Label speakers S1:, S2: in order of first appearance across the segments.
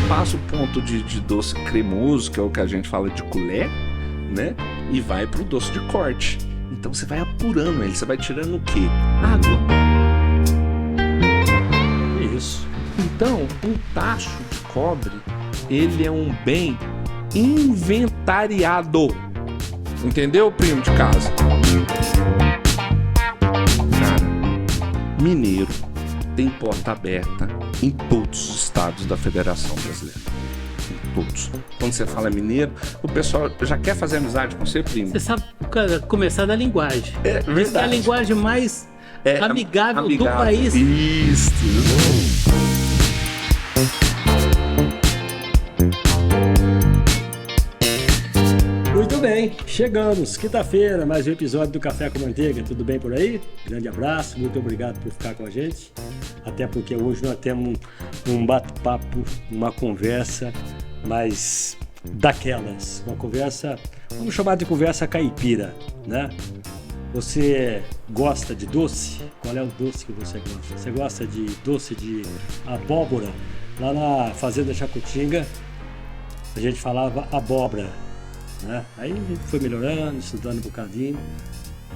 S1: passa o ponto de doce cremoso, que é o que a gente fala de colher, né? E vai pro doce de corte. Então você vai apurando ele, você vai tirando o quê? Água.
S2: Isso.
S1: Então, um tacho de cobre, ele é um bem inventariado. Entendeu, primo de casa? Cara, mineiro tem porta aberta em todos os estados da Federação Brasileira. Em todos. Quando você fala mineiro, o pessoal já quer fazer amizade com você, primo.
S2: Você sabe começar da linguagem.
S1: É verdade.
S2: É a linguagem mais amigável do país.
S1: Isso.
S3: Muito bem, chegamos. Quinta-feira, mais um episódio do Café com Manteiga. Tudo bem por aí? Grande abraço, muito obrigado por ficar com a gente. Até porque hoje nós temos um bate-papo, uma conversa mais daquelas. Uma conversa, vamos chamar de conversa caipira, né? Você gosta de doce? Qual é o doce que você gosta? Você gosta de doce de abóbora? Lá na Fazenda Jacutinga, a gente falava abóbora, né? Aí a gente foi melhorando, estudando um bocadinho,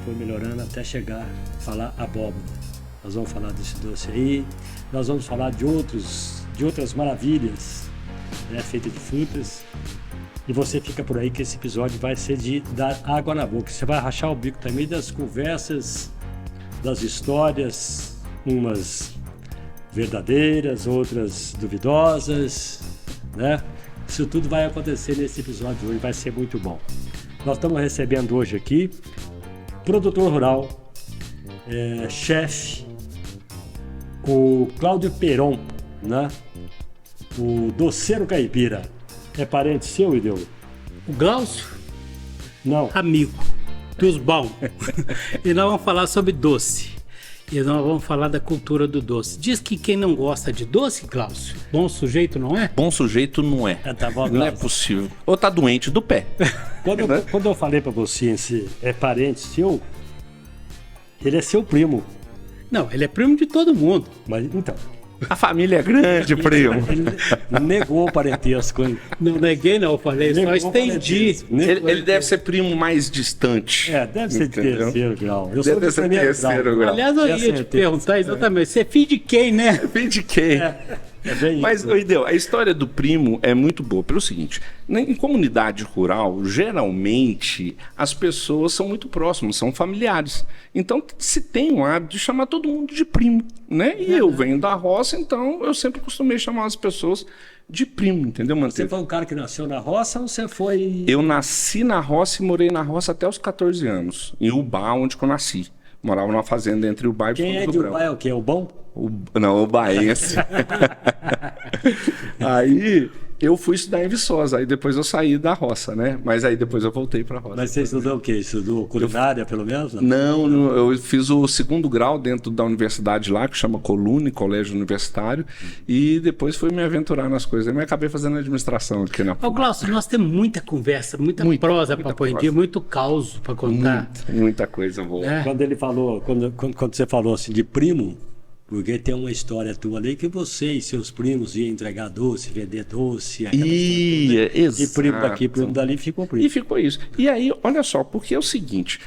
S3: foi melhorando até chegar a falar abóbora. Nós vamos falar desse doce aí, nós vamos falar de outras maravilhas, né, feitas de frutas. E você fica por aí que esse episódio vai ser de dar água na boca. Você vai rachar o bico também das conversas, das histórias, umas verdadeiras, outras duvidosas, né? Isso tudo vai acontecer nesse episódio hoje, vai ser muito bom. Nós estamos recebendo hoje aqui produtor rural, chefe, o Cláudio Peron, né? O doceiro caipira. É parente seu, Ideu?
S2: O Glaucio,
S3: Não.
S2: amigo dos bons. E nós vamos falar sobre doce. E nós vamos falar da cultura do doce. Diz que quem não gosta de doce, Glaucio, bom sujeito não é?
S1: Bom sujeito não é.
S3: Tá bom,
S1: Não é
S3: Glaucio.
S1: possível. Ou tá doente do pé.
S3: Quando eu falei pra você se é parente seu, ele é seu primo.
S2: Não, ele é primo de todo mundo.
S3: Mas então,
S1: A família é grande, primo.
S3: ele negou o parentesco, hein?
S2: Não neguei, não, eu falei, só
S3: Negou o
S2: estendi.
S3: parentesco. Negou
S1: Ele deve ser primo mais distante.
S3: deve ser de
S1: Entendeu?
S3: terceiro grau. Eu sou
S1: Deve
S3: de
S1: ser
S3: primeiro
S1: terceiro grau.
S2: Aliás, eu
S3: Tenho
S2: ia te
S3: certeza.
S2: perguntar exatamente, você é filho de quem, né?
S1: Vem de quem?
S3: É bem
S1: Mas,
S3: isso.
S1: Ideu, a história do primo é muito boa. Pelo seguinte, em comunidade rural, geralmente, as pessoas são muito próximas, são familiares. Então, se tem o hábito de chamar todo mundo de primo, né? E eu venho da roça, então eu sempre costumei chamar as pessoas de primo, entendeu,
S3: Você
S1: Manteiga?
S3: foi um cara que nasceu na roça ou você foi...
S1: Eu nasci na roça e morei na roça até os 14 anos, em Ubá, onde que eu nasci. Morava numa fazenda entre Ubá e
S3: Quem é
S1: Fundo
S3: de
S1: do Brão.
S3: Ubá é o quê? O bom?
S1: Não, o baense. Aí eu fui estudar em Viçosa, aí depois eu saí da roça, né? Mas aí depois eu voltei pra roça.
S3: Mas você estudou o quê? Estudou culinária, pelo menos?
S1: Não, eu fiz o segundo grau dentro da universidade lá, que chama Colune, Colégio Universitário, e depois fui me aventurar nas coisas. Aí eu acabei fazendo administração aqui na
S2: Ô, Glaucio, nós temos muita conversa, muita prosa para pôr em dia, muito caos para contar.
S1: muita coisa boa.
S2: É.
S3: Quando ele falou, quando você falou assim de primo, porque tem uma história tua ali que você e seus primos iam entregar doce, vender doce, aquela
S1: Ia,
S3: história toda. E primo
S1: exato.
S3: daqui, primo dali, ficou primo.
S1: E ficou isso. E aí, olha só, porque é o seguinte,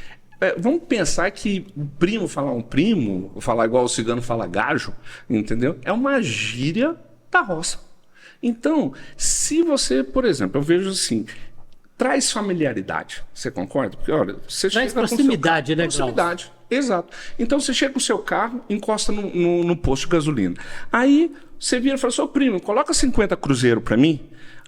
S1: vamos pensar que o primo falar um primo, falar igual o cigano fala gajo, entendeu? É uma gíria da roça. Então, se você, por exemplo, eu vejo assim, traz familiaridade, você concorda? Porque, olha, você
S2: Traz
S1: chega com seu
S2: proximidade,
S1: carro,
S2: né, Glaucio?
S1: proximidade, exato. Então, você chega com o seu carro, encosta no posto de gasolina. Aí, você vira e fala, seu primo, coloca 50 cruzeiro pra mim.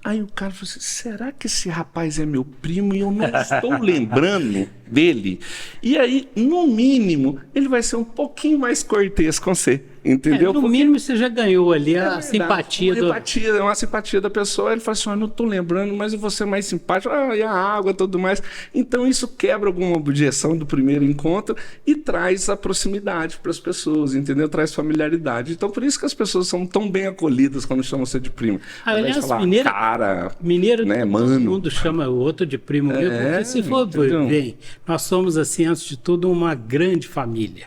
S1: Aí o cara falou assim, será que esse rapaz é meu primo e eu não estou lembrando dele? E aí, no mínimo, ele vai ser um pouquinho mais cortês com você, entendeu?
S2: No mínimo você já ganhou ali a
S1: Verdade,
S2: simpatia do...
S1: uma simpatia da pessoa. Ele fala assim, não estou lembrando, mas eu vou ser mais simpático. E a água, tudo mais. Então isso quebra alguma objeção do primeiro encontro e traz a proximidade para as pessoas, entendeu? Traz familiaridade. Então por isso que as pessoas são tão bem acolhidas quando chamam você de primo. Ao invés de
S2: Aliás,
S1: falar,
S2: mineiro,
S1: cara,
S2: mineiro
S1: né,
S2: todo
S1: mano.
S2: mundo chama o outro de primo meu, porque se for
S1: entendeu?
S2: bem, nós somos assim, antes de tudo, uma grande família.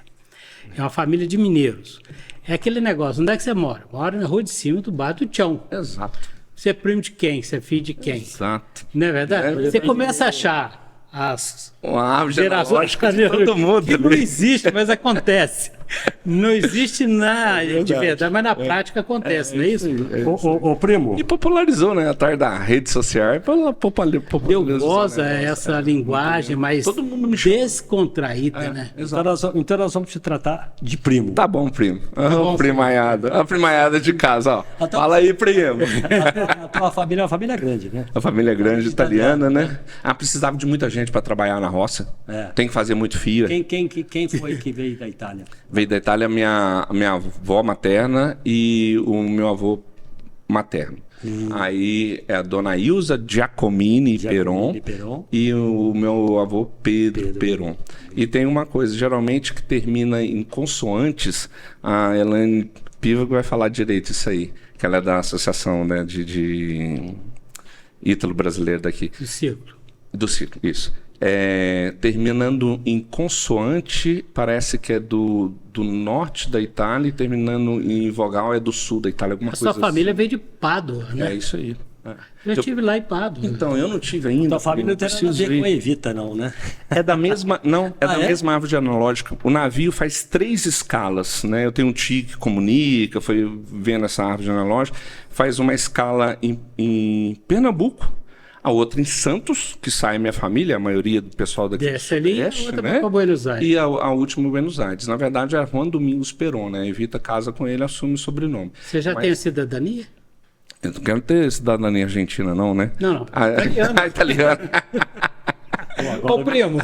S2: É uma família de mineiros. É aquele negócio, onde é que você mora? Mora na rua de cima do bar do Tião.
S1: Exato.
S2: você é primo de quem? Você é filho de quem?
S1: Exato.
S2: Não é verdade?
S1: É.
S2: Você começa a achar as
S1: Uma árvore
S2: gerações
S1: genealógica de todo mundo.
S2: que não
S1: né?
S2: existe, mas acontece. Não existe de verdade, mas na prática acontece, não é isso?
S3: Ô, primo,
S1: E popularizou, né? Atrás da rede social.
S2: Eu gosto essa linguagem mais
S1: Todo mundo me chama.
S2: descontraída, né?
S3: então nós vamos te tratar de primo.
S1: Tá bom, primo.
S2: bom,
S1: Primaiada. A primaiada de casa, ó.
S3: Então-
S1: Fala aí, primo.
S3: A tua família é uma família grande, né?
S1: A família grande italiana, né? Ah, precisava de muita gente para trabalhar na roça.
S3: É.
S1: Tem que fazer muito fia.
S3: Quem foi que veio da Itália?
S1: Veio da Itália a minha avó materna e o meu avô materno. Aí é a dona Ilza Giacomini Peron
S3: Peron.
S1: e o meu avô Pedro Peron. E tem uma coisa, geralmente que termina em consoantes, a Elaine Piva vai falar direito isso aí, que ela é da associação, né, de ítalo-brasileiro daqui.
S2: O círculo.
S1: Do ciclo, isso. Terminando em consoante, parece que é do norte da Itália, e terminando em vogal é do sul da Itália, alguma
S2: A
S1: coisa
S2: sua família
S1: assim.
S2: veio de Pádua, né?
S1: É isso aí.
S2: Eu estive lá em Pádua.
S1: Então, eu não tive ainda.
S3: Tua família não tem nada a
S1: preciso
S3: ver com a
S1: ir.
S3: Evita, não, né?
S1: É da mesma, não, é
S3: Ah,
S1: da
S3: é?
S1: mesma árvore genealógica. O navio faz 3 escalas, né? Eu tenho um tio que comunica, foi vendo essa árvore genealógica, faz uma escala em Pernambuco, a outra em Santos, que sai minha família, a maioria do pessoal daqui.
S2: Desce ali e a
S1: Desce,
S2: outra
S1: né?
S2: vai para Buenos Aires.
S1: E a última em Buenos Aires. Na verdade, é Juan Domingos Peron, né? Evita casa com ele, assume o sobrenome.
S2: Você já
S1: Mas-
S2: tem a cidadania?
S1: Eu não quero ter cidadania argentina, não, né?
S2: Não.
S1: Ah, italiana.
S2: Ô, primo,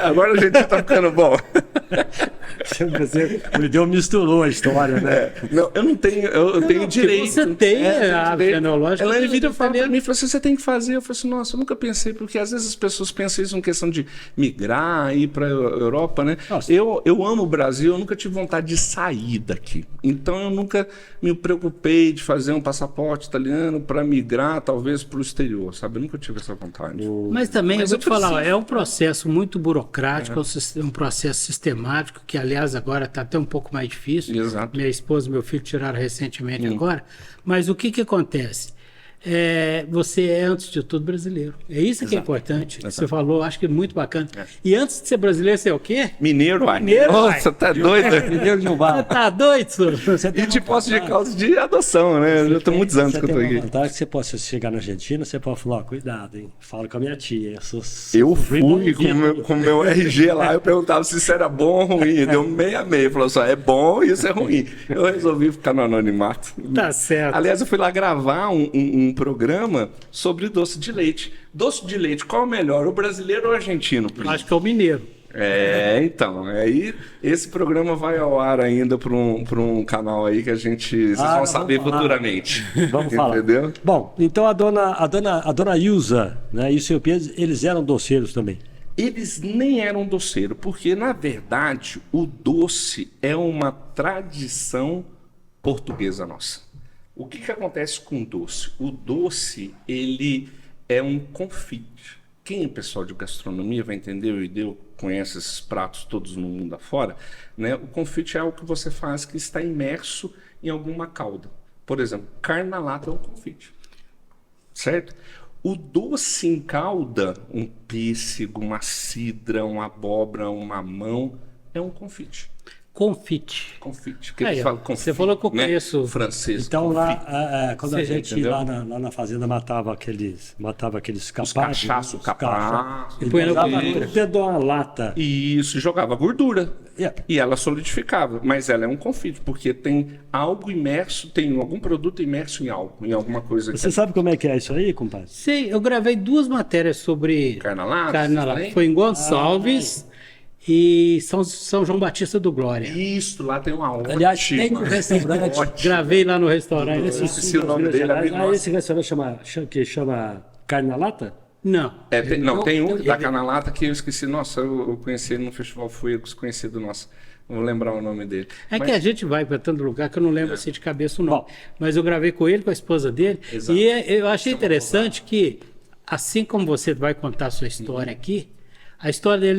S1: Agora a gente tá ficando bom.
S3: Você me deu misturou a história, né?
S1: Não, eu não tenho, eu tenho direito.
S2: você tem a árvore
S1: direito.
S2: genealógica
S1: Ela
S2: do-
S1: vira
S2: do
S1: fala pra
S2: italiano.
S1: mim e falou assim: você tem que fazer. Eu falei assim: nossa, eu nunca pensei, porque às vezes as pessoas pensam isso em questão de migrar, ir para a Europa, né?
S3: Nossa.
S1: Eu amo o Brasil, eu nunca tive vontade de sair daqui. Então eu nunca me preocupei de fazer um passaporte italiano para migrar, talvez, para o exterior, sabe? Eu nunca tive essa vontade.
S2: Mas também,
S1: Mas
S2: eu vou
S1: eu
S2: te falar,
S1: preciso.
S2: é um processo muito burocrático, um processo sistemático, que aliás agora está até um pouco mais difícil.
S1: Exato.
S2: Minha esposa e meu filho tiraram recentemente agora. Mas o que acontece? Você é, antes de tudo, brasileiro. É isso que é importante. Você falou, acho que é muito bacana. E antes de ser brasileiro, você é o quê?
S1: Mineiro, ai.
S2: Mineiro,
S1: Nossa, tá doido?
S3: Mineiro de um
S2: Você
S3: bar.
S2: tá doido, senhor?
S3: Você tem
S1: E de posse de causa de adoção, né? Eu já tô muitos anos
S3: você
S1: que eu tô
S3: tem uma
S1: aqui.
S3: vantagem que você pode chegar na Argentina, você pode falar, ó, cuidado, hein? Fala com a minha tia.
S1: Eu fui com o meu RG lá, eu perguntava se isso era bom ou ruim. Deu 6,5. Falou só, é bom e isso é ruim. Eu resolvi ficar no anonimato.
S2: Tá certo.
S1: Aliás, eu fui lá gravar um programa sobre doce de leite. Doce de leite, qual é o melhor, o brasileiro ou o argentino?
S2: Acho que é o mineiro.
S1: Então, aí esse programa vai ao ar ainda para um canal aí que vocês vão
S3: vamos
S1: saber
S3: falar.
S1: futuramente.
S3: Vamos falar.
S1: Entendeu?
S3: Bom, então a dona Ilza, né, e o seu Pedro, eles eram doceiros também.
S1: Eles nem eram doceiro, porque na verdade o doce é uma tradição portuguesa nossa. O que acontece com o doce? O doce, ele é um confite. Quem é pessoal de gastronomia vai entender, o Ideu conhece esses pratos todos no mundo afora, né? O confite é algo que você faz que está imerso em alguma calda. Por exemplo, carne na lata é um confite, certo? O doce em calda, um pêssego, uma cidra, uma abóbora, um mamão, é um confite.
S2: Confite.
S1: Confite. Que
S2: Aí,
S1: eles
S2: ó,
S1: falam confite,
S2: você falou que eu
S1: né?
S2: conheço-
S1: Francês.
S3: Então
S1: confite.
S3: lá, quando a
S2: Sim,
S3: gente
S1: entendeu?
S3: lá na fazenda matava aqueles capazes,
S1: cachaço, capaz.
S3: ele
S2: põe no
S3: usava
S2: gordura.
S3: tudo dentro de uma lata.
S1: E isso jogava gordura.
S3: Yeah.
S1: E ela solidificava. Mas ela é um confite, porque tem algo imerso, tem algum produto imerso em algo, em alguma coisa que
S3: Você sabe como é que é isso aí, compadre?
S2: Sei, eu gravei 2 matérias sobre
S1: Carne na lata,
S2: carne na
S1: você
S2: lata.
S1: lembra?
S2: Foi em Gonçalves e São João Batista do Glória.
S1: Isso, lá tem uma ótima.
S3: Aliás, tem um restaurante.
S1: ótima.
S2: Gravei lá no restaurante.
S1: esqueci o nome dele,
S3: Esse restaurante chama Carne na Lata?
S2: Não.
S1: Tem um da Canalata que eu esqueci. Nossa, eu conheci ele no Festival Fuegos, conhecido nosso. Não vou lembrar o nome dele.
S2: É
S1: Mas-
S2: que a gente vai para tanto lugar que eu não lembro assim de cabeça o nome. Mas eu gravei com ele, com a esposa dele.
S1: Exato.
S2: E eu achei interessante que, assim como você vai contar a sua história aqui, a história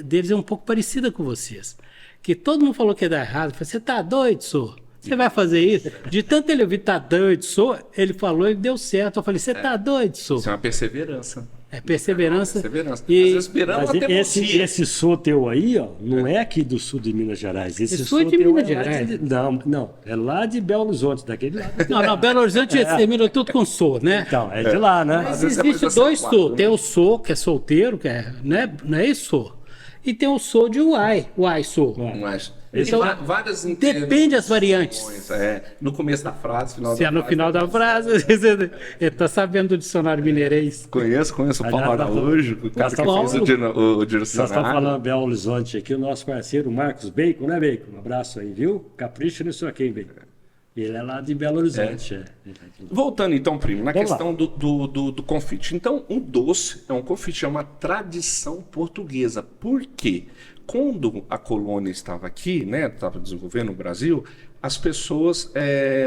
S2: deles é um pouco parecida com vocês. Que todo mundo falou que ia dar errado. Eu falei, você tá doido, senhor? Você vai fazer isso? De tanto ele ouvir, tá doido, sou, ele falou e deu certo. Eu falei, você tá doido, sou?
S1: Isso é uma perseverança.
S2: É perseverança.
S1: Perseverança.
S2: E
S1: Às vezes esperamos
S3: Mas
S1: até
S3: esse sou teu aí, ó, não é aqui do sul de Minas Gerais. Esse
S2: Sul é de
S3: teu
S2: Minas
S3: é lá
S2: Gerais.
S3: não, é lá de Belo Horizonte, daquele lado.
S2: não, Belo Horizonte termina tudo com sou, né?
S3: Então, é de lá, né?
S2: Mas
S1: vezes é mais
S2: existe dois
S1: acentuado,
S2: sou.
S1: né?
S2: Tem o sou, que é solteiro, que é, né? Não é isso, sou. E tem o sou de uai, sou.
S1: Mas
S2: Então,
S1: várias
S2: depende das variantes.
S1: no começo da frase, final
S2: Se
S1: da
S2: é no
S1: frase.
S2: final da frase, ele está sabendo do dicionário mineirês.
S1: Conheço o Paulo
S3: Aliás,
S1: Araújo, o cara que
S2: Paulo.
S1: fez o
S3: Nós
S1: dicionário.
S3: estamos falando Belo Horizonte aqui, o nosso parceiro Marcos Bacon, né, Bacon? Um abraço aí, viu? Capricha nisso aqui, Bacon. Ele é lá de Belo Horizonte.
S1: Voltando então, primo, na
S3: Vamos
S1: questão do confite. Então, um doce é um confite, é uma tradição portuguesa. Por quê? Quando a colônia estava aqui, né, estava desenvolvendo o Brasil, as pessoas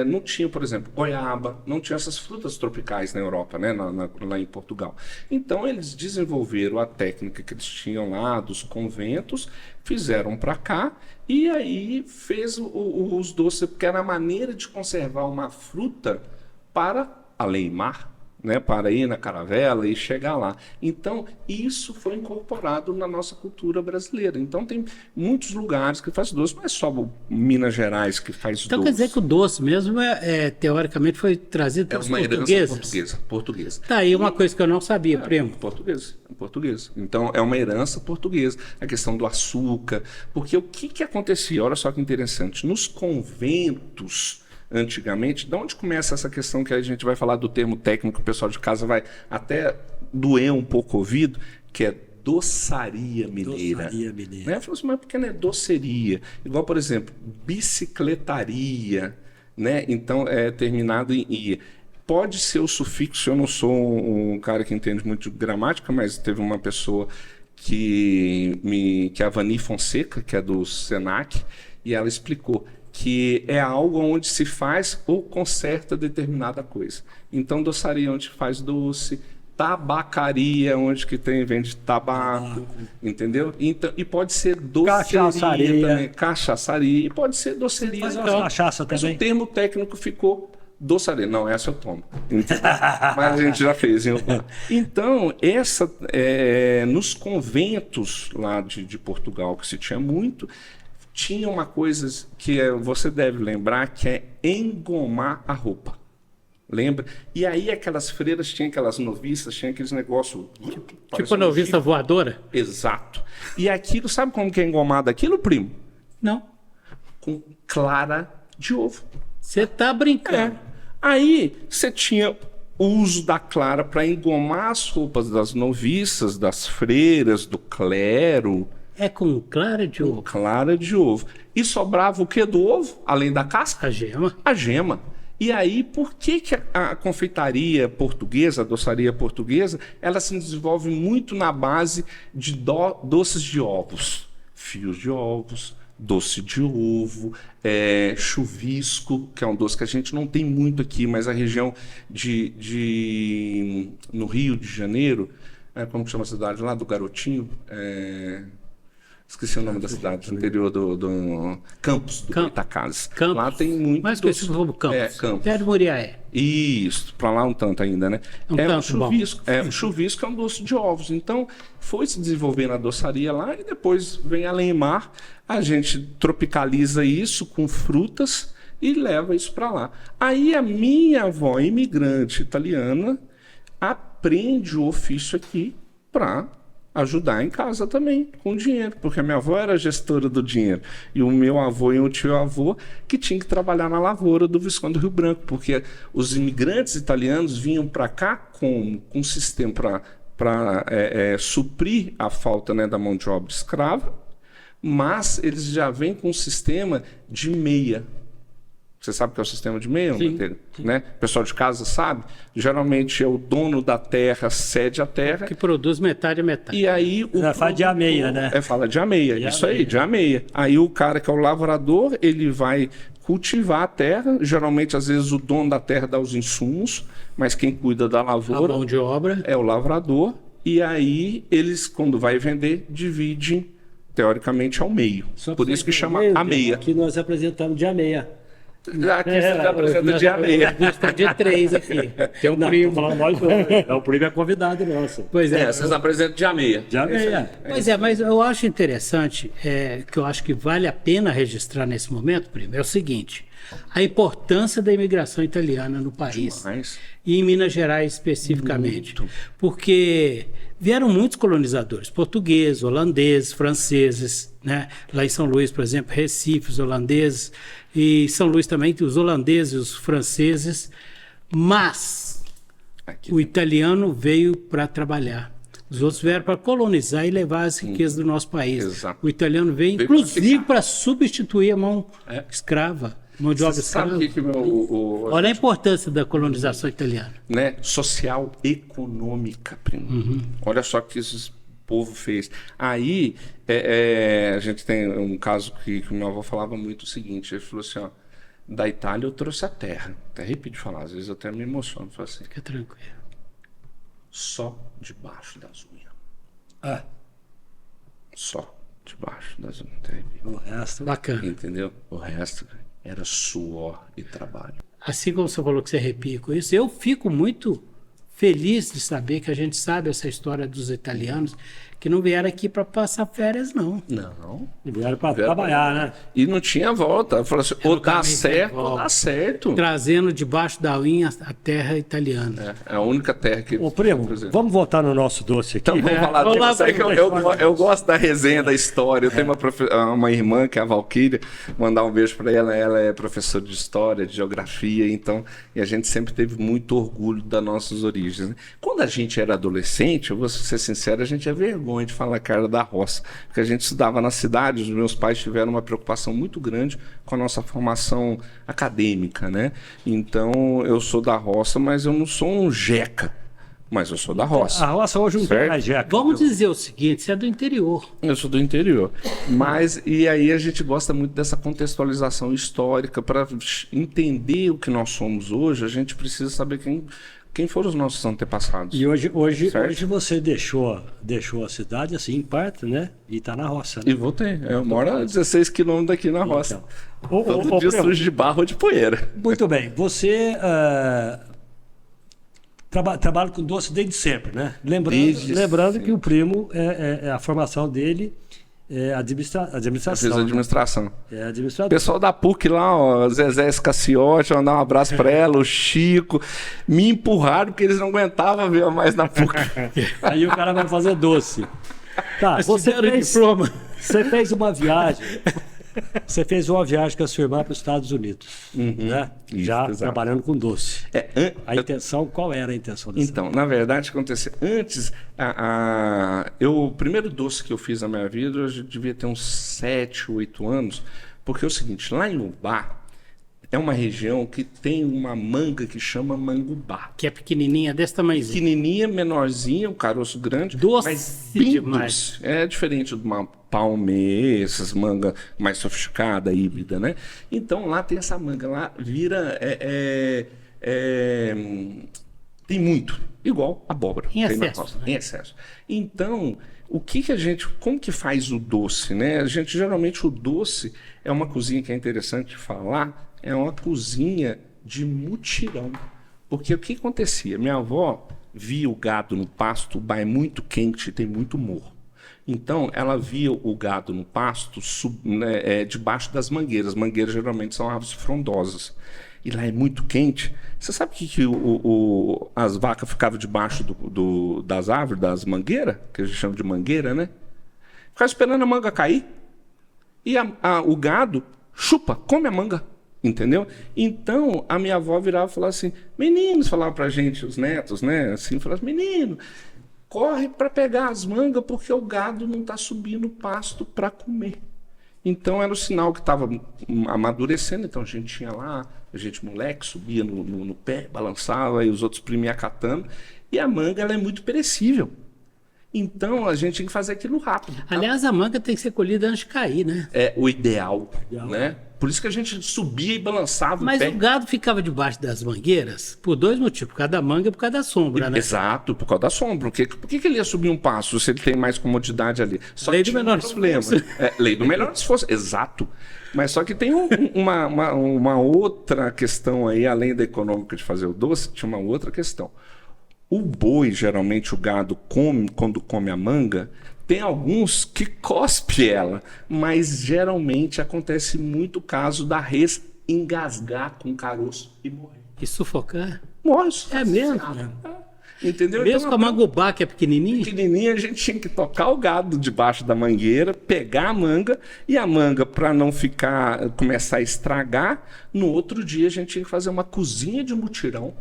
S1: não tinham, por exemplo, goiaba, não tinham essas frutas tropicais na Europa, né, lá em Portugal. Então, eles desenvolveram a técnica que eles tinham lá dos conventos, fizeram para cá e aí fez os doces, porque era a maneira de conservar uma fruta para aleimar, né, para ir na caravela e chegar lá. Então, isso foi incorporado na nossa cultura brasileira. Então, tem muitos lugares que fazem doce, não é só Minas Gerais que faz
S2: Então
S1: doce.
S2: quer dizer que o doce mesmo, teoricamente, foi trazido
S1: É
S2: pelos
S1: uma herança
S2: portugueses?
S1: portuguesa.
S2: Tá aí uma coisa que eu não sabia, primo.
S1: Português. Então, é uma herança portuguesa. A questão do açúcar. Porque o que acontecia? Olha só que interessante. Nos conventos, antigamente, de onde começa essa questão que a gente vai falar do termo técnico, o pessoal de casa vai até doer um pouco o ouvido, que é doçaria mineira.
S3: Doçaria mineira.
S1: Né? Falou assim, mas por que não é doceria? Igual, por exemplo, bicicletaria, né? Então, é terminado em ia. Pode ser o sufixo, eu não sou um cara que entende muito de gramática, mas teve uma pessoa que é a Vani Fonseca, que é do Senac, e ela explicou que é algo onde se faz ou conserta determinada coisa. Então, doçaria onde faz doce, tabacaria onde que vende tabaco, entendeu? Então, e pode ser doceria
S3: Cachaçaria.
S1: também, cachaçaria, e pode ser doceria.
S3: Faz uma
S1: Então,
S3: cachaça
S1: mas
S3: também.
S1: o termo técnico ficou doçaria. Não, essa eu tomo. Entendeu? Mas a gente já fez. Então, nos conventos lá de Portugal, que se tinha muito, tinha uma coisa que você deve lembrar, que é engomar a roupa. Lembra? E aí aquelas freiras tinham aquelas noviças, tinham aqueles negócios...
S2: Tipo a noviça voadora?
S1: Exato. E aquilo, sabe como que é engomado aquilo, primo?
S2: Não.
S1: Com clara de ovo.
S2: Você tá brincando.
S1: Aí você tinha o uso da clara para engomar as roupas das noviças, das freiras, do clero.
S2: É com clara de ovo.
S1: Clara de ovo. E sobrava o que do ovo? Além da casca?
S2: A gema.
S1: A gema. E aí, por que a confeitaria portuguesa, a doçaria portuguesa, ela se desenvolve muito na base de doces de ovos? Fios de ovos, doce de ovo, chuvisco, que é um doce que a gente não tem muito aqui, mas a região no Rio de Janeiro, como que chama a cidade lá, do Garotinho? Esqueci o nome da cidade, no interior do Campos, do Goytacazes. Lá tem muito
S2: mais conhecido como Campos.
S1: Campos.
S2: Perto de Muriaé.
S1: Isso, para lá um tanto ainda, né?
S2: Um
S1: chuvisco. O chuvisco é um doce de ovos. Então, foi se desenvolvendo a doçaria lá e depois vem a Leimar. A gente tropicaliza isso com frutas e leva isso para lá. Aí a minha avó, imigrante italiana, aprende o ofício aqui para ajudar em casa também, com dinheiro, porque a minha avó era gestora do dinheiro, e o meu avô e o tio-avô que tinha que trabalhar na lavoura do Visconde do Rio Branco, porque os imigrantes italianos vinham para cá com um sistema para suprir a falta, né, da mão de obra escrava, mas eles já vêm com um sistema de meia. Você sabe o que é o sistema de meia, né? O pessoal de casa sabe. Geralmente é o dono da terra cede a terra.
S2: Que produz metade a metade.
S3: É
S1: E aí
S3: fala de ameia, né?
S1: Fala de ameia, aí, de ameia. Aí o cara que é o lavrador, ele vai cultivar a terra. Geralmente, às vezes, o dono da terra dá os insumos, mas quem cuida da lavoura
S2: a mão de obra
S1: é o lavrador. E aí eles, quando vai vender, dividem, teoricamente, ao meio. Por isso que chama ameia.
S3: Aqui nós apresentamos de ameia.
S1: Aqui você já apresenta dia meia.
S2: Está de 3 aqui. Tem um primo.
S3: Falando nós dois. O primo é convidado nosso.
S2: Pois é.
S1: Vocês apresentam dia meia.
S3: Já meia.
S2: Pois é, mas eu acho interessante, que eu acho que vale a pena registrar nesse momento, primo, é o seguinte: a importância da imigração italiana no país.
S1: Demais.
S2: E em Minas Gerais especificamente. Porque vieram muitos colonizadores, portugueses, holandeses, franceses, né? Lá em São Luís, por exemplo, Recife, os holandeses, e São Luís também, os holandeses e os franceses, mas o italiano veio para trabalhar. Os outros vieram para colonizar e levar as riquezas do nosso país.
S1: Exato.
S2: O italiano veio, inclusive, para substituir a mão escrava. Mão de obra
S1: Você sabe
S2: escrava.
S1: o que
S2: Olha a importância da colonização italiana.
S1: né? Social econômica, primo. Olha só o que esse povo fez. Aí a gente tem um caso que o meu avô falava muito o seguinte: ele falou assim, ó, da Itália eu trouxe a terra. Até arrepio de falar, às vezes eu até me emociono. Falo assim,
S2: Fica tranquilo.
S1: só debaixo das unhas.
S3: Ah,
S1: Só debaixo das unhas. Até arrepio.
S3: o resto.
S2: Bacana.
S1: Entendeu? O resto era suor e trabalho.
S2: Assim como você falou que você arrepia com isso, eu fico muito feliz de saber que a gente sabe essa história dos italianos que não vieram aqui para passar férias, não.
S1: Não.
S3: Vieram para trabalhar, né?
S1: E não tinha volta. Falou assim, ou dá
S2: caminho sem
S1: certo ou
S2: volta.
S1: dá certo.
S2: Trazendo debaixo da unha a terra italiana.
S1: É a única terra que...
S3: Ô, primo,
S1: Por exemplo.
S3: vamos voltar no nosso doce aqui.
S1: Então vamos falar
S2: Vamos lá,
S1: disso. É que eu gosto da resenha, da história. Eu tenho uma irmã, que é a Valquíria, mandar um beijo para ela. Ela é professora de história, de geografia, então, e a gente sempre teve muito orgulho das nossas origens, né? Quando a gente era adolescente, eu vou ser sincero, a gente tinha vergonha de falar que era da roça, porque a gente estudava na cidade, os meus pais tiveram uma preocupação muito grande com a nossa formação acadêmica, né? Então, eu sou da roça, mas eu não sou um jeca. Mas eu sou da roça.
S3: A roça hoje não tem
S1: Certo?
S3: mais jeca.
S2: Vamos dizer o seguinte, você é do interior.
S1: Eu sou do interior. Mas, e aí a gente gosta muito dessa contextualização histórica. Para entender o que nós somos hoje, a gente precisa saber quem foram os nossos antepassados.
S3: E hoje
S1: Certo.
S3: você deixou a cidade, assim, em parte, né? E tá na roça, né?
S1: E voltei. Eu moro a 16 quilômetros daqui na roça.
S3: Então,
S1: Todo dia
S3: primo,
S1: sujo de barro ou de poeira.
S3: muito bem. Você trabalha com doce desde sempre, né? Lembrando
S1: sempre.
S3: que o primo, a formação dele é
S1: Eu fiz
S3: administração. Né?
S1: administração.
S3: É
S1: O
S3: administrador.
S1: pessoal da PUC lá, ó, Zezé Escaciotti, mandar um abraço pra ela, o Chico, me empurraram porque eles não aguentavam ver eu mais na PUC.
S3: Aí o cara vai fazer doce. Tá,
S2: Mas
S3: você
S2: fizeram
S3: fez,
S2: diploma.
S3: você fez uma viagem. Você fez uma viagem com a sua irmã para os Estados Unidos, né?
S1: Isso,
S3: Já
S1: exato.
S3: trabalhando com doce.
S1: É,
S3: A intenção, qual era a intenção dessa?
S1: Então, na verdade, aconteceu. Antes, o primeiro doce que eu fiz na minha vida, eu já devia ter uns 7, 8 anos, porque é o seguinte, lá em Ubá, é uma região que tem uma manga que chama mangubá.
S2: Que é pequenininha, desse tamanhozinho.
S1: Pequenininha, menorzinha, um caroço grande,
S2: Doce
S1: mas bem
S2: demais.
S1: doce. É diferente de uma palme, essas mangas mais sofisticadas, híbrida, né? Então lá tem essa manga, lá vira... tem muito, igual abóbora.
S2: Em
S1: tem na
S2: excesso,
S1: roça,
S2: né?
S1: em excesso. Então, como que faz o doce, né? Geralmente o doce é uma cozinha que é interessante de falar, é uma cozinha de mutirão. Porque o que acontecia? Minha avó via o gado no pasto, o Ubá é muito quente, tem muito morro. Então, ela via o gado no pasto debaixo das mangueiras. Mangueiras geralmente são árvores frondosas. E lá é muito quente. Você sabe que as vacas ficavam debaixo das árvores, das mangueiras? Que a gente chama de mangueira, né? Ficava esperando a manga cair. E o gado chupa, come a manga. Entendeu? Então, a minha avó virava e falava assim, meninos, falava pra gente, os netos, né? Assim, falava, menino, corre para pegar as mangas porque o gado não está subindo o pasto para comer. Então era o sinal que estava amadurecendo. Então a gente tinha lá, a gente moleque, subia no pé, balançava e os outros primiam catando. E a manga ela é muito perecível. Então a gente tinha que fazer aquilo rápido. Tá?
S2: Aliás, a manga tem que ser colhida antes de cair, né?
S1: É o ideal, né? Por isso que a gente subia e balançava
S2: Mas
S1: o pé.
S2: o gado ficava debaixo das mangueiras por dois motivos, por causa da manga e por causa da sombra, né?
S1: Exato, por causa da sombra. Por que ele ia subir um passo se ele tem mais comodidade ali? Só
S2: Lei
S1: que
S2: do
S1: tinha um
S2: menor
S1: problema.
S2: esforço.
S1: Lei do menor esforço, exato. Mas só que tem uma outra questão aí, além da econômica de fazer o doce, tinha uma outra questão. O boi, geralmente o gado come, quando come a manga, tem alguns que cospe ela, mas geralmente acontece muito o caso da res engasgar com caroço e morrer.
S2: E sufocar?
S1: Morre.
S2: É mesmo?
S1: Entendeu?
S2: Mesmo
S1: Então,
S2: com a mangubá, que é pequenininha?
S1: pequenininha, a gente tinha que tocar o gado debaixo da mangueira, pegar a manga, e a manga, para não começar a estragar, no outro dia a gente tinha que fazer uma cozinha de mutirão.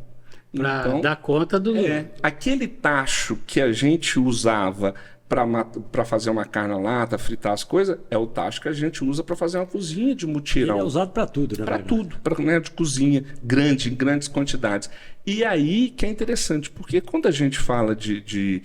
S2: Pra
S1: Então,
S2: dar conta do...
S1: aquele tacho que a gente usava para fazer uma carne à lata, fritar as coisas, é o tacho que a gente usa para fazer uma cozinha de
S3: Ele
S1: mutirão.
S3: é usado para tudo, né?
S1: Para tudo, né, de cozinha, em grandes quantidades. E aí que é interessante, porque quando a gente fala de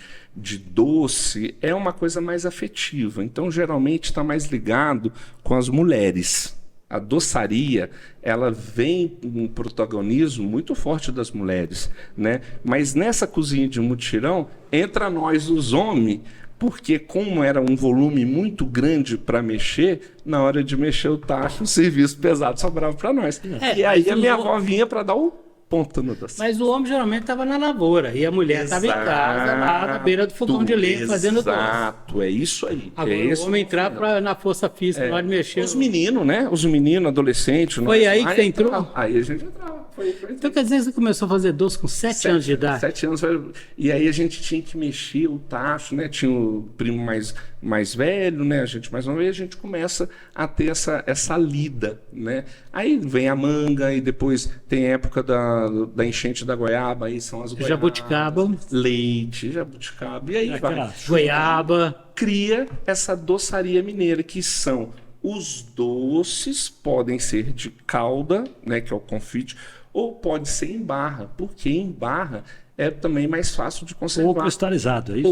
S1: doce, é uma coisa mais afetiva. Então, geralmente, está mais ligado com as mulheres. A doçaria, ela vem com um protagonismo muito forte das mulheres, né? Mas nessa cozinha de mutirão, entra nós, os homens, porque como era um volume muito grande para mexer, na hora de mexer o tacho, o serviço pesado sobrava para nós. E aí a minha avó vinha para dar o ponto no doce.
S2: Mas o homem geralmente estava na lavoura e a mulher estava em casa, lá na beira do fogão de lenha, fazendo doce.
S1: Exato, é isso aí.
S2: Agora o homem entrar na força física, na hora de mexer.
S1: Os meninos, né? Os meninos, adolescentes.
S2: Foi aí que você entrou?
S1: Aí a gente entrava.
S2: Então quer dizer que você começou a fazer doce com 7 anos de idade?
S1: 7 anos. E aí a gente tinha que mexer o tacho, né? Tinha o primo mais velho, né? A gente mais novo, e a gente começa a ter essa lida, né? Aí vem a manga, e depois tem a época da enchente da goiaba, aí são as goiabas.
S2: Jabuticaba.
S1: Leite, jabuticaba, e aí vai.
S2: Goiaba.
S1: Cria essa doçaria mineira, que são os doces, podem ser de calda, né? Que é o confite, ou pode ser em barra, porque em barra é também mais fácil de conservar.
S3: Ou cristalizado, é isso?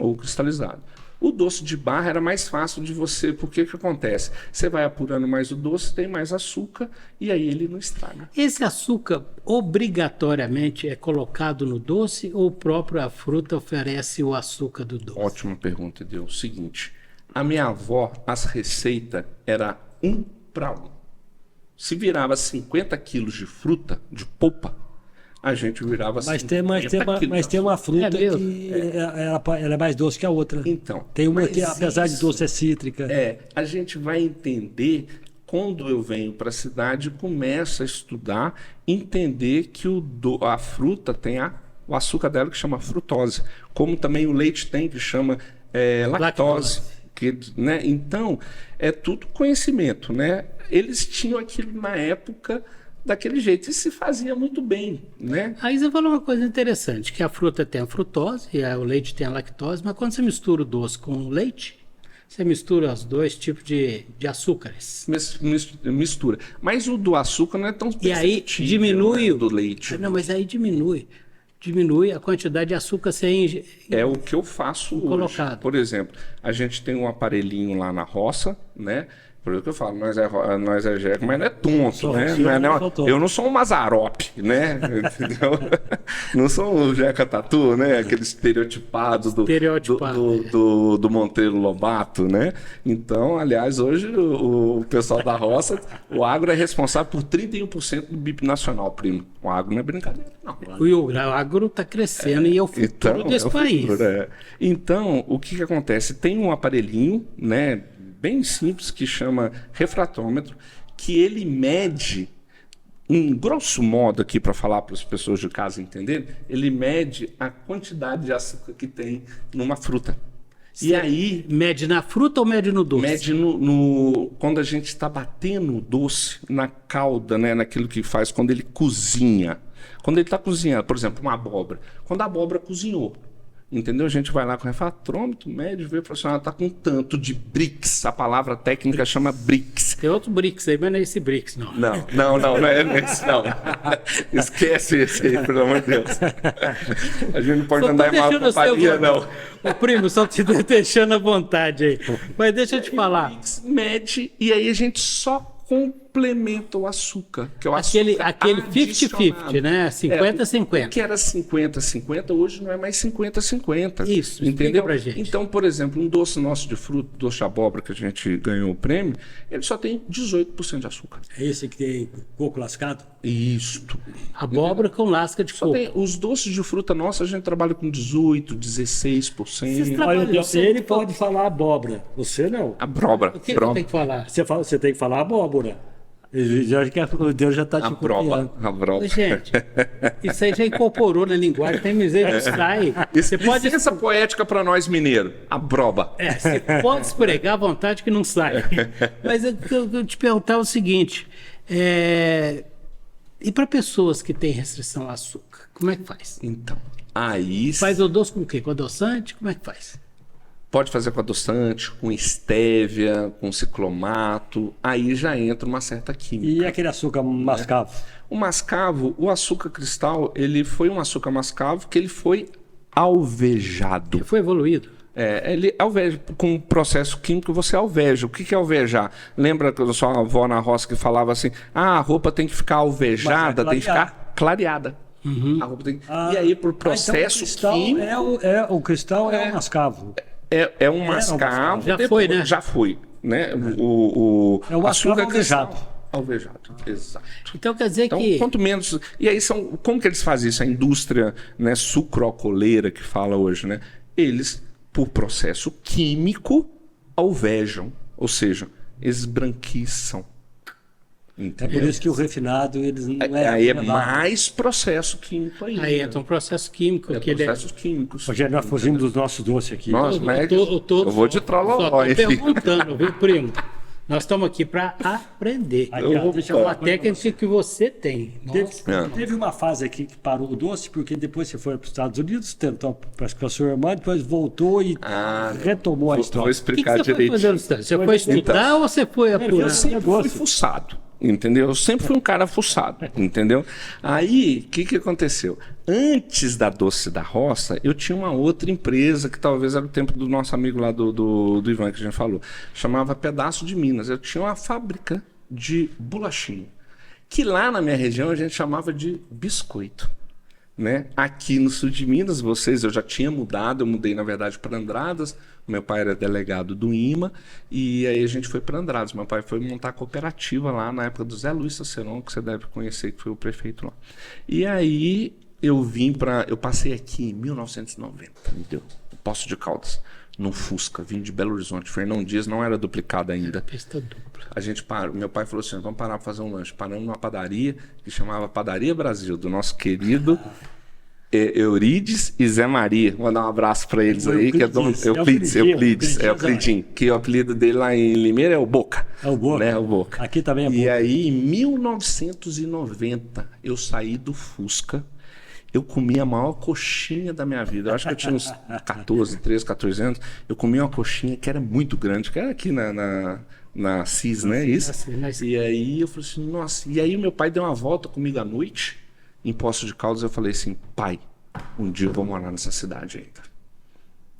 S1: Ou cristalizado. O doce de barra era mais fácil de você, porque o que acontece? Você vai apurando mais o doce, tem mais açúcar, e aí ele não estraga.
S2: Esse açúcar obrigatoriamente é colocado no doce ou a fruta oferece o açúcar do doce?
S1: Ótima pergunta, Deus. O seguinte, a minha avó, as receitas era 1 para 1. Se virava 50 quilos de fruta, de polpa, a gente virava 50 quilos.
S3: Mas tem uma fruta que ela é mais doce que a outra.
S1: Então,
S3: tem uma que, apesar de doce, é cítrica.
S1: A gente vai entender quando eu venho para a cidade e começo a estudar, entender que a fruta tem o açúcar dela, que chama frutose, como também o leite tem, que chama lactose. Né? Então, é tudo conhecimento, né? Eles tinham aquilo na época daquele jeito e se fazia muito bem, né?
S2: Aí você falou uma coisa interessante, que a fruta tem a frutose e o leite tem a lactose, mas quando você mistura o doce com o leite, você mistura os dois tipos de açúcares.
S1: Mistura. Mas o do açúcar não é tão
S2: perceptível. E aí diminui
S1: do leite.
S2: Não, mas aí diminui a quantidade de açúcar sem...
S1: É o que eu faço
S2: colocado.
S1: Hoje. Por exemplo, a gente tem um aparelhinho lá na roça, né? Por isso que eu falo, nós é jeca, mas não é tonto, né? Eu não sou um Mazzaropi, né? Entendeu? Não sou um Jeca Tatu, né? Aqueles estereotipados do Monteiro Lobato, né? Então, aliás, hoje o pessoal da roça, o agro é responsável por 31% do PIB nacional, primo. O agro não é brincadeira, não.
S2: O agro está crescendo e é o futuro desse país.
S1: Então, o que acontece? Tem um aparelhinho, né? Bem simples, que chama refratômetro, que ele mede, em grosso modo aqui, para falar para as pessoas de casa entenderem, ele mede a quantidade de açúcar que tem numa fruta. E aí...
S2: Mede na fruta ou mede no doce?
S1: Mede quando a gente está batendo o doce na calda, né, naquilo que faz quando ele cozinha. Quando ele está cozinhando, por exemplo, uma abóbora. Quando a abóbora cozinhou, Entendeu? A gente vai lá com o refratrômetro, mede, vê, fala assim, tá com tanto de BRICS. A palavra técnica chama BRICS.
S2: Tem outro BRICS aí, mas não é esse BRICS, não.
S1: Não é esse, não. Esquece esse aí, pelo amor de Deus. A gente não pode andar em uma companhia, não.
S2: Ô, primo, só te deixando à vontade aí. Mas deixa eu te falar.
S1: BRICS mede e aí a gente só complementa o açúcar. Que é o
S2: Aquele
S1: açúcar
S2: 50-50, né? 50-50.
S1: O que era 50-50, hoje não é mais 50-50.
S2: Isso,
S1: entendeu?
S2: Pra gente.
S1: Então, por exemplo, um doce nosso de fruta, doce de abóbora, que a gente ganhou o prêmio, ele só tem 18% de açúcar.
S3: É esse que tem coco lascado?
S1: Isto.
S2: Abóbora com lasca de
S1: Só
S2: coco.
S1: tem os doces de fruta nossa, a gente trabalha com 18%, 16%.
S3: Olha, ele pode falar abóbora, você não.
S1: Abóbora.
S2: O que eu tenho que falar?
S3: Você tem que falar abóbora. O Deus já está te copiando.
S1: Abóbora.
S2: Ô, gente, isso aí já incorporou na linguagem, tem miséria, sai. Você pode
S1: Licença poética para nós mineiros. Abroba.
S2: você pode esfregar à vontade que não sai. Mas eu te perguntar o seguinte, e para pessoas que têm restrição ao açúcar, como é que faz?
S1: Então, aí
S2: Faz o doce com o quê? Com adoçante? Como é que faz?
S1: pode fazer com adoçante, com estévia, com ciclomato, aí já entra uma certa química.
S3: E aquele açúcar mascavo?
S1: O mascavo, o açúcar cristal, ele foi um açúcar mascavo que ele foi alvejado.
S2: Foi evoluído?
S1: Ele alveja, com um processo químico você alveja. O que é alvejar? Lembra que a sua avó na roça que falava assim, a roupa tem que ficar alvejada, tem que ficar clareada. A roupa tem... E aí, por processo
S3: então,
S1: químico...
S3: o cristal é o mascavo.
S1: É um mascavo.
S2: Já foi, né?
S1: Já foi. Né? O
S3: É o
S1: açúcar
S3: mascavo
S1: cristal. Alvejado, exato.
S2: Então quer dizer
S1: Então,
S2: que...
S1: quanto menos... E aí, como que eles fazem isso? A indústria, né, sucroalcooleira que fala hoje, né? Eles, por processo químico, alvejam. Ou seja, esbranquiçam. Entendeu?
S3: É por isso que o refinado, eles não
S1: Aí é mais processo químico ainda.
S2: Aí entra um processo químico. que ele
S1: processos químicos.
S3: Rogério, nós fugimos dos nossos doces aqui.
S1: Nossa, mas eu vou de trololó.
S2: Só tô perguntando, viu, primo? Nós estamos aqui para aprender.
S3: Aqui, ó, deixa
S2: É
S3: eu
S2: uma
S3: falar com você.
S2: técnica que você tem. Nossa.
S3: Teve uma fase aqui que parou o doce, porque depois você foi para os Estados Unidos, tentou para a sua irmã, depois voltou e retomou a
S1: Vou
S3: história.
S2: O que
S1: explicar
S2: você foi
S1: direitinho.
S2: fazer nos Estados Unidos? Você foi estudar ou você foi apurar?
S1: Eu sempre fui fuçado, entendeu? Eu sempre fui um cara fuçado, entendeu? Aí, o que aconteceu? Antes da Doce da Roça, eu tinha uma outra empresa, que talvez era o tempo do nosso amigo lá do Ivan, que a gente falou. Chamava Pedaço de Minas. Eu tinha uma fábrica de bolachinha, que lá na minha região a gente chamava de biscoito. Né? Aqui no sul de Minas, eu já tinha mudado, eu mudei na verdade para Andradas, meu pai era delegado do IMA, e aí a gente foi para Andradas, meu pai foi montar a cooperativa lá na época do Zé Luiz Saceron, que você deve conhecer, que foi o prefeito lá. E aí eu passei aqui em 1990, entendeu? Poço de Caldas, no Fusca, vim de Belo Horizonte, Fernão Dias não era duplicado ainda.
S2: Pista dupla.
S1: A gente parou, meu pai falou assim, vamos parar para fazer um lanche. Paramos numa padaria que chamava Padaria Brasil, do nosso querido Eurides e Zé Maria. Vou dar um abraço para eles aí, que é Euclidinho, que o apelido dele lá em Limeira é o Boca.
S3: É o Boca.
S1: Né? O Boca.
S3: Aqui também é Boca.
S1: E aí, em 1990, eu saí do Fusca. Eu comi a maior coxinha da minha vida. Eu acho que eu tinha uns 13, 14 anos. Eu comi uma coxinha que era muito grande, que era aqui na CIS, né? Isso. E aí eu falei assim, nossa. E aí meu pai deu uma volta comigo à noite, em Poços de Caldas. Eu falei assim, pai, um dia eu vou morar nessa cidade ainda.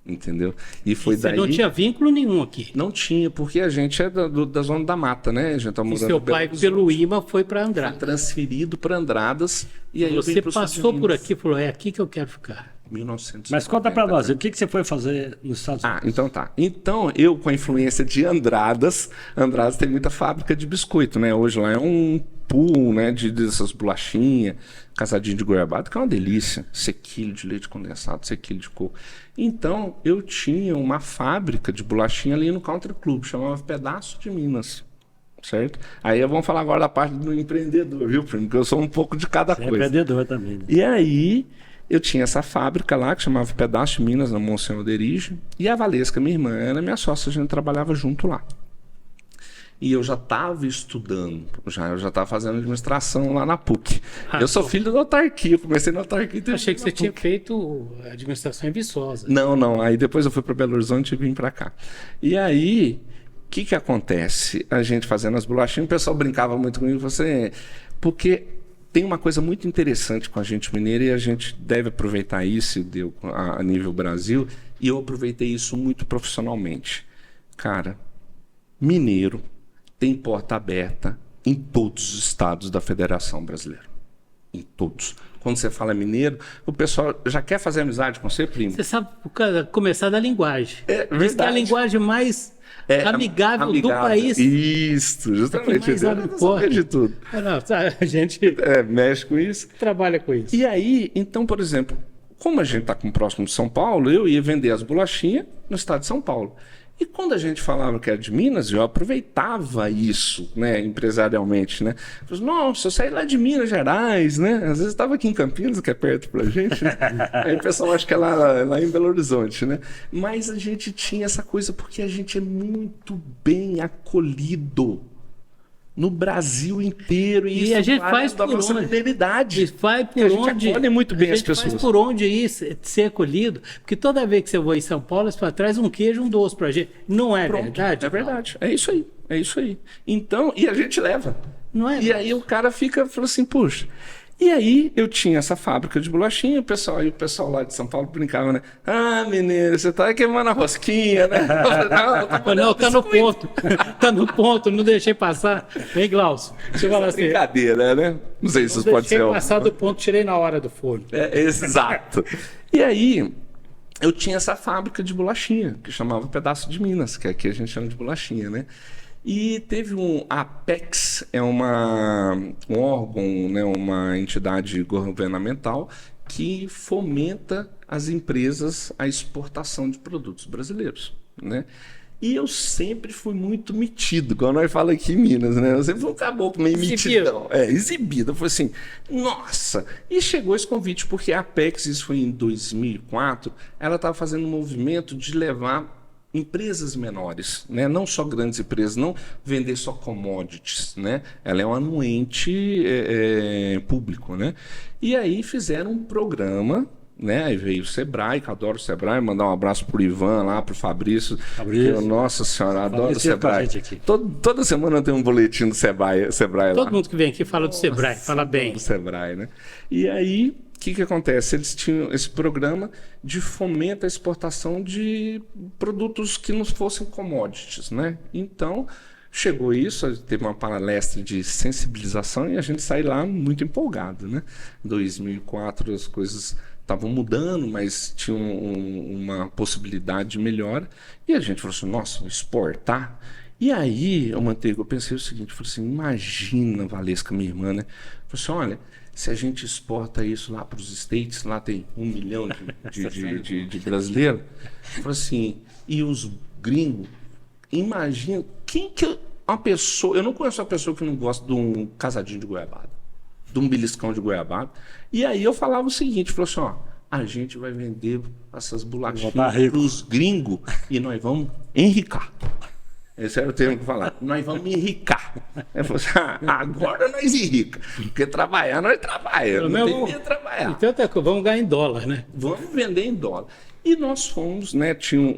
S1: Entendeu? E foi
S2: Você
S1: daí...
S2: não tinha vínculo nenhum aqui.
S1: Não tinha, porque a gente é da zona da mata, né? A gente tá
S2: E
S1: morando
S2: seu pai, pelo IMA, foi para Andradas.
S1: transferido para Andradas. E aí
S2: Você passou por aqui e falou, é aqui que eu quero ficar.
S1: 1990.
S3: Mas conta para nós, o que você foi fazer nos Estados Unidos?
S1: Então tá. Então, eu com a influência de Andradas tem muita fábrica de biscoito, né? Hoje lá é um pool, né, dessas bolachinhas, casadinho de goiabada, que é uma delícia. Sequilho de leite condensado, sequilho de coco. Então, eu tinha uma fábrica de bolachinha ali no Country Club, chamava Pedaço de Minas. Certo? Aí vamos falar agora da parte do empreendedor, viu, primo? Porque eu sou um pouco de cada
S3: Você é
S1: coisa.
S3: empreendedor também, né?
S1: E aí, eu tinha essa fábrica lá, que chamava Pedaço de Minas, na Monsenhor Derige, e a Valesca, minha irmã, era minha sócia, a gente trabalhava junto lá. E eu já estava estudando, eu já estava fazendo administração lá na PUC. Eu sou filho da autarquia, eu comecei na autarquia.
S2: Achei que você tinha feito administração em Viçosa.
S1: Não. Aí depois eu fui para Belo Horizonte e vim para cá. E aí, o que acontece? A gente fazendo as bolachinhas, o pessoal brincava muito comigo, porque tem uma coisa muito interessante com a gente mineira e a gente deve aproveitar isso a nível Brasil, e eu aproveitei isso muito profissionalmente. Cara, mineiro tem porta aberta em todos os estados da Federação Brasileira. Em todos. Quando você fala mineiro, o pessoal já quer fazer amizade com você, primo.
S2: Você sabe começar da linguagem.
S1: Diz
S2: que é a linguagem mais amigável do país.
S1: Isso, justamente.
S2: De tudo. A gente
S1: mexe com isso.
S2: Trabalha com isso.
S1: E aí, então, por exemplo, como a gente está próximo de São Paulo, eu ia vender as bolachinhas no estado de São Paulo. E quando a gente falava que era de Minas, eu aproveitava isso, né, empresarialmente, né? Eu falei, nossa, eu saí lá de Minas Gerais, né? Às vezes estava aqui em Campinas, que é perto pra gente, né? Aí o pessoal acha que é lá em Belo Horizonte, né? Mas a gente tinha essa coisa porque a gente é muito bem acolhido no Brasil inteiro.
S2: E a gente faz
S1: da nossa fidelidade.
S2: E faz por onde.
S1: A gente acolhe muito bem as pessoas.
S2: Faz por onde ir ser acolhido. Porque toda vez que você vai em São Paulo, você traz um queijo, um doce pra gente. Não é verdade?
S1: É verdade. É isso aí. É isso aí. Então, e a gente leva.
S2: Não é?
S1: E aí o cara falou assim, puxa. E aí eu tinha essa fábrica de bolachinha, o pessoal lá de São Paulo brincava, né? Ah, menino, você tá queimando a rosquinha, né?
S2: Não, tá no ponto. Tá no ponto, não deixei passar. Vem, Glaucio. Deixa eu falar assim.
S1: Brincadeira, né? Não sei se isso pode ser.
S2: Deixei passar do ponto, tirei na hora do forno.
S1: Exato. E aí eu tinha essa fábrica de bolachinha, que chamava Pedaço de Minas, que aqui a gente chama de bolachinha, né? E teve a Apex, é um órgão, né, uma entidade governamental que fomenta as empresas a exportação de produtos brasileiros, né? E eu sempre fui muito metido, quando nós falamos aqui em Minas, né? Eu sempre fui um caboclo meio metidão. Exibido. Eu falei assim, nossa! E chegou esse convite, porque a Apex, isso foi em 2004, ela estava fazendo um movimento de levar empresas menores, né? Não só grandes empresas, não vender só commodities, né? Ela é um anuente público, né? E aí fizeram um programa, né? Aí veio o Sebrae, que eu adoro o Sebrae, mandar um abraço pro Ivan lá, pro Fabrício. Nossa senhora, adoro o Sebrae. Toda semana tem um boletim do Sebrae lá.
S2: Todo mundo que vem aqui fala do Sebrae, fala bem.
S1: Do Sebrae, né? E aí, o que acontece? Eles tinham esse programa de fomento à exportação de produtos que não fossem commodities, né? Então, chegou isso, teve uma palestra de sensibilização e a gente saiu lá muito empolgado, né? Em 2004 as coisas estavam mudando, mas tinha uma possibilidade de melhora. E a gente falou assim, nossa, exportar? E aí, eu pensei o seguinte, falei assim, imagina, Valesca, minha irmã, né? Falei assim, olha, se a gente exporta isso lá para os States, lá tem 1 milhão de brasileiros, falei assim, e os gringos, imagina, eu não conheço uma pessoa que não gosta de um casadinho de goiabada, de um beliscão de goiabada. E aí eu falava o seguinte, falou assim, ó, a gente vai vender essas bolachinhas para os gringos e nós vamos enricar. Esse era o termo que eu falava. Nós vamos enricar. Eu falei assim, agora nós enrica. Porque trabalhar, nós trabalhamos. Não tem medo de trabalhar.
S2: Então vamos ganhar em dólar, né?
S1: Vamos vender em dólar. E nós fomos, né? Tinha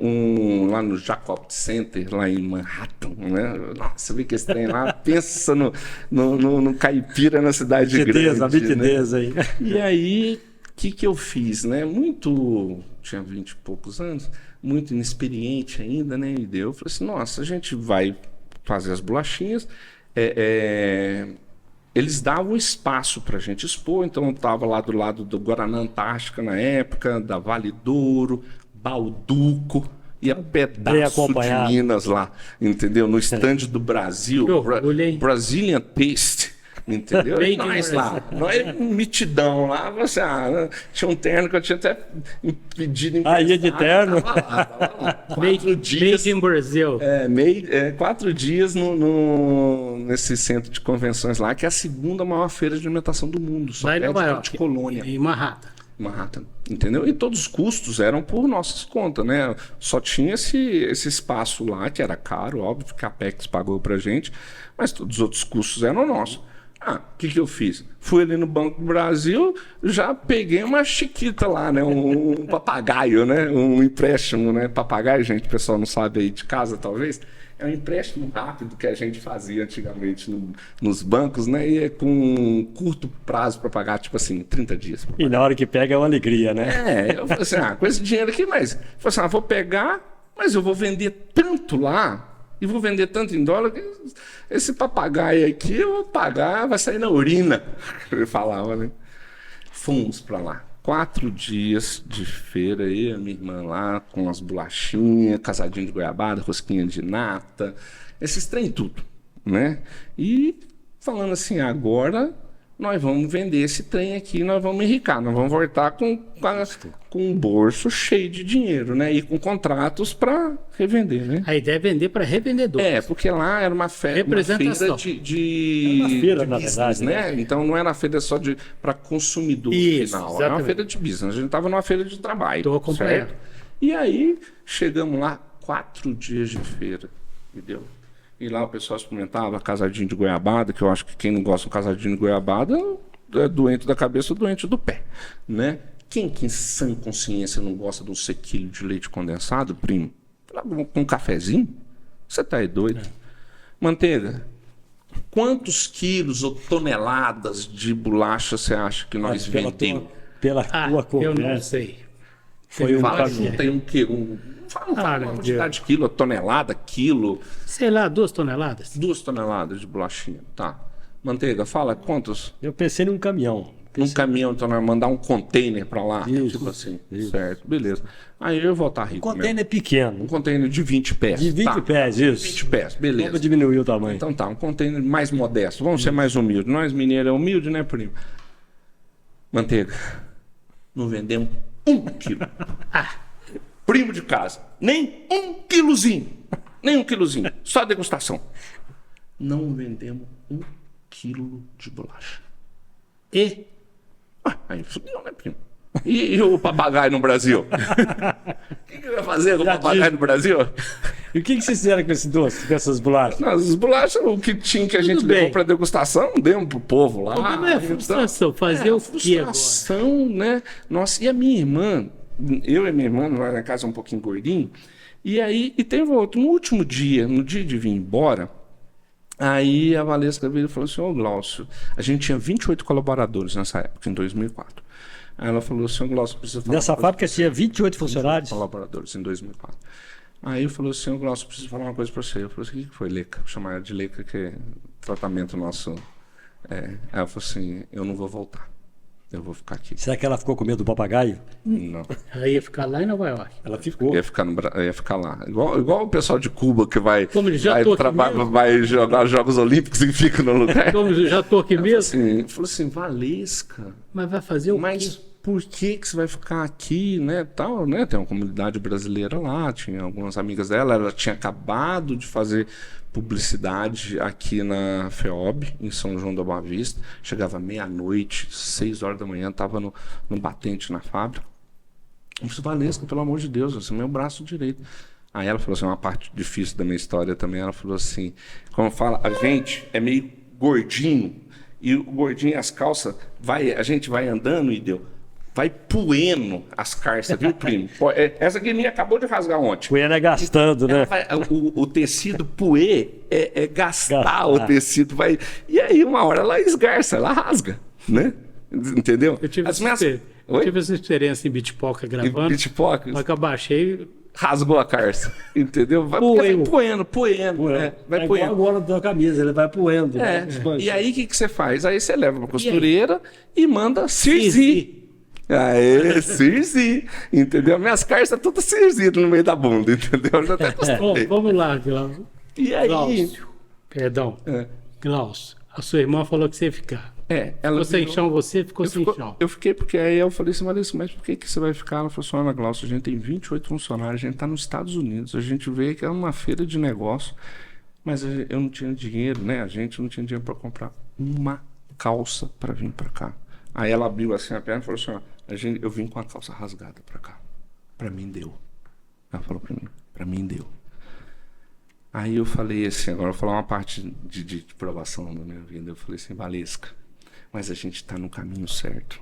S1: lá no Jacob Center, lá em Manhattan, né? Nossa, eu vi que esse trem lá, pensa no caipira na cidade grande.
S3: A vitidez, né? Aí.
S1: E aí, o que eu fiz, né? Tinha 20 e poucos anos, muito inexperiente ainda, né? E eu falei assim, nossa, a gente vai fazer as bolachinhas. Eles davam espaço para a gente expor, então eu estava lá do lado do Guaraná Antártica na época, da Vale Douro, Balduco, e a pedaço de Minas lá, entendeu? No estande do Brasil, Brazilian Taste. Entendeu? Nós lá, nós mitidão lá, você, tinha um terno que eu tinha até pedido emprestado.
S3: Ia de terno?
S1: Tava lá. 4 dias.
S2: Made in Brazil.
S1: 4 dias nesse centro de convenções lá, que é a segunda maior feira de alimentação do mundo. Só
S2: lá em Nova York,
S1: de Colônia.
S2: Em Manhattan.
S1: Manhattan, entendeu? E todos os custos eram por nossas contas, né? Só tinha esse espaço lá, que era caro, óbvio que a Apex pagou pra gente, mas todos os outros custos eram nossos. O que eu fiz? Fui ali no Banco do Brasil, já peguei uma chiquita lá, né? Um papagaio, né? Um empréstimo, né? Papagaio, gente, o pessoal não sabe aí de casa, talvez. É um empréstimo rápido que a gente fazia antigamente nos bancos, né? E é com um curto prazo para pagar, tipo assim, 30 dias.
S3: E na hora que pega é uma alegria, né?
S1: Eu falei assim, com esse dinheiro aqui, mas... Eu falei assim, vou pegar, mas eu vou vender tanto lá, e vou vender tanto em dólar, que esse papagaio aqui eu vou pagar, vai sair na urina. Ele falava, né? Fomos para lá. 4 dias de feira, aí a minha irmã lá, com as bolachinhas, casadinho de goiabada, rosquinha de nata, esses trem tudo, né? E falando assim, agora nós vamos vender esse trem aqui, nós vamos enricar, nós vamos voltar com um bolso cheio de dinheiro, né? E com contratos para revender, né?
S2: A ideia é vender para revendedor.
S1: Porque lá era uma feira de
S3: uma feira, na
S1: business,
S3: verdade,
S1: né? Então não era feira só para consumidor final, era uma feira de business. A gente estava numa feira de trabalho.
S2: Estou acompanhando.
S1: Certo? E aí chegamos lá, 4 dias de feira, entendeu? E lá o pessoal experimentava casadinho de goiabada, que eu acho que quem não gosta de um casadinho de goiabada é doente da cabeça ou doente do pé, né? Quem que em sã consciência não gosta de um sequilho de leite condensado, primo? Com um cafezinho? Você tá aí doido? Manteiga, quantos quilos ou toneladas de bolacha você acha que nós vendemos?
S3: Pela tua cor,
S2: eu não sei.
S3: Foi um
S1: Tem um quê? Fala uma quantidade de quilo, tonelada, quilo.
S2: Sei lá, 2 toneladas?
S1: 2 toneladas de bolachinha, tá. Manteiga, fala quantos?
S3: Eu pensei num caminhão.
S1: Um caminhão, então, mandar um container pra lá.
S3: Isso,
S1: tipo assim,
S3: isso.
S1: Certo, beleza. Aí eu vou estar rico.
S3: O container
S1: mesmo.
S3: é pequeno.
S1: Um container de 20 pés.
S3: De 20 pés, isso.
S1: 20 pés, beleza.
S3: Vamos diminuir o tamanho.
S1: Então tá, um container mais modesto. Vamos ser mais humildes. Nós mineiros é humilde, né, primo? Manteiga. Não vendemos 1 quilo. Primo de casa. Nem 1 quilozinho. Nem 1 quilozinho. Só degustação. Não vendemos 1 quilo de bolacha.
S2: E?
S1: Aí fudeu, né, primo? E o papagaio no Brasil? O que eu ia fazer com o papagaio no Brasil?
S3: E o que vocês fizeram com esse doce, com essas bolachas?
S1: As bolachas, o que tinha que a gente levou para degustação, demos pro povo lá.
S2: Como é a frustração? Fazer o que agora?
S1: Frustração, né? Nossa, e a minha irmã, eu e minha irmã, lá na casa um pouquinho gordinho, e aí, e teve outro, no último dia, no dia de vir embora, aí a Valesca veio e falou assim, ô Glaucio, a gente tinha 28 colaboradores nessa época, em 2004. Aí ela falou assim, ô Glaucio, precisa falar.
S3: Nessa fábrica tinha 28 funcionários?
S1: Colaboradores, em 2004. Aí eu falou assim, ô Glaucio, preciso falar uma coisa pra você. Eu falei assim, o que foi, Leca? Vou chamar ela de Leca, que é tratamento nosso. Aí ela falou assim, eu não vou voltar. Eu vou ficar aqui.
S3: Será que ela ficou com medo do papagaio?
S1: Não.
S2: Ela ia ficar lá em Nova York.
S3: Ela ficou.
S1: Ia ficar lá. Igual o pessoal de Cuba que vai jogar os Jogos Olímpicos e fica no lugar.
S2: Como já estou aqui mesmo?
S1: Assim, falou assim, Valesca.
S2: Mas vai fazer o
S1: Mas
S2: quê?
S1: por que você vai ficar aqui, né, tal, né? Tem uma comunidade brasileira lá, tinha algumas amigas dela, ela tinha acabado de fazer publicidade aqui na FEOB, em São João da Boa Vista, chegava meia-noite, 6 horas da manhã, estava no batente na fábrica. Eu disse, Valesca, pelo amor de Deus, assim, meu braço direito. Aí ela falou assim, uma parte difícil da minha história também, ela falou assim, como fala, a gente é meio gordinho, e o gordinho, as calças, a gente vai andando e vai poendo as carças, viu, primo? Essa aqui minha acabou de rasgar ontem.
S3: Poendo é gastando, né?
S1: O tecido poer é gastar o tecido. E aí, uma hora ela esgarça, ela rasga, né? Entendeu?
S2: Eu tive essa experiência em Bitpoca gravando.
S1: Bitpoca?
S2: Só que eu baixei...
S1: Rasgou a carça, entendeu? Vai poendo. Né? Vai poendo.
S3: Igual agora da camisa, ele vai poendo.
S1: Né? E aí, o que você faz? Aí você leva pra costureira e manda cirzir. Aê, Cirzi, entendeu? Minhas carças todas cirzidas no meio da bunda, entendeu? Eu já até acostumei.
S2: Vamos lá, Glaucio.
S1: E aí?
S2: Glaucio, perdão. Glaucio, a sua irmã falou que você ia ficar.
S1: Ela
S2: ficou sem chão, você ficou sem chão.
S1: Eu fiquei porque aí eu falei assim, mas por que você vai ficar? Ela falou assim, Ana Glaucio, a gente tem 28 funcionários, a gente tá nos Estados Unidos, a gente vê que é uma feira de negócio, mas eu não tinha dinheiro, né? A gente não tinha dinheiro para comprar uma calça para vir para cá. Aí ela abriu assim a perna e falou assim, Eu vim com a calça rasgada pra cá. Pra mim deu. Ela falou pra mim deu. Aí eu falei assim, agora eu vou falar uma parte de provação da minha vida. Eu falei assim, Valesca, mas a gente tá no caminho certo.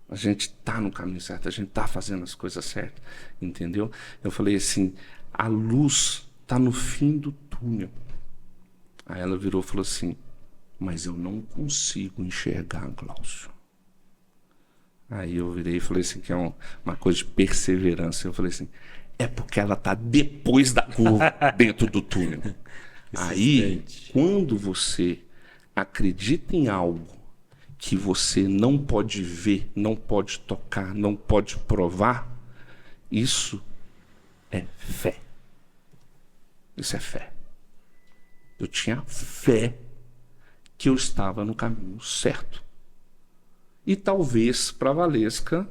S1: A gente tá no caminho certo, a gente tá fazendo as coisas certas, entendeu? Eu falei assim, a luz tá no fim do túnel. Aí ela virou e falou assim, mas eu não consigo enxergar, Glaucio. Aí eu virei e falei assim, que é uma coisa de perseverança. Eu falei assim, é porque ela está depois da curva, dentro do túnel. Aí, quando você acredita em algo que você não pode ver, não pode tocar, não pode provar, isso é fé. Isso é fé. Eu tinha fé que eu estava no caminho certo. E talvez para a Valesca,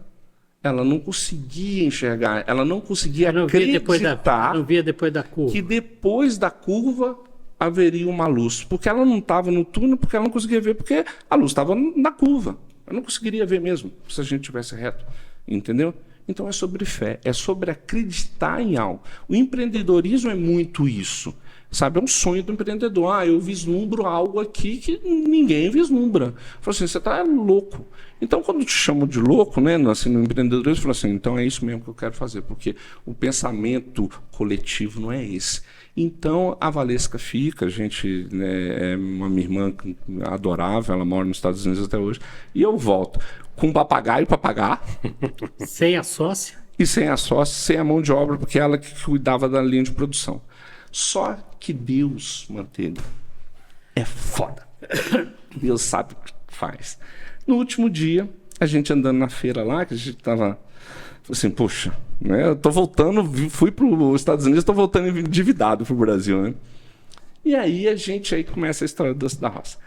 S1: ela não conseguia enxergar, ela não conseguia acreditar
S2: não via depois da curva.
S1: Que depois da curva haveria uma luz. Porque ela não estava no túnel, porque ela não conseguia ver, porque a luz estava na curva. Eu não conseguiria ver mesmo, se a gente tivesse reto. Entendeu? Então é sobre fé, é sobre acreditar em algo. O empreendedorismo é muito isso. Sabe, é um sonho do empreendedor. Eu vislumbro algo aqui que ninguém vislumbra. Falo assim, você tá louco. Então, quando te chamam de louco, né, assim, no empreendedorismo, falo assim, então é isso mesmo que eu quero fazer, porque o pensamento coletivo não é esse. Então, a Valesca fica, a gente, né, é uma minha irmã adorável, ela mora nos Estados Unidos até hoje, e eu volto com um papagaio para pagar.
S2: Sem a sócia?
S1: E sem a sócia, sem a mão de obra, porque ela que cuidava da linha de produção. Só que Deus, Manteiga, é foda. Deus sabe o que faz. No último dia, a gente andando na feira lá, que a gente tava assim, poxa, né? Eu tô voltando, fui para os Estados Unidos, tô voltando endividado pro Brasil, né? E aí aí começa a história do Doce da Roça.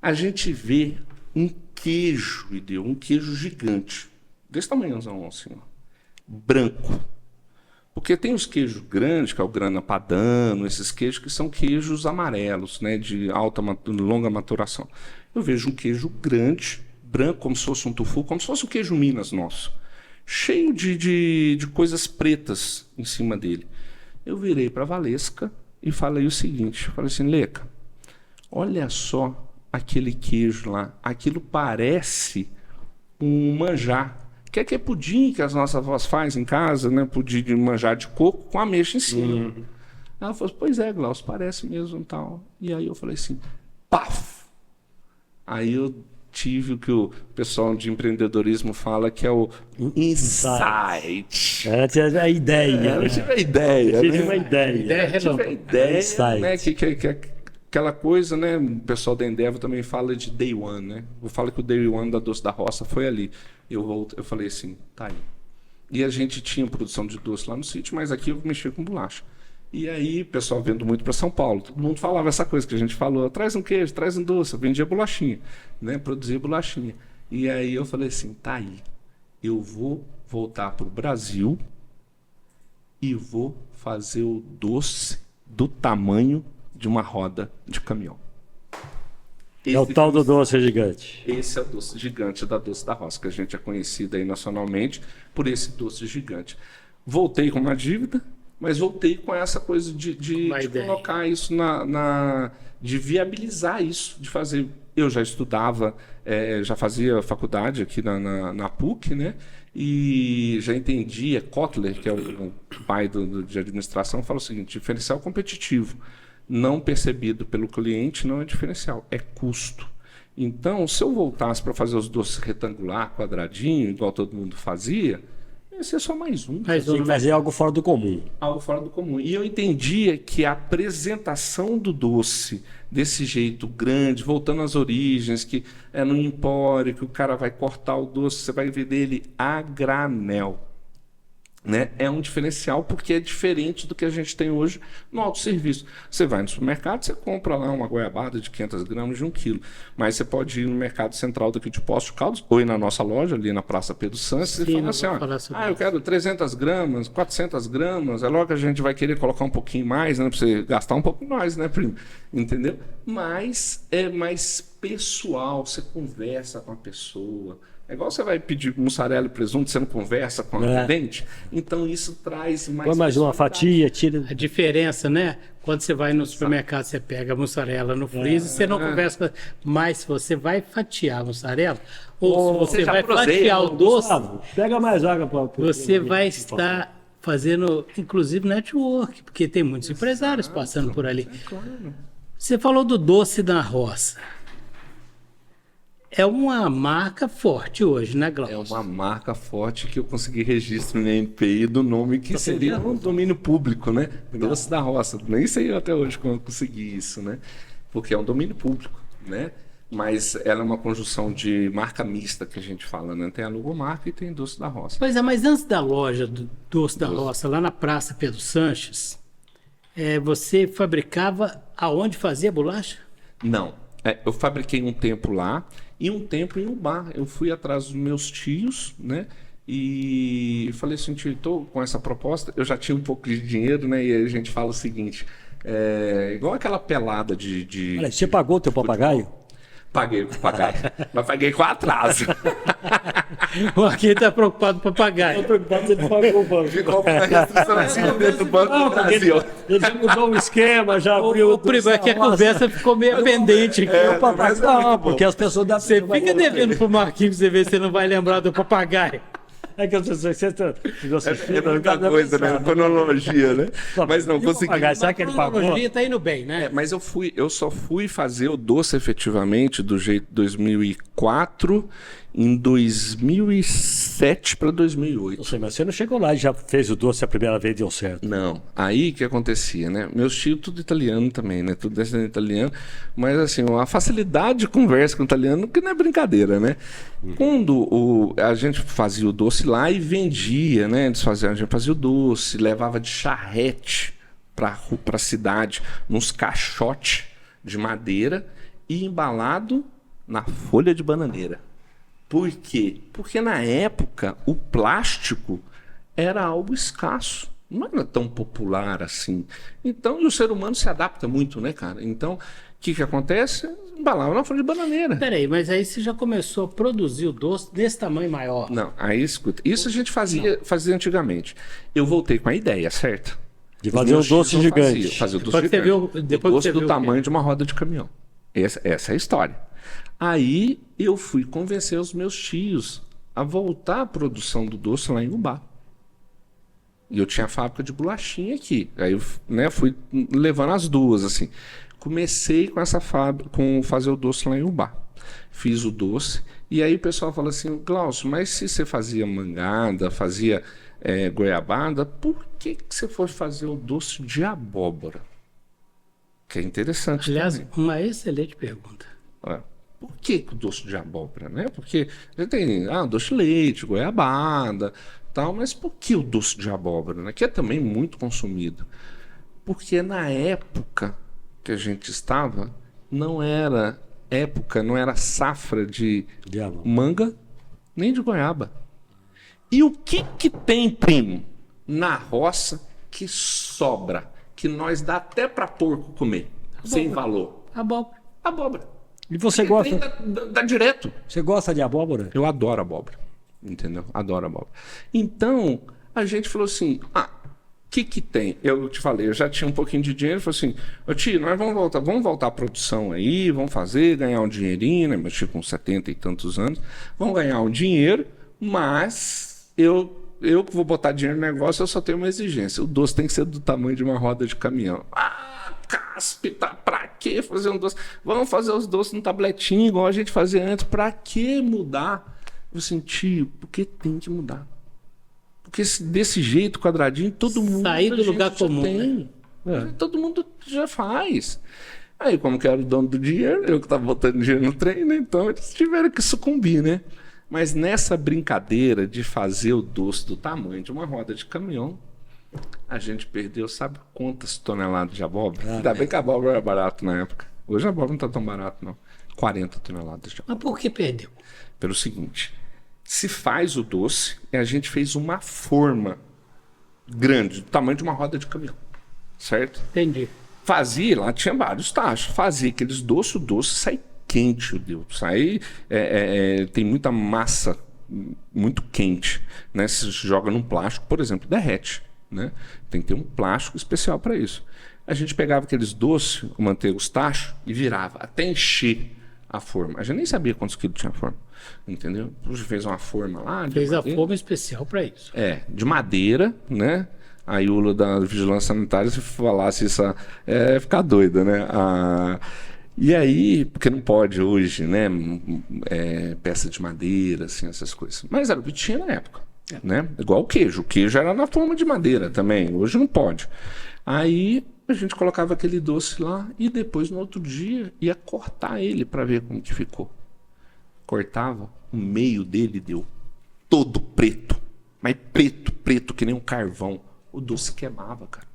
S1: A gente vê um queijo, um queijo gigante, desse tamanhozão assim, ó, branco. Porque tem os queijos grandes, que é o grana padano, esses queijos que são queijos amarelos, né, de longa maturação. Eu vejo um queijo grande, branco, como se fosse um tofu, como se fosse um queijo Minas nosso, cheio de coisas pretas em cima dele. Eu virei para a Valesca e falei o seguinte, falei assim, Leca, olha só aquele queijo lá, aquilo parece um manjar. Que é pudim que as nossas avós fazem em casa, né? Pudim de manjar de coco com ameixa em cima. Ela falou, pois é, Glaucio, parece mesmo e tal. E aí eu falei assim, paf! Aí eu tive o que o pessoal de empreendedorismo fala, que é o insight.
S3: Antes é a ideia.
S1: Eu tive a ideia.
S3: Eu tive uma ideia.
S1: Eu tive a ideia, né? Que aquela coisa, né? O pessoal da Endeavor também fala de Day One, né? Eu falo que o Day One da Doce da Roça foi ali. Eu falei assim, tá aí. E a gente tinha produção de doce lá no sítio, mas aqui eu mexia com bolacha. E aí, o pessoal vendo muito para São Paulo, todo mundo falava essa coisa que a gente falou, traz um queijo, traz um doce, eu vendia bolachinha, né? Produzia bolachinha. E aí eu falei assim, tá aí. Eu vou voltar para o Brasil e vou fazer o doce do tamanho de uma roda de caminhão.
S3: É o tal do doce gigante.
S1: Esse é o doce gigante da Doce da Roça, que a gente é conhecido aí nacionalmente por esse doce gigante. Voltei com uma dívida, mas voltei com essa coisa de colocar isso de viabilizar isso, de fazer. Eu já estudava, já fazia faculdade aqui na PUC, né? E já entendia, Kotler, que é o pai de administração, fala o seguinte, diferencial competitivo não percebido pelo cliente não é diferencial, é custo. Então, se eu voltasse para fazer os doces retangular, quadradinho, igual todo mundo fazia, ia ser só mais um.
S3: Mas tinha que fazer algo fora do comum.
S1: Algo fora do comum. E eu entendia que a apresentação do doce desse jeito grande, voltando às origens, que é no empório, que o cara vai cortar o doce, você vai ver dele a granel. Né? É um diferencial porque é diferente do que a gente tem hoje no autosserviço. Você vai no supermercado, você compra lá uma goiabada de 500 gramas de 1 quilo, mas você pode ir no mercado central daqui de Poços de Caldas ou ir na nossa loja ali na Praça Pedro Santos e falar assim, eu quero 300 gramas, 400 gramas, é logo que a gente vai querer colocar um pouquinho mais, né, para você gastar um pouco mais, né, primo? Entendeu? Mas pessoal, você conversa com a pessoa. É igual você vai pedir mussarela e presunto, você não conversa com a atendente. Então isso traz mais...
S3: Põe mais uma fatia, tira...
S2: A diferença, né? Quando você vai no supermercado, você pega a mussarela no freezer, você não conversa com... Mas se você vai fatiar a mussarela, ou se você vai fatiar o doce,
S3: pega mais água para...
S2: Você vai estar fazendo, inclusive, network, porque tem muitos empresários passando por ali. Você falou do doce da roça. É uma marca forte hoje, né, Glaucio?
S1: É uma marca forte que eu consegui registro no INPI do nome que seria um domínio público, né? Doce da Roça. Nem sei até hoje como eu consegui isso, né? Porque é um domínio público, né? Mas ela é uma conjunção de marca mista que a gente fala, né? Tem a logomarca e tem Doce da Roça.
S2: Pois é, mas antes da loja do Doce da Roça, lá na Praça Pedro Sanches, você fabricava aonde fazia bolacha?
S1: Não. Eu fabriquei um tempo lá e um tempo em um bar. Eu fui atrás dos meus tios, né? E falei assim, tio, estou com essa proposta. Eu já tinha um pouco de dinheiro, né? E aí a gente fala o seguinte, igual aquela pelada de...
S3: Olha, você pagou o teu papagaio?
S1: Paguei o papagaio, mas paguei com atraso.
S2: O Arquim está preocupado com o papagaio.
S3: Estou preocupado se ele pagou o banco.
S1: Ficou uma restrição assim dentro do Banco do Brasil.
S3: Ele já mudou o esquema, já abriu...
S2: O primo, é que a conversa ficou meio pendente aqui.
S3: O papagaio, não, porque as pessoas...
S2: Você fica devendo pro Marquinhos pra você ver se você não vai lembrar do papagaio.
S3: É que as pessoas...
S1: É muita coisa, né? Cronologia, né? Mas não, consegui.
S3: Será que ele pagou?
S2: A cronologia tá indo bem, né?
S1: Mas eu só fui fazer o doce efetivamente do jeito 2004 em 2007 para 2008.
S3: Não sei, mas você não chegou lá e já fez o doce a primeira vez e deu certo.
S1: Não. Aí que acontecia, né? Meus tios tudo italiano também, né? Tudo descendente italiano. Mas assim, a facilidade de conversa com o italiano, que não é brincadeira, né? Quando a gente fazia o doce lá e vendia, né? A gente fazia o doce, levava de charrete para a cidade, nos caixotes de madeira e embalado na folha de bananeira. Por quê? Porque na época o plástico era algo escasso, não era tão popular assim. Então, e o ser humano se adapta muito, né, cara? Então, o que acontece? Embalava na folha de bananeira.
S2: Peraí, mas aí você já começou a produzir o doce desse tamanho maior?
S1: Não, aí escuta. Isso a gente fazia antigamente. Eu voltei com a ideia, certo?
S3: De fazer um doce gigante.
S1: Fazer o doce gigante.
S2: Depois
S1: o doce do tamanho de uma roda de caminhão. Essa é a história. Aí eu fui convencer os meus tios a voltar à produção do doce lá em Ubá. E eu tinha a fábrica de bolachinha aqui. Aí eu, né, fui levando as duas, assim. Comecei com essa fábrica, com fazer o doce lá em Ubá. Fiz o doce. E aí o pessoal fala assim, Glaucio, mas se você fazia mangada, fazia goiabada, por que você foi fazer o doce de abóbora? Que é interessante.
S2: Aliás,
S1: também.
S2: uma excelente pergunta.
S1: Por que o doce de abóbora, né? Porque já tem doce de leite, goiabada, tal, mas por que o doce de abóbora, né? Que é também muito consumido. Porque na época que a gente estava, não era safra de manga nem de goiaba. E o que tem, primo, na roça que sobra, que nós dá até para porco comer, sem valor? Abóbora.
S3: E você gosta?
S1: Dá direto.
S3: Você gosta de abóbora?
S1: Eu adoro abóbora. Entendeu? Adoro abóbora. Então, a gente falou assim, o que tem? Eu te falei, eu já tinha um pouquinho de dinheiro, falei assim, tio, nós vamos voltar à produção aí, vamos fazer, ganhar um dinheirinho, né? Mexi com 70 e tantos anos, vamos ganhar um dinheiro, mas eu que vou botar dinheiro no negócio, eu só tenho uma exigência, o doce tem que ser do tamanho de uma roda de caminhão. Cáspita, pra que fazer um doce? Vamos fazer os doces no tabletinho, igual a gente fazia antes. Pra que mudar? Eu senti, porque tem que mudar. Porque desse jeito, quadradinho, todo mundo...
S2: Sair do lugar comum.
S1: Todo mundo já faz. Aí, como que era o dono do dinheiro, eu que estava botando dinheiro no trem, né? Então eles tiveram que sucumbir, né? Mas nessa brincadeira de fazer o doce do tamanho de uma roda de caminhão, a gente perdeu, sabe quantas toneladas de abóbora? Ainda bem que a abóbora era barato na época. Hoje a abóbora não está tão barato, não. 40 toneladas de abóbora.
S2: Mas por que perdeu?
S1: Pelo seguinte, se faz o doce e a gente fez uma forma grande, do tamanho de uma roda de caminhão. Certo?
S2: Entendi.
S1: Fazia, lá tinha vários tachos. Fazia aqueles doces, o doce sai quente o doce. Aí tem muita massa muito quente, né? Se joga num plástico, por exemplo, derrete, né? Tem que ter um plástico especial para isso. A gente pegava aqueles doces, manteiga, os tachos, e virava até encher a forma. A gente nem sabia quantos quilos tinha a forma, entendeu? A gente fez uma forma lá.
S2: Fez a forma especial para isso.
S1: De madeira, né? A Iula da Vigilância Sanitária, se falasse isso, ficar doida, né? E aí, porque não pode hoje, né? Peça de madeira, assim, essas coisas. Mas era o que tinha na época, né? Igual o queijo. O queijo era na forma de madeira também. Hoje não pode. Aí a gente colocava aquele doce lá e depois, no outro dia, ia cortar ele para ver como que ficou. Cortava, o meio dele deu todo preto. Mas preto, que nem um carvão. O doce queimava, cara.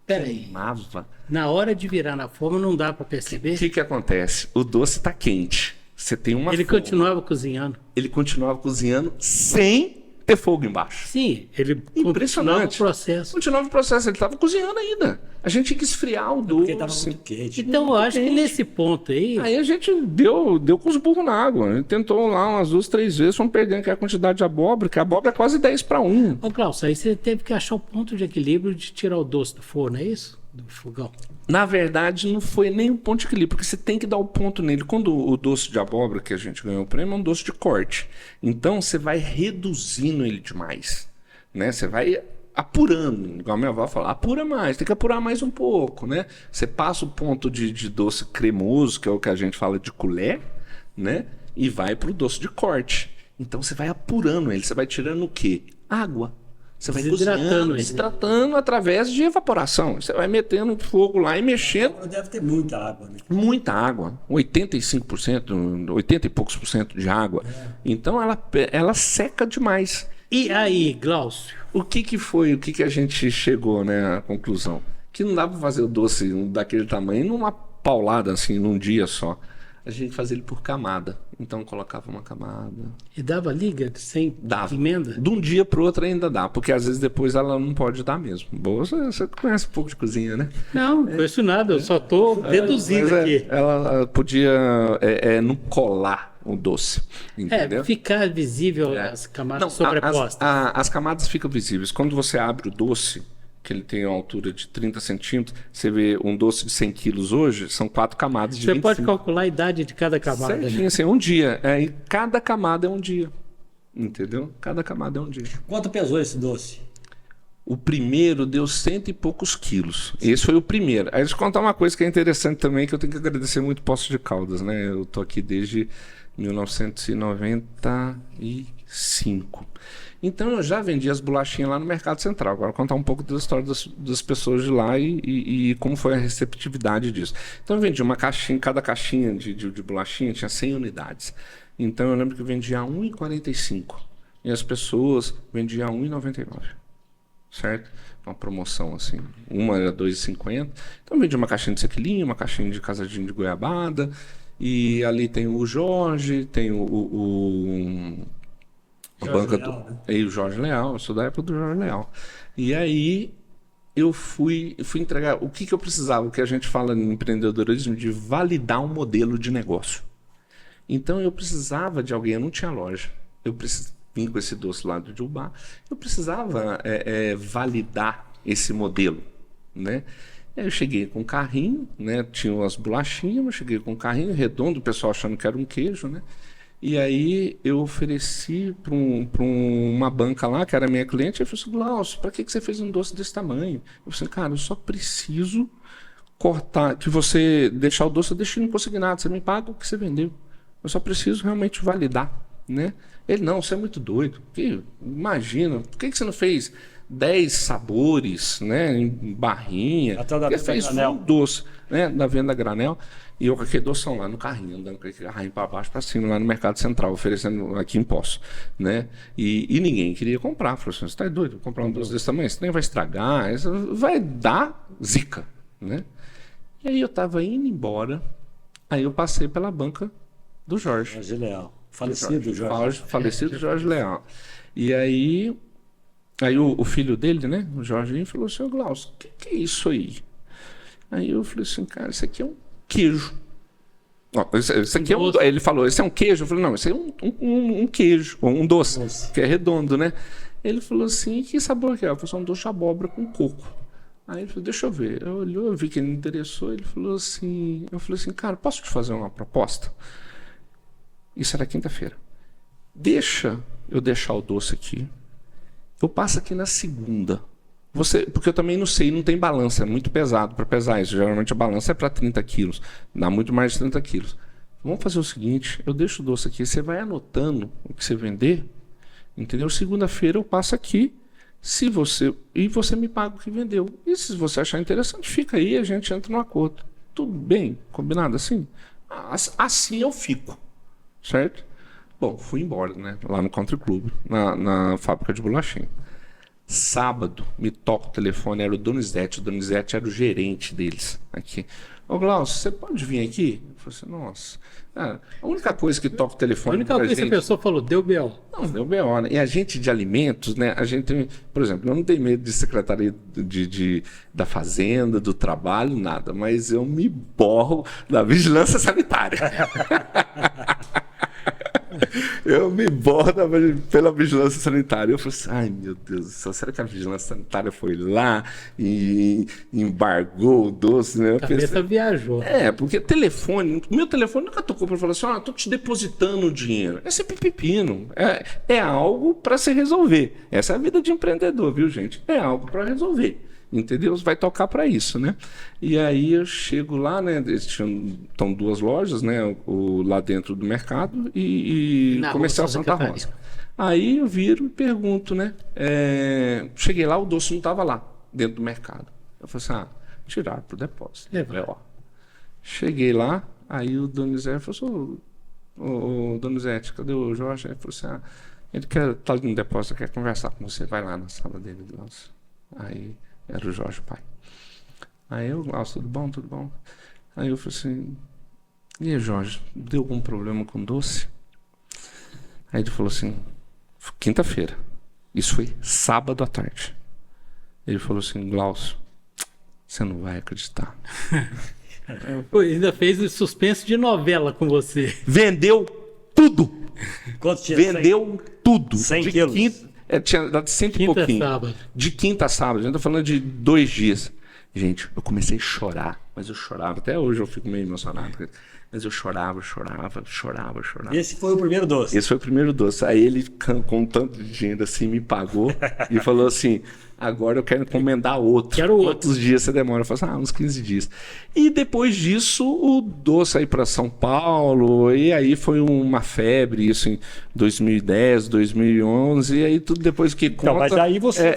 S2: Peraí.
S1: Queimava.
S2: Na hora de virar na forma, não dá para perceber?
S1: O que acontece? O doce está quente. Você tem uma
S2: Ele
S1: forma.
S2: continuava cozinhando.
S1: Ele continuava cozinhando sem ter fogo embaixo.
S2: Sim, ele continuava o
S1: Impressionante.
S2: processo.
S1: Continuava o processo. Ele estava cozinhando ainda. A gente tinha que esfriar o
S3: Porque estava
S1: doce.
S3: muito quente.
S2: Então, eu acho que nesse ponto aí,
S1: Aí a gente deu com os burros na água. A gente tentou lá umas 2, 3 vezes, fomos perdendo a quantidade de abóbora, que a abóbora é quase 10-1.
S2: ô Klaus, aí você teve que achar o ponto de equilíbrio de tirar o doce do forno, é isso? Do fogão.
S1: Na verdade, não foi nem um ponto de equilíbrio, porque você tem que dar o ponto nele. Quando o doce de abóbora que a gente ganhou o prêmio é um doce de corte. Então, você vai reduzindo ele demais, né? Você vai apurando, igual a minha avó fala, apura mais, tem que apurar mais um pouco, né? Você passa o ponto de doce cremoso, que é o que a gente fala de colher, né? E vai para o doce de corte. Então, você vai apurando ele, você vai tirando o quê? Água. Você vai
S2: Desidratando ele.
S1: desidratando através de evaporação. Você vai metendo fogo lá e mexendo.
S3: Deve ter muita água, né?
S1: Muita água. 85%, 80 e poucos por cento de água. Então ela seca demais.
S2: E aí, Glaucio?
S1: O que foi? O que a gente chegou, né, à conclusão? Que não dá para fazer o doce daquele tamanho numa paulada, assim, num dia só. A gente fazia ele por camada. Então colocava uma camada.
S2: E dava liga sem
S1: Dava.
S2: emenda?
S1: De um dia para o outro ainda dá, porque às vezes depois ela não pode dar mesmo. Boa, você conhece um pouco de cozinha, né?
S2: Não conheço nada, eu só estou deduzindo
S1: Mas
S2: aqui.
S1: ela podia não colar o doce, entendeu?
S2: Ficar visível as camadas sobrepostas.
S1: As camadas ficam visíveis. Quando você abre o doce, que ele tem uma altura de 30 centímetros, você vê um doce de 100 quilos hoje, são 4 camadas de
S2: Você
S1: 25.
S2: pode calcular a idade de cada camada.
S1: Certinho,
S2: Né?
S1: assim, um dia. E cada camada é um dia. Entendeu? Cada camada é um dia.
S3: Quanto pesou esse doce?
S1: O primeiro deu 100 e poucos quilos. Esse foi o primeiro. Aí deixa eu contar uma coisa que é interessante também, que eu tenho que agradecer muito Poços de Caldas, né? Eu tô aqui desde 1995. Então eu já vendi as bolachinhas lá no Mercado Central. Agora vou contar um pouco da história das pessoas de lá e como foi a receptividade disso. Então eu vendi uma caixinha, cada caixinha de bolachinha tinha 100 unidades. Então eu lembro que eu vendia a R$ 1,45 e as pessoas vendiam a R$ 1,99. Certo? Uma promoção assim. Uma era R$ 2,50. Então eu vendi uma caixinha de sequilinho, uma caixinha de casadinho de goiabada. E ali tem o Jorge, tem a banca
S3: Leal, né?
S1: E o Jorge Leal, eu sou da época do Jorge Leal. E aí eu fui entregar o que eu precisava, o que a gente fala no empreendedorismo, de validar um modelo de negócio. Então eu precisava de alguém, eu não tinha loja. Vim com esse doce lá do Jubá, eu precisava validar esse modelo, né? Aí eu cheguei com um carrinho, né? Tinha as bolachinhas, eu cheguei com um carrinho redondo, o pessoal achando que era um queijo, né? E aí eu ofereci para uma banca lá, que era minha cliente, e eu falei assim, Glaucio, para que você fez um doce desse tamanho? Eu falei, cara, eu só preciso cortar, que você deixar o doce, eu deixo não conseguir nada, você me paga o que você vendeu. Eu só preciso realmente validar, né? Ele, não, você é muito doido. Imagina, por que você não fez 10 sabores, né, em barrinha?
S3: Até da
S1: Porque
S3: venda
S1: fez
S3: granel.
S1: um doce, né, da venda granel. E eu com aquele doção lá no carrinho, andando com aquele carrinho para baixo, para cima, lá no Mercado Central, oferecendo aqui em Poços, né? E ninguém queria comprar. Falou assim, você tá doido? Vou comprar um doce desse tamanho? Isso nem vai estragar, isso vai dar zica, né? E aí eu tava indo embora, aí eu passei pela banca do Jorge.
S3: Jorge Leal. Falecido Jorge.
S1: Falecido Jorge Leal. E aí o filho dele, né, o Jorginho, falou assim, Glaucio, o que é isso aí? Aí eu falei assim, cara, isso aqui é um queijo. Ó, esse aqui é um, ele falou, esse é um queijo? Eu falei, não, esse é um queijo, um doce, que é redondo, né? Ele falou assim, que sabor que é? Eu falei, um doce de abóbora com coco. Aí ele falou, deixa eu ver. Eu olhou, eu vi que ele me interessou, ele falou assim, eu falei assim, cara, posso te fazer uma proposta? Isso era quinta-feira. Deixa eu deixar o doce aqui. Eu passo aqui na segunda. Porque eu também não sei, não tem balança, é muito pesado para pesar isso. Geralmente a balança é para 30 quilos, dá muito mais de 30 quilos. Vamos fazer o seguinte, eu deixo o doce aqui, você vai anotando o que você vender, entendeu? Segunda-feira eu passo aqui, e você me paga o que vendeu. E se você achar interessante, fica aí, a gente entra no acordo. Tudo bem? Combinado assim? Assim eu fico, certo? Bom, fui embora, né? Lá no Country Club, na fábrica de bolachinha. Sábado, me toca o telefone, era o Donizete era o gerente deles aqui. Ô Glaucio, você pode vir aqui? Eu falei assim, nossa. A única coisa que toca o telefone.
S2: A única coisa que a pessoa falou, deu B.O.
S1: Não, deu B.O. Né? E a gente de alimentos, né? A gente tem, por exemplo, eu não tenho medo de secretaria da Fazenda, do Trabalho, nada, mas eu me borro da vigilância sanitária. Eu me bordo pela vigilância sanitária. Eu falei assim, ai meu Deus do céu, será que a vigilância sanitária foi lá e embargou o doce, né?
S2: A cabeça viajou.
S1: Porque meu telefone nunca tocou para falar assim, tô te depositando o dinheiro. É sempre pepino. É algo para se resolver. Essa é a vida de empreendedor, viu, gente? É algo para resolver. Entendeu? Vai tocar para isso, né? E aí eu chego lá, né? Estão duas lojas, né? Lá dentro do mercado e Comercial Santa Rosa. Aí eu viro e pergunto, né? Cheguei lá, o doce não estava lá, dentro do mercado. Eu falei assim, tiraram pro depósito. Cheguei lá, aí o Donizete falou assim, Donizete, cadê o Jorge? Ele falou assim, ele tá no depósito, quer conversar com você, vai lá na sala dele. Aí era o Jorge, pai. Aí eu, tudo bom, tudo bom? Aí eu falei assim, e aí, Jorge, deu algum problema com doce? Aí ele falou assim, quinta-feira. Isso foi sábado à tarde. Ele falou assim, Glaucio, você não vai acreditar.
S2: Ainda fez o suspense de novela com você.
S1: Vendeu tudo.
S3: Quanto tinha?
S1: Vendeu 100? Tudo.
S3: 100 quilos?
S1: Tinha dado 100 e pouquinho.
S2: Sábado.
S1: De quinta a sábado. A gente tá falando de 2 dias. Gente, eu comecei a chorar. Mas eu chorava. Até hoje eu fico meio emocionado. Mas eu chorava.
S3: Esse foi o primeiro doce?
S1: Esse foi o primeiro doce. Aí ele, com tanto de dinheiro assim, me pagou e falou assim, agora eu quero encomendar outro.
S2: Quero outro.
S1: Quantos dias você demora? Eu falei assim, uns 15 dias. E depois disso, o doce aí para São Paulo, e aí foi uma febre, isso em 2010, 2011, e aí tudo depois que conta...
S3: Então, mas aí você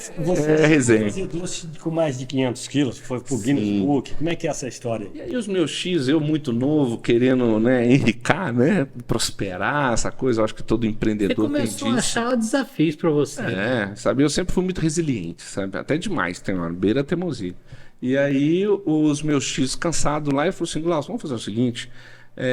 S1: resenha.
S3: fazia doce com mais de 500 quilos, foi pro Guinness Book, como é que é essa história?
S1: E aí os meus X, eu muito novo, querendo, né, enricar, né, prosperar, essa coisa, eu acho que todo empreendedor tem disso.
S2: Você começou a achar desafios para você.
S1: Sabe, eu sempre fui muito resiliente, sabe, até demais, tem uma beira a teimosia. E aí os meus X cansados lá, eu falei assim, Glaucio, vamos fazer o seguinte,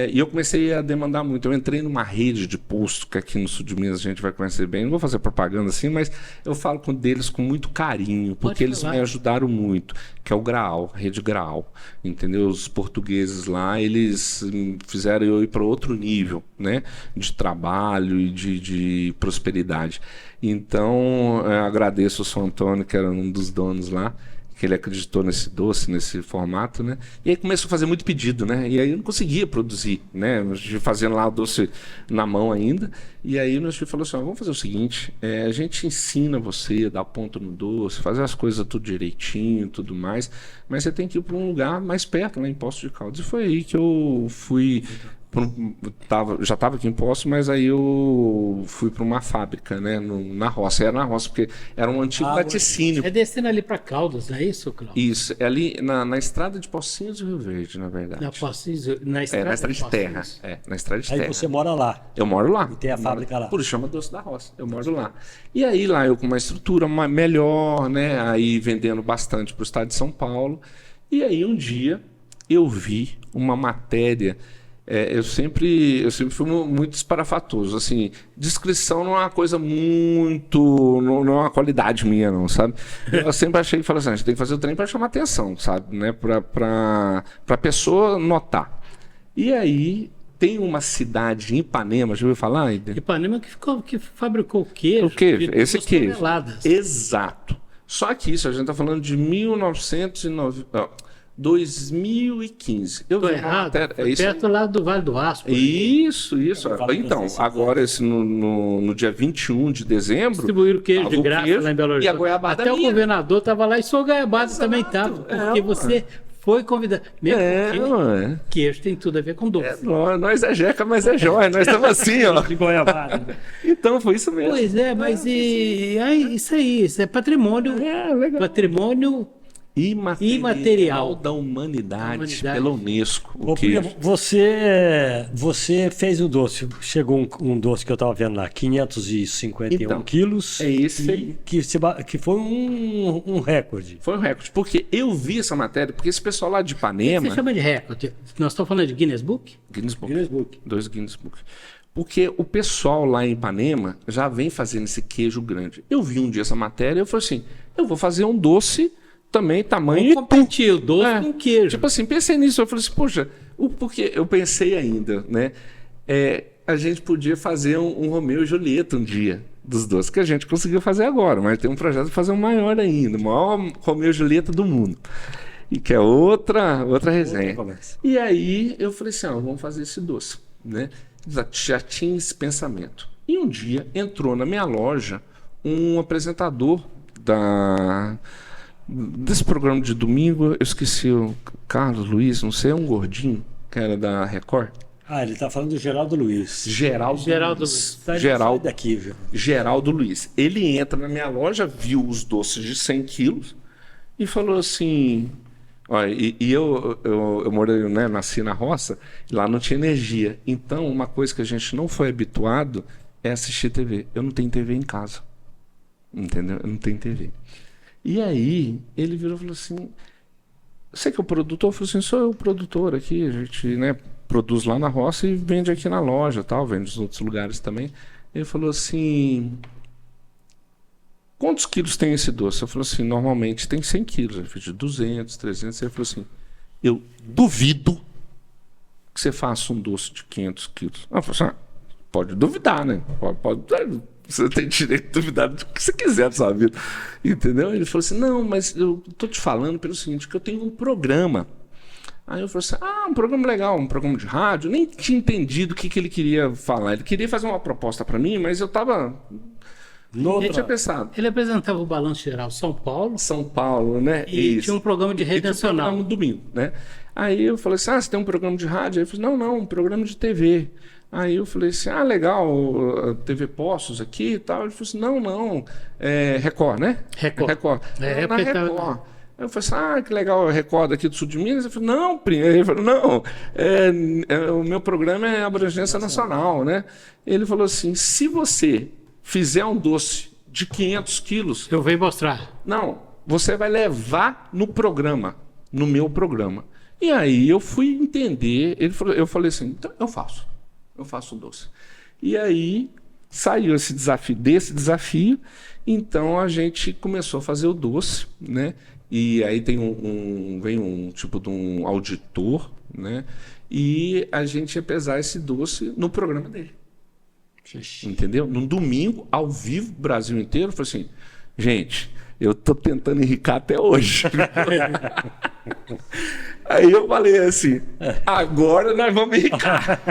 S1: e eu comecei a demandar muito, eu entrei numa rede de posto, que aqui no sul de Minas a gente vai conhecer bem, não vou fazer propaganda assim, mas eu falo deles com muito carinho, porque eles me ajudaram muito, que é o Graal, a rede Graal, entendeu? Os portugueses lá, eles fizeram eu ir para outro nível, né, de trabalho e de prosperidade. Então, eu agradeço ao São Antônio, que era um dos donos lá, que ele acreditou nesse doce, nesse formato, né? E aí começou a fazer muito pedido, né? E aí eu não conseguia produzir, né? Fazendo lá o doce na mão ainda. E aí o meu filho falou assim, vamos fazer o seguinte, a gente ensina você a dar ponto no doce, fazer as coisas tudo direitinho, tudo mais, mas você tem que ir para um lugar mais perto, lá em Poços de Caldas. E foi aí que eu fui... já estava aqui em Poços, mas aí eu fui para uma fábrica, né, na roça. Era na roça, porque era um antigo laticínio.
S2: É descendo ali para Caldas, não é isso, Cláudio?
S1: Isso, é ali na estrada de Pocinhos e Rio Verde, na verdade.
S2: Na estrada
S1: de terra. Na estrada de terra.
S3: Aí você mora lá?
S1: Eu moro lá.
S3: E tem a fábrica lá?
S1: Por isso chama Doce da Roça. Eu moro lá. E aí lá eu com uma estrutura melhor, né, aí vendendo bastante para o estado de São Paulo. E aí um dia eu vi uma matéria... eu sempre fui muito esparafatoso, assim, descrição não é uma coisa muito, não é uma qualidade minha não, sabe? Eu sempre achei que falei assim, a gente tem que fazer o trem para chamar atenção, sabe, né, para pessoa notar. E aí tem uma cidade em Ipanema, já ouviu falar, Aider?
S2: Ipanema que fabricou queijo.
S1: O queijo,
S2: de
S1: esse
S2: 2
S1: queijo.
S2: toneladas.
S1: Exato. Só que isso, a gente está falando de 2015. Eu
S2: Estou
S1: vi uma
S2: errado.
S1: matéria-
S2: Foi
S1: isso aí.
S2: perto lá do Vale do Aço. por aí.
S1: Isso.
S3: Fala
S1: Então,
S3: Francisco.
S1: agora no dia 21 de dezembro.
S2: Distribuíram queijo
S1: tava
S2: de
S1: o
S2: graça
S1: queijo
S2: lá em Belo
S1: E a
S2: Horizonte.
S1: goiabada
S2: Até o
S1: minha.
S2: governador estava lá e sua goiabada também estava. Porque você foi convidado. Mesmo porque
S1: Ué.
S2: queijo tem tudo a ver com doce.
S1: Nós é jeca, mas é jóia. Nós estamos assim, ó.
S3: De goiabada.
S1: Então, foi isso mesmo.
S2: Pois é, mas isso aí, isso é patrimônio.
S1: Legal.
S2: Imaterial.
S1: Imaterial da humanidade pela Unesco. O
S3: Ô,
S1: queijo.
S3: Primo, você fez o doce. Chegou um doce que eu estava vendo lá, 551
S1: Então,
S3: quilos.
S1: é esse aí.
S3: Que foi um recorde.
S1: Foi um recorde. Porque eu vi essa matéria, porque esse pessoal lá de Ipanema.
S2: Você chama de recorde? Nós estamos falando de Guinness Book?
S1: Guinness Book.
S3: Guinness Book.
S1: 2 Guinness Book. Porque o pessoal lá em Ipanema já vem fazendo esse queijo grande. Eu vi um dia essa matéria e eu falei assim: eu vou fazer um doce também, tamanho
S2: Vamos competir o doce
S1: É,
S2: com queijo.
S1: Tipo assim, pensei nisso. Eu falei assim, poxa, porque eu pensei ainda, né? A gente podia fazer um Romeu e Julieta um dia dos doces, que a gente conseguiu fazer agora, mas tem um projeto de fazer um maior ainda, o maior Romeu e Julieta do mundo. E que é outra resenha.
S3: conversa.
S1: E aí eu falei assim, vamos fazer esse doce, né? Já tinha esse pensamento. E um dia entrou na minha loja um apresentador desse programa de domingo, eu esqueci o Carlos Luiz, não sei, um gordinho, que era da Record.
S3: Ele tá falando do Geraldo Luiz.
S1: Geraldo
S2: Luiz.
S3: Sai
S1: Geraldo,
S3: daqui, viu?
S1: Geraldo Luiz. Ele entra na minha loja, viu os doces de 100 quilos e falou assim... Olha, eu morei, né, nasci na roça, e lá não tinha energia. Então, uma coisa que a gente não foi habituado é assistir TV. Eu não tenho TV em casa. Entendeu? Eu não tenho TV. E aí, ele virou e falou assim... Você que é o produtor? Eu falei assim, sou eu o produtor aqui. A gente, né, produz lá na roça e vende aqui na loja, tal, vende nos outros lugares também. Ele falou assim... Quantos quilos tem esse doce? Eu falei assim, normalmente tem 100 quilos. Ele falou de 200, 300. Ele falou assim, eu duvido que você faça um doce de 500 quilos. Eu falei assim, pode duvidar, né? Pode, você tem direito de duvidar do que você quiser da sua vida. Entendeu? Ele falou assim, não, mas eu tô te falando pelo seguinte, que eu tenho um programa. Aí eu falei assim, um programa legal, um programa de rádio. Eu nem tinha entendido o que ele queria falar. Ele queria fazer uma proposta para mim, mas eu tava... Eu tinha pensado.
S2: Ele apresentava o Balanço Geral São Paulo.
S1: São Paulo, né?
S2: E
S1: Isso.
S2: tinha um programa de rede
S1: E tinha um
S2: nacional.
S1: programa no domingo, né? Aí eu falei assim, você tem um programa de rádio? Aí ele falou, não, um programa de TV. Aí eu falei assim, legal, TV Poços aqui e tal. Ele falou assim, não, Record, né?
S2: Record.
S1: Na Record. Aí eu falei assim, que legal, Record aqui do sul de Minas. Eu falei, não, primo. Ele falou, não, o meu programa é abrangência nacional, né? Ele falou assim, se você fizer um doce de 500 quilos...
S2: Eu venho mostrar.
S1: Não, você vai levar no programa, no meu programa. E aí eu fui entender, eu falei assim, então eu faço o doce. E aí saiu desse desafio, então a gente começou a fazer o doce, né? E aí vem um tipo de um auditor, né? E a gente ia pesar esse doce no programa dele. Entendeu? Num domingo, ao vivo, Brasil inteiro, eu falei assim, gente, eu tô tentando enricar até hoje. Aí eu falei assim, agora nós vamos enricar.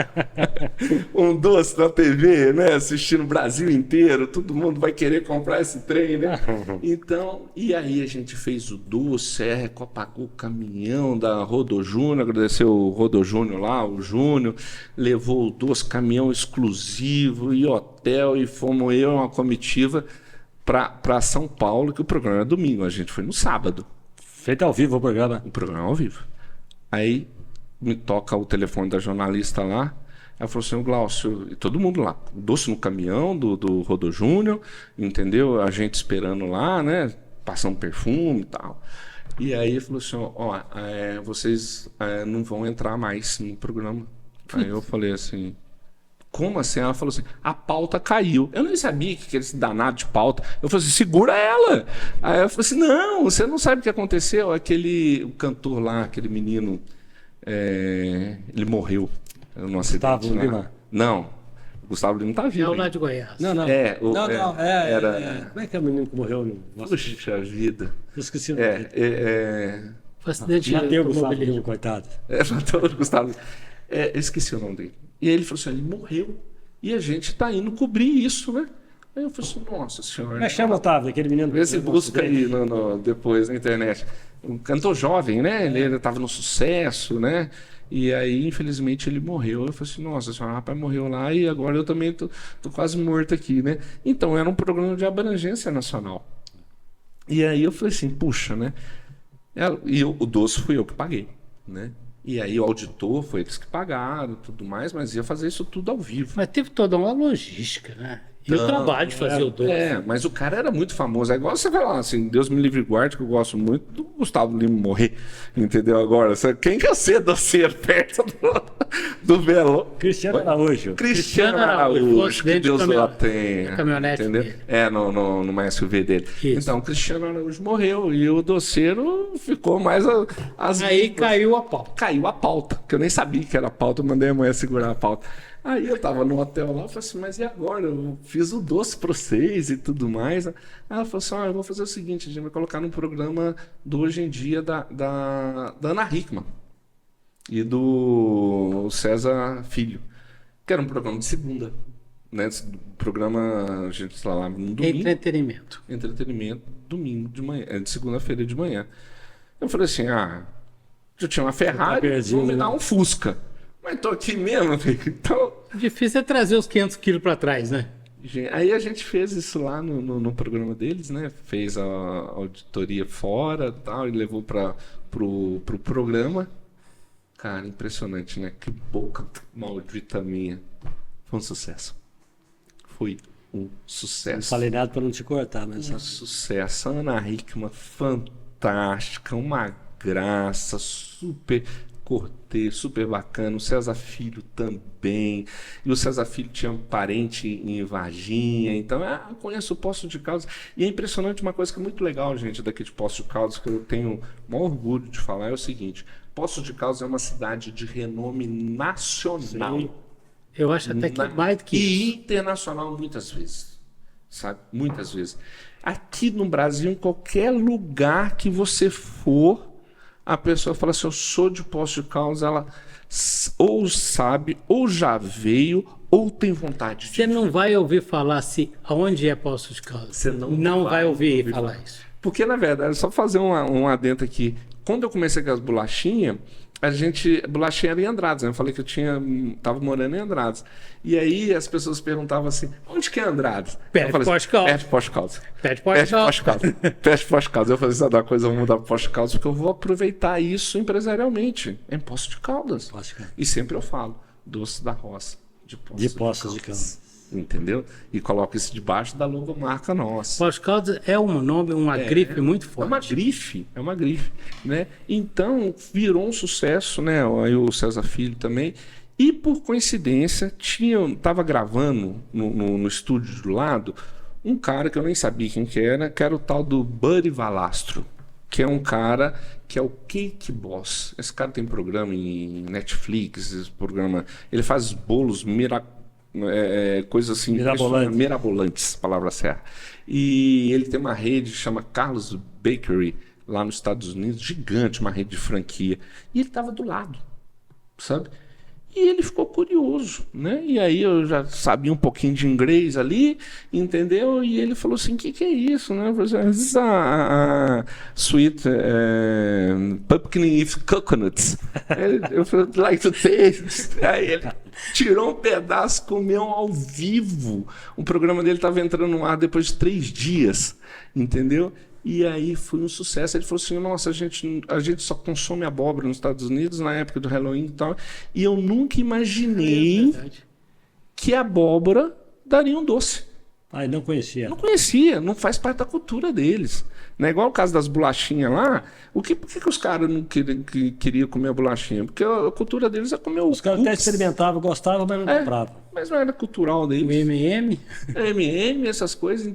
S1: Um doce na TV, né? Assistindo o Brasil inteiro, todo mundo vai querer comprar esse trem, né? Então, e aí a gente fez o doce, a Record pagou o caminhão da Rodo Júnior, agradeceu o Rodo Júnior lá, o Júnior, levou o doce, caminhão exclusivo e hotel, e fomos uma comitiva para São Paulo, que o programa é domingo, a gente foi no sábado.
S3: Feito ao vivo o programa.
S1: O programa é ao vivo. Aí me toca o telefone da jornalista lá. Ela falou assim, Glaucio, e todo mundo lá, doce no caminhão do Rodo Júnior, entendeu? A gente esperando lá, né? Passando perfume e tal. E aí falou assim, vocês não vão entrar mais no programa. Aí eu falei assim, como assim? Ela falou assim, a pauta caiu. Eu nem sabia que era esse danado de pauta. Eu falei assim, segura ela. Aí eu falei assim, não, você não sabe o que aconteceu. O cantor lá, aquele menino, ele morreu num acidente.
S3: Gustavo Lima?
S1: Não, o Gustavo Lima tá
S2: É
S1: vivo.
S2: o lá de Goiás.
S3: Não.
S1: Não,
S3: Como é que é o menino que morreu?
S1: Puxa vida.
S3: Eu esqueci o nome.
S2: Foi acidente
S3: Mateu o Gustavo
S2: automobilístico.
S3: Lima, coitado.
S1: Matou o Gustavo. Eu esqueci o nome dele. E aí ele falou assim, ele morreu. E a gente tá indo cobrir isso, né? Aí eu falei assim, nossa senhora.
S3: Como é que chama, Otávio, aquele menino?
S1: Vê se busca aí depois na internet. Um cantor jovem, né? Ele estava no sucesso, né? E aí, infelizmente, ele morreu. Eu falei assim, nossa senhora, o rapaz morreu lá e agora eu também tô quase morto aqui, né? Então, era um programa de abrangência nacional. E aí eu falei assim, puxa, né? E o doce fui eu que paguei, né? E aí o auditor foi eles que pagaram, tudo mais, mas ia fazer isso tudo ao vivo.
S2: Mas teve toda uma logística, né? E o trabalho de fazer o doce.
S1: Mas o cara era muito famoso. É igual você falar assim, Deus me livre e guarde, que eu gosto muito do Gustavo Lima morrer. Entendeu? Agora, quem quer ser doceiro perto do Velo?
S3: Cristiano Araújo.
S1: Cristiano Araújo, que Deus lá tenha.
S2: Caminhonete
S1: entendeu?
S2: dele.
S1: Numa SUV dele.
S2: Isso.
S1: Então, Cristiano Araújo morreu e o doceiro ficou mais as
S2: Aí
S1: línguas.
S2: caiu a pau.
S1: Caiu a pauta, que eu nem sabia que era pauta, eu mandei a mulher segurar a pauta. Aí eu tava no hotel lá, eu falei assim, mas e agora? Eu fiz o doce pra vocês e tudo mais. Aí ela falou assim, eu vou fazer o seguinte, a gente vai colocar no programa do Hoje em Dia da Ana Hickman e do César Filho, que era um programa de segunda, né? Programa, a gente falava no domingo. Entretenimento, domingo de manhã, de segunda-feira de manhã. Eu falei assim, eu tinha uma Ferrari, vou me dar um Fusca. Mas tô aqui mesmo, então...
S2: O difícil é trazer os 500 quilos para trás, né?
S1: Aí a gente fez isso lá no programa deles, né? Fez a auditoria fora e tal, e levou pro programa. Cara, impressionante, né? Que boca maldita minha. Foi um sucesso. Foi um sucesso.
S3: Não falei nada para não te cortar, mas...
S1: Um sucesso. A Ana Hickman, fantástica, uma graça, super... Cortês, super bacana, o César Filho também, e o César Filho tinha um parente em Varginha, então eu conheço o Poços de Caldas, e é impressionante uma coisa que é muito legal, gente, daqui de Poços de Caldas, que eu tenho o maior orgulho de falar, é o seguinte, Poços de Caldas é uma cidade de renome nacional.
S2: Sim. Eu acho até que mais do que
S1: e
S2: isso.
S1: internacional muitas vezes, sabe? Muitas vezes. Aqui no Brasil, em qualquer lugar que você for, a pessoa fala assim, eu sou de Poços de Caldas, ela ou sabe, ou já veio, ou tem vontade de
S2: Você não vai ouvir falar assim, aonde é Poços de Caldas.
S1: Você não
S2: vai ouvir falar isso.
S1: Porque, na verdade, só fazer um adendo aqui. Quando eu comecei com as bolachinhas, bolachinha era em Andradas, né? Eu falei que tava morando em Andradas. E aí as pessoas perguntavam assim, onde que é Andradas?
S2: Perto de Poços de Caldas.
S1: Perto de Poços de Caldas.
S2: Perto de Poços de Caldas.
S1: Perto de Poços de Caldas. Eu falei, se dá coisa, eu vou mudar para Poços de Caldas, porque eu vou aproveitar isso empresarialmente. Em Poços de Caldas. E sempre eu falo, doce da roça. De Poços de Caldas. Entendeu? E coloco isso debaixo da logomarca nossa.
S2: Poços de Caldas é um nome, uma grife muito forte.
S1: É uma grife, né? Então, virou um sucesso, né? Aí o César Filho também. E, por coincidência, tava gravando no estúdio do lado um cara que eu nem sabia quem que era o tal do Buddy Valastro, que é um cara que é o Cake Boss. Esse cara tem programa em Netflix, ele faz bolos coisas assim mirabolantes, palavra certa. E ele tem uma rede que chama Carlos Bakery lá nos Estados Unidos, gigante, uma rede de franquia. E ele estava do lado, sabe? E ele ficou curioso, né? E aí eu já sabia um pouquinho de inglês ali, entendeu? E ele falou assim, o que é isso, né? Eu falei assim, this is a sweet pumpkin with coconuts. Eu falei, like to taste. Aí ele tirou um pedaço, comeu ao vivo. O programa dele estava entrando no ar depois de 3 dias, entendeu? E aí foi um sucesso. Ele falou assim, nossa, a gente só consome abóbora nos Estados Unidos na época do Halloween e tal. E eu nunca imaginei que a abóbora daria um doce.
S3: Ah, não conhecia.
S1: Não conhecia, não faz parte da cultura deles. Não é igual o caso das bolachinhas lá. Por que os caras não queriam comer a bolachinha? Porque a cultura deles é comer
S3: os caras até experimentavam, gostavam, mas não compravam.
S1: Mas não era cultural deles.
S2: O M&M?
S1: M&M, essas coisas.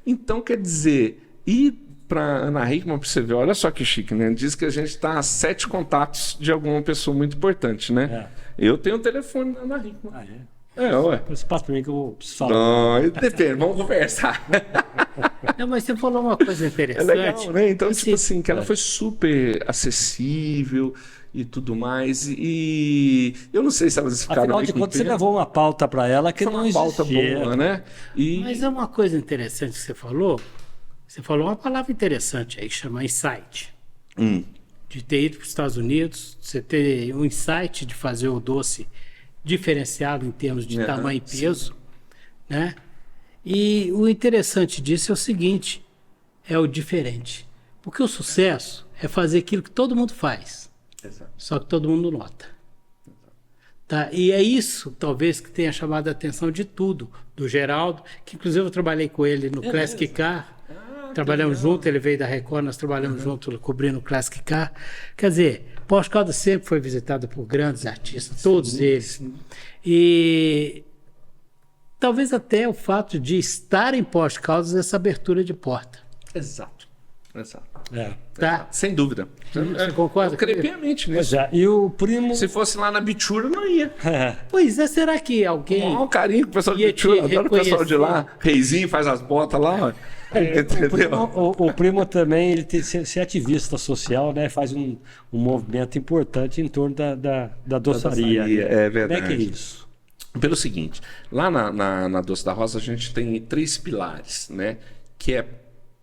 S1: Então quer dizer... E para Ana Hickman para você ver. Olha só que chique, né? Diz que a gente está a 7 contatos de alguma pessoa muito importante, né? Eu tenho o telefone da Ana Hickman. Ué.
S3: Você passa para mim que eu vou precisar falar.
S1: Não, depende, vamos conversar.
S2: Não, mas você falou uma coisa interessante.
S1: É legal, né? Então, tipo assim, que ela foi super acessível e tudo mais. E eu não sei se elas ficaram...
S3: Afinal de contas, você levou uma pauta para ela que
S1: foi
S3: não
S1: uma pauta
S3: existia.
S1: boa, né?
S2: Mas é uma coisa interessante que você falou. Você falou uma palavra interessante aí, que chama insight. De ter ido para os Estados Unidos, você ter um insight de fazer o doce diferenciado em termos de tamanho e peso, né? E o interessante disso é o seguinte, é o diferente. Porque o sucesso é fazer aquilo que todo mundo faz, só que todo mundo nota. Tá? E é isso, talvez, que tenha chamado a atenção de tudo, do Geraldo, que inclusive eu trabalhei com ele no Classic Car, trabalhamos junto, ele veio da Record, nós trabalhamos junto cobrindo o Classic Car. Quer dizer, Porsche Caldas sempre foi visitada por grandes artistas, todos eles. E talvez até o fato de estar em Porsche Caldas essa abertura de porta.
S1: Exato.
S2: Tá?
S1: Sem dúvida.
S2: Você concorda?
S1: Eu creio piamente nisso.
S3: E o primo...
S1: Se fosse lá na Bichura, não ia.
S2: Pois é, será que alguém...
S1: Olha o carinho que o pessoal de
S2: ia
S1: Bichura,
S2: te
S1: adoro o pessoal de lá.
S2: reconhecer?
S1: Reizinho faz as botas lá, ó. Entendeu?
S3: O primo também, ele tem ser ativista social, né? Faz um movimento importante em torno da doçaria.
S1: doçaria, é verdade.
S3: Como é que é isso?
S1: Pelo seguinte, lá na Doce da Roça a gente tem 3 pilares, né? Que é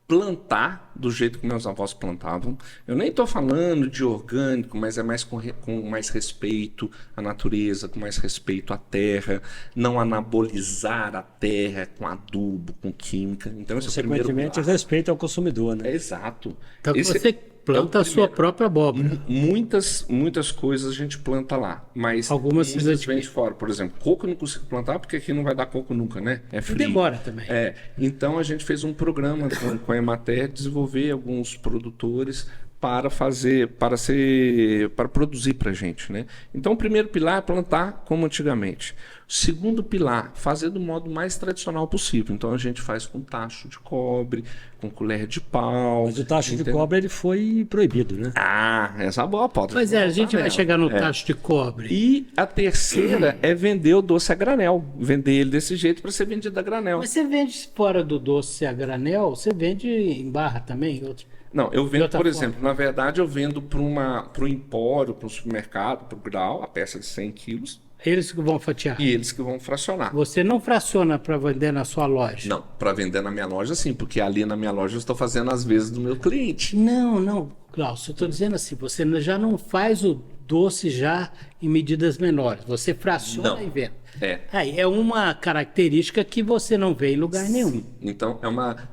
S1: plantar do jeito que meus avós plantavam. Eu nem estou falando de orgânico, mas é mais com mais respeito à natureza, com mais respeito à terra, não anabolizar a terra com adubo, com química. Então, esse é o primeiro
S3: Consequentemente,
S1: pilar.
S3: respeito ao consumidor, né?
S1: Exato.
S2: Então
S1: Esse
S2: você planta
S1: é o
S2: a sua
S1: primeiro.
S2: própria abóbora.
S1: Muitas coisas a gente planta lá, mas
S2: Algumas
S1: muitas
S2: vezes
S1: vêm de fora. Por exemplo, coco eu não consigo plantar porque aqui não vai dar coco nunca, né? É frio.
S2: Demora também.
S1: Então a gente fez um programa com a Emater desenvolver alguns produtores para produzir para a gente, né? Então o primeiro pilar é plantar como antigamente. O segundo pilar, fazer do modo mais tradicional possível. Então a gente faz com tacho de cobre, com colher de pau.
S3: Mas o tacho de cobre, ele foi proibido, né?
S1: Essa é uma boa pauta.
S2: Pois é, a gente vai chegar no tacho de cobre.
S1: E a terceira é vender o doce a granel. Vender ele desse jeito para ser vendido a granel.
S2: Mas você vende fora do doce a granel, você vende em barra também?
S1: Não, eu vendo,
S2: outra
S1: por
S2: forma.
S1: exemplo, na verdade eu vendo para um empório, para um supermercado, para o grau, a peça de 100 quilos,
S2: Eles que vão fatiar.
S1: e eles que vão fracionar.
S2: Você não fraciona para vender na sua loja?
S1: Não, para vender na minha loja sim, porque ali na minha loja eu estou fazendo as vezes do meu cliente.
S2: Não, Glaucio, eu estou dizendo assim, você já não faz o doce já em medidas menores, você fraciona
S1: Não.
S2: e vende.
S1: É.
S2: Aí é uma característica que você não vê em lugar nenhum.
S1: Então,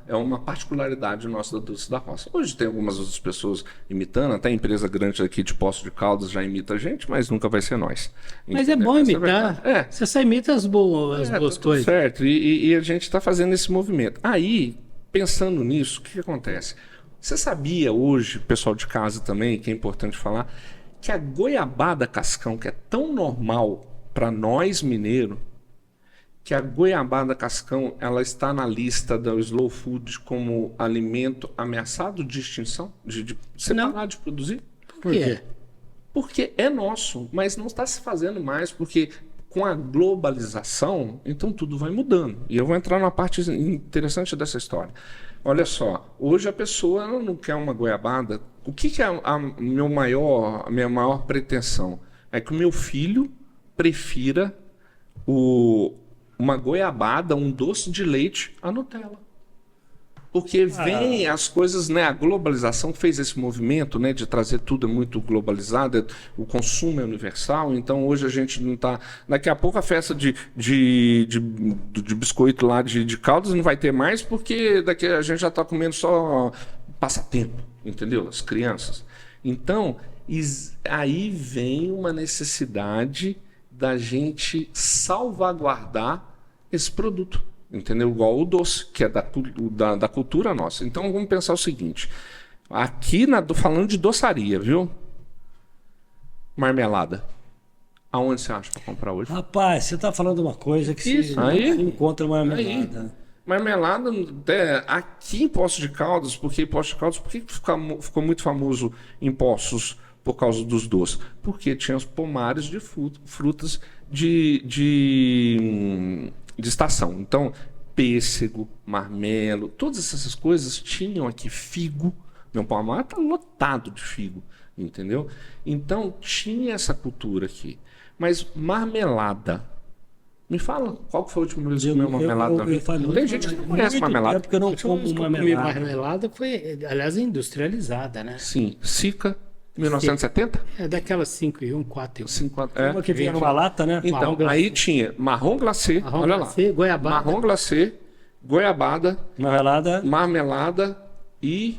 S1: é uma particularidade nossa do Doce da Roça. Hoje tem algumas outras pessoas imitando, até a empresa grande aqui de Poços de Caldas já imita a gente, mas nunca vai ser nós.
S2: Mas é
S1: Entendeu?
S2: bom
S1: Essa a
S2: imitar.
S1: verdade.
S2: Você só imita as boas
S1: Tá tudo
S2: coisas.
S1: certo. E a gente está fazendo esse movimento. Aí, pensando nisso, o que acontece? Você sabia hoje, pessoal de casa também, que é importante falar, que a goiabada cascão, que é tão normal para nós mineiros, que a goiabada cascão ela está na lista do Slow Food como alimento ameaçado de extinção? De separar de produzir?
S2: Por quê?
S1: Porque é nosso, mas não está se fazendo mais, porque com a globalização, então tudo vai mudando. E eu vou entrar na parte interessante dessa história. Olha só, hoje a pessoa não quer uma goiabada. O que é a minha maior pretensão? É que o meu filho prefira uma goiabada, um doce de leite à Nutella. Porque vem as coisas, né? A globalização fez esse movimento, né? De trazer tudo muito globalizado, o consumo é universal, então hoje a gente não está... Daqui a pouco a festa de biscoito lá de Caldas não vai ter mais, porque daqui a gente já está comendo só passatempo, entendeu? As crianças. Então, aí vem uma necessidade da gente salvaguardar esse produto, entendeu? Igual o doce, que é da cultura nossa. Então vamos pensar o seguinte, aqui falando de doçaria, viu? Marmelada. Aonde você acha para comprar hoje?
S3: Rapaz, você está falando uma coisa que
S1: Isso,
S3: você
S1: aí.
S3: não encontra marmelada.
S1: Marmelada, aqui em Poços de Caldas, porque Poços de Caldas, por que ficou muito famoso em Poços por causa dos doces? Porque tinha os pomares de frutas de estação. Então, pêssego, marmelo, todas essas coisas tinham aqui. Figo. Meu pomar está lotado de figo, entendeu? Então, tinha essa cultura aqui. Mas marmelada... Me fala, qual que foi a última vez que comeu marmelada? Tem gente que não conhece marmelada.
S3: Porque eu não como marmelada.
S2: Marmelada foi, aliás, industrializada, né?
S1: Sim, Sica, 1970?
S2: É daquelas 5 e 1, 4 e 1.
S3: Uma que vinha numa lata, né?
S1: Então, aí tinha marrom glacê, olha lá.
S2: Goiabada.
S1: Marrom glacê, goiabada, marmelada e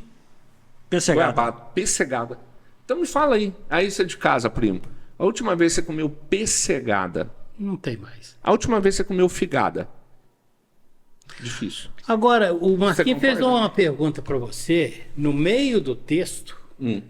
S1: goiabada, pessegada. Então me fala aí você é de casa, primo. A última vez que você comeu pessegada?
S2: Não tem mais.
S1: A última vez que você comeu figada? Difícil.
S2: Agora, o Marquinhos fez uma pergunta para você, no meio do texto,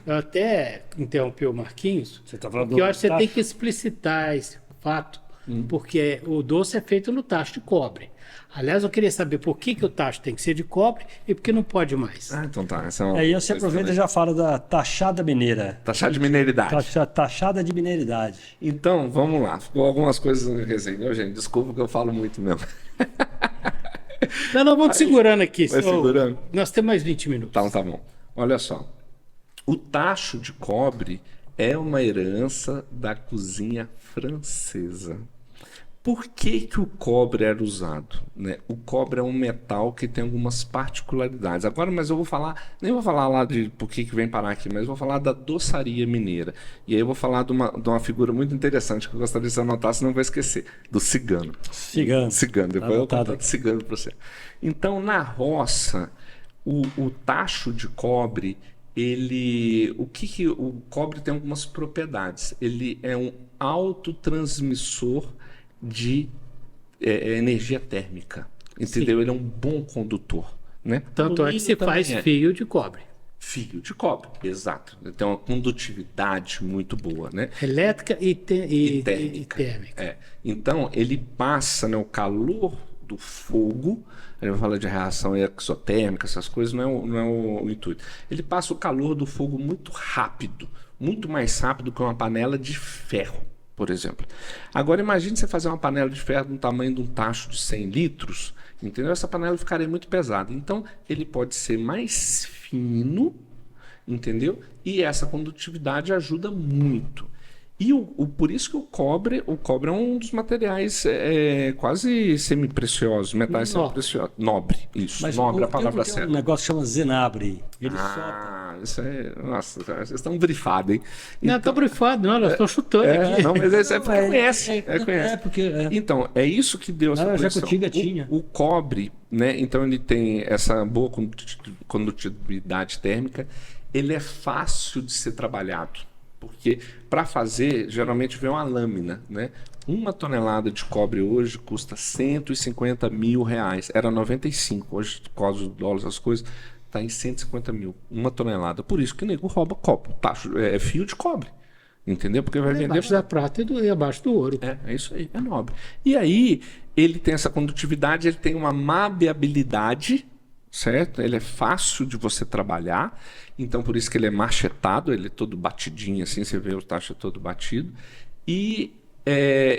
S2: eu até interrompi o Marquinhos,
S3: Você tá falando
S2: porque eu acho que você tem que explicitar esse fato, porque o doce é feito no tacho de cobre. Aliás, eu queria saber por que o tacho tem que ser de cobre e por que não pode mais.
S1: Ah, então tá. Essa é uma
S3: Aí você aproveita e já fala da taxada mineira.
S1: Taxada de mineiridade.
S3: Taxada de mineiridade.
S1: Então, vamos lá. Ficou algumas coisas na resenha, gente. Desculpa que eu falo muito mesmo.
S2: Não, vamos segurando aqui.
S1: Vai segurando?
S2: Nós temos mais 20 minutos.
S1: Então, tá bom. Olha só. O tacho de cobre é uma herança da cozinha francesa. Por que o cobre era usado? Né? O cobre é um metal que tem algumas particularidades. Agora, mas eu vou falar, nem vou falar lá de por que vem parar aqui, mas vou falar da doçaria mineira. E aí eu vou falar de uma figura muito interessante que eu gostaria de anotar, senão eu vou esquecer, do cigano. Cigano, depois eu vou contar do cigano para você. Então, na roça, o tacho de cobre, o cobre tem algumas propriedades. Ele é um autotransmissor de energia térmica, entendeu? Sim. Ele é um bom condutor, né?
S2: Tanto é que se faz fio de cobre.
S1: Fio de cobre, exato. Ele tem uma condutividade muito boa, né?
S2: Elétrica e térmica.
S1: Então, ele passa, né, o calor do fogo, a gente vai falar de reação exotérmica, essas coisas, não é o intuito. Ele passa o calor do fogo muito rápido, muito mais rápido que uma panela de ferro, por exemplo. Agora imagine você fazer uma panela de ferro do tamanho de um tacho de 100 litros, entendeu? Essa panela ficaria muito pesada. Então, ele pode ser mais fino, entendeu? E essa condutividade ajuda muito. E por isso que o cobre é um dos materiais quase semi-preciosos, metais semi-preciosos. Nobre, isso.
S3: Mas
S1: nobre é a palavra certa.
S3: Um negócio que chama Zenabre.
S1: Isso é... Nossa, vocês estão brifados, hein?
S2: Não, estou brifado, não, nós estamos chutando aqui.
S1: Não, mas você conhece.
S3: Porque...
S1: Então, é isso que deu essa posição.
S3: Tinha.
S1: O cobre, né? Então ele tem essa boa condutividade térmica. Ele é fácil de ser trabalhado. Porque para fazer, geralmente vem uma lâmina, né? 1 tonelada de cobre hoje custa R$150 mil. Era 95. Hoje, por causa do dólar, essas coisas, está em 150 mil. 1 tonelada. Por isso que o nego rouba cobre. É fio de cobre. Entendeu? Porque vai vender...
S2: Abaixo da prata e abaixo do ouro.
S1: É isso aí. É nobre. E aí, ele tem essa condutividade, ele tem uma maleabilidade, certo? Ele é fácil de você trabalhar. Então, por isso que ele é machetado, ele é todo batidinho, assim, você vê o tacho todo batido. E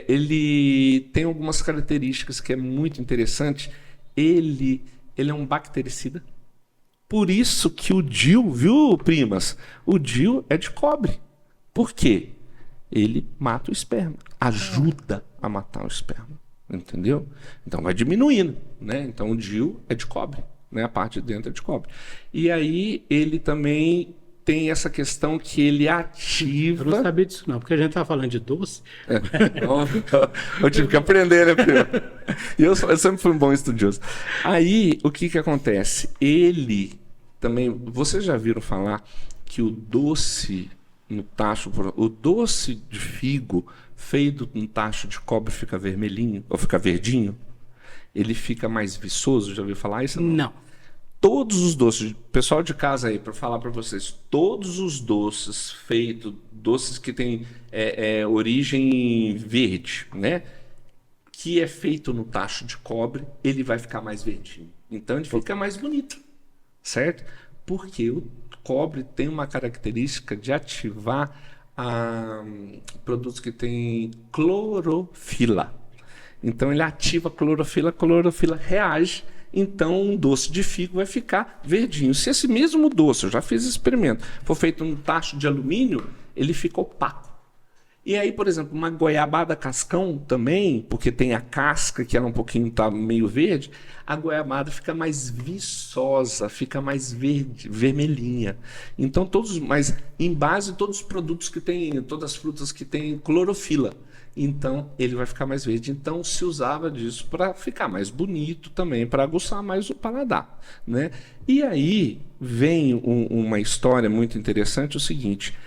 S1: ele tem algumas características que é muito interessante. Ele é um bactericida. Por isso que o DIU, viu, primas? O DIU é de cobre. Por quê? Ele mata o esperma, ajuda a matar o esperma, entendeu? Então vai diminuindo, né? Então o DIU é de cobre. Né, a parte de dentro é de cobre. E aí ele também tem essa questão que ele ativa...
S2: Eu não sabia disso não, porque a gente estava falando de doce.
S1: Eu tive que aprender, né, primo? E eu sempre fui um bom estudioso. Aí, o que acontece? Ele também... Vocês já viram falar que o doce no tacho... O doce de figo feito no tacho de cobre fica vermelhinho, ou fica verdinho? Ele fica mais viçoso, já ouviu falar isso?
S2: Não.
S1: Todos os doces, pessoal de casa aí, para falar para vocês, todos os doces feitos, doces que têm origem verde, né? que é feito no tacho de cobre, ele vai ficar mais verdinho. Então ele fica mais bonito, certo? Porque o cobre tem uma característica de ativar produtos que têm clorofila. Então ele ativa a clorofila reage, então um doce de figo vai ficar verdinho. Se esse mesmo doce, eu já fiz experimento, for feito num tacho de alumínio, ele fica opaco. E aí, por exemplo, uma goiabada cascão também, porque tem a casca que ela um pouquinho tá meio verde, a goiabada fica mais viçosa, fica mais verde, vermelhinha. Então mas em base todos os produtos que tem, todas as frutas que tem clorofila. Então ele vai ficar mais verde. Então se usava disso para ficar mais bonito também, para aguçar mais o paladar, né? E aí vem uma história muito interessante, o seguinte: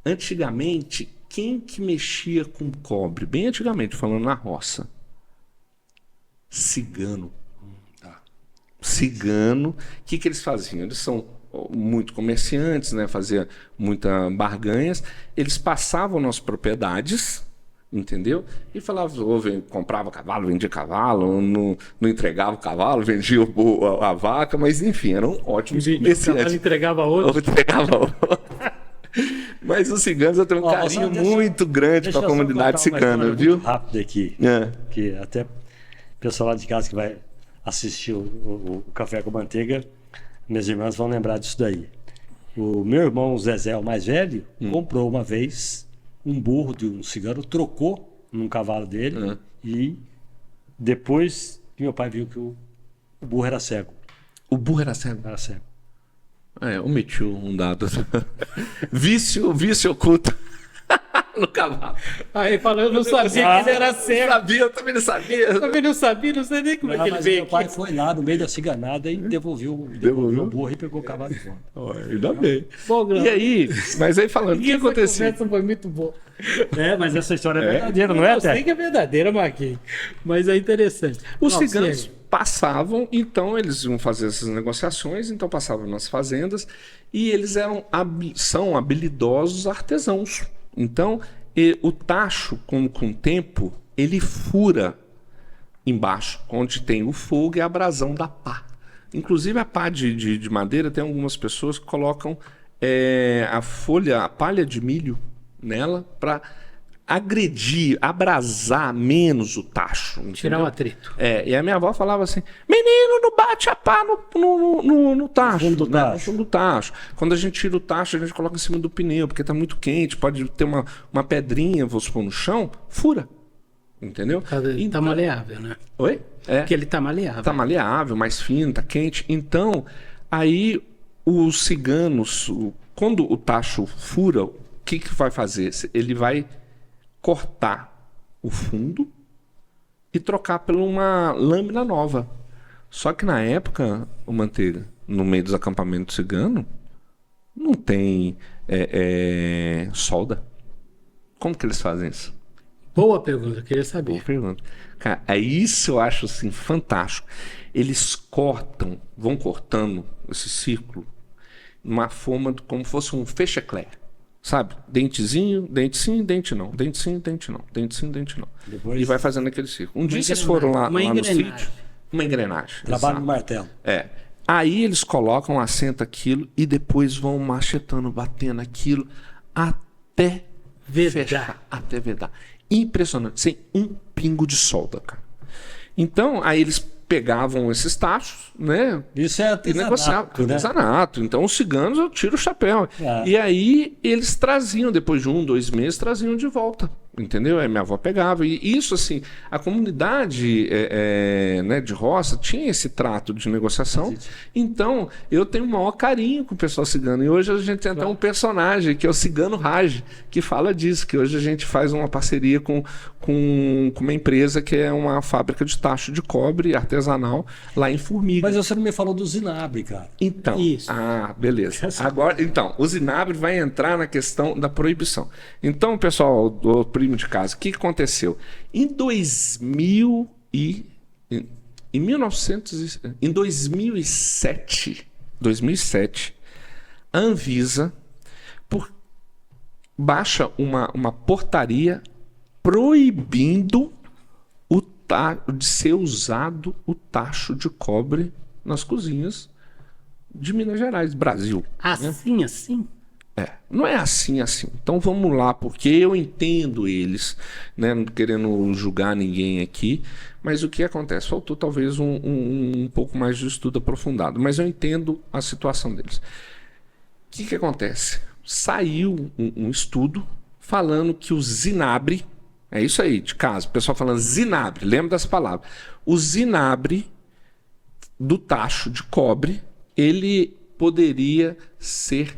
S1: antigamente, quem que mexia com cobre? Bem antigamente, falando na roça. Cigano. Cigano. O que eles faziam? Eles são muito comerciantes, né? Faziam muitas barganhas. Eles passavam nas propriedades, entendeu? E falavam, comprava cavalo, vendia cavalo, não entregava o cavalo, vendia a vaca, mas enfim, eram ótimos comerciantes.
S2: Entregava outro.
S1: Mas os ciganos têm um carinho muito grande com a comunidade cigana, viu?
S3: Rápido aqui, que até o pessoal lá de casa que vai assistir o Café com Manteiga, minhas irmãs vão lembrar disso daí. O meu irmão Zezé, o mais velho, comprou uma vez um burro de um cigano, trocou num cavalo dele e depois meu pai viu que o burro era cego.
S1: O burro era cego?
S3: Era cego.
S1: Omitiu um dado. vício oculto no cavalo.
S2: Aí falou, eu não sabia que ele era cego.
S1: Eu também não sabia.
S2: Eu também não sabia, não sei nem como é que ele veio
S3: meu pai foi lá no meio da ciganada e devolveu o burro e pegou o cavalo de volta.
S1: Ainda bem.
S2: Bom,
S1: e aí, mas aí falando, o que aconteceu?
S2: Essa foi muito boa.
S3: Mas essa história é verdadeira, não é,
S2: Eu sei que é verdadeira, Marquinhos. Mas é interessante.
S1: Os ciganos passavam, então eles iam fazer essas negociações, então passavam nas fazendas e eles são habilidosos artesãos. Então o tacho, com o tempo, ele fura embaixo, onde tem o fogo e a abrasão da pá. Inclusive a pá de madeira, tem algumas pessoas que colocam a palha de milho nela para agredir, abrasar menos o tacho. Entendeu?
S2: Tirar o atrito.
S1: E a minha avó falava assim: menino, não bate a pá no tacho. No fundo do tacho. Quando a gente tira o tacho, a gente coloca em cima do pneu, porque está muito quente, pode ter uma pedrinha, vou supor, no chão, fura. Entendeu?
S2: Tá maleável, né?
S1: Oi?
S2: Porque ele tá maleável.
S1: Tá maleável, mais fino, tá quente. Então, aí os ciganos, quando o tacho fura, o que vai fazer? Ele vai cortar o fundo e trocar por uma lâmina nova. Só que na época, o Manteiga, no meio dos acampamentos ciganos, não tem solda. Como que eles fazem isso?
S2: Boa pergunta, eu queria saber.
S1: Boa pergunta. Cara, isso eu acho assim, fantástico. Eles vão cortando esse círculo numa forma como fosse um fecheclé. Sabe? Dentezinho, dente sim, dente não. Dente sim, dente não. Dente sim, dente não.
S3: Depois...
S1: E vai fazendo aquele círculo. Um dia vocês foram lá no sítio. Uma engrenagem.
S3: Trabalho no martelo.
S1: Aí eles colocam, assentam aquilo e depois vão machetando, batendo aquilo até fechar. Até vedar. Impressionante. Sem um pingo de solda, cara. Então, aí eles pegavam esses tachos, né?
S3: Isso é artesanato, né?
S1: Artesanato. Então os ciganos, eu tiro o chapéu. E aí eles traziam, depois de 1, 2 meses, traziam de volta. Entendeu? Aí minha avó pegava. E isso, assim, a comunidade né, de roça tinha esse trato de negociação. Então, eu tenho o maior carinho com o pessoal cigano. E hoje a gente tem até um personagem, que é o Cigano Raj, que fala disso, que hoje a gente faz uma parceria com uma empresa que é uma fábrica de tacho de cobre artesanal lá em Formiga.
S3: Mas você não me falou do Zinabre, cara.
S1: Então,
S2: isso.
S1: Beleza. Agora, então, o Zinabre vai entrar na questão da proibição. Então, pessoal do primo de casa, o que aconteceu? Em 2007, a Anvisa baixa uma portaria proibindo o de ser usado o tacho de cobre nas cozinhas de Minas Gerais, Brasil.
S2: Assim, assim?
S1: Não é assim. Então vamos lá, porque eu entendo eles, né? Não querendo julgar ninguém aqui, mas o que acontece? Faltou talvez um pouco mais de estudo aprofundado, mas eu entendo a situação deles. O que acontece? Saiu um estudo falando que o zinabre, é isso aí, de casa, o pessoal falando zinabre, lembra dessa palavra? O zinabre do tacho de cobre, ele poderia ser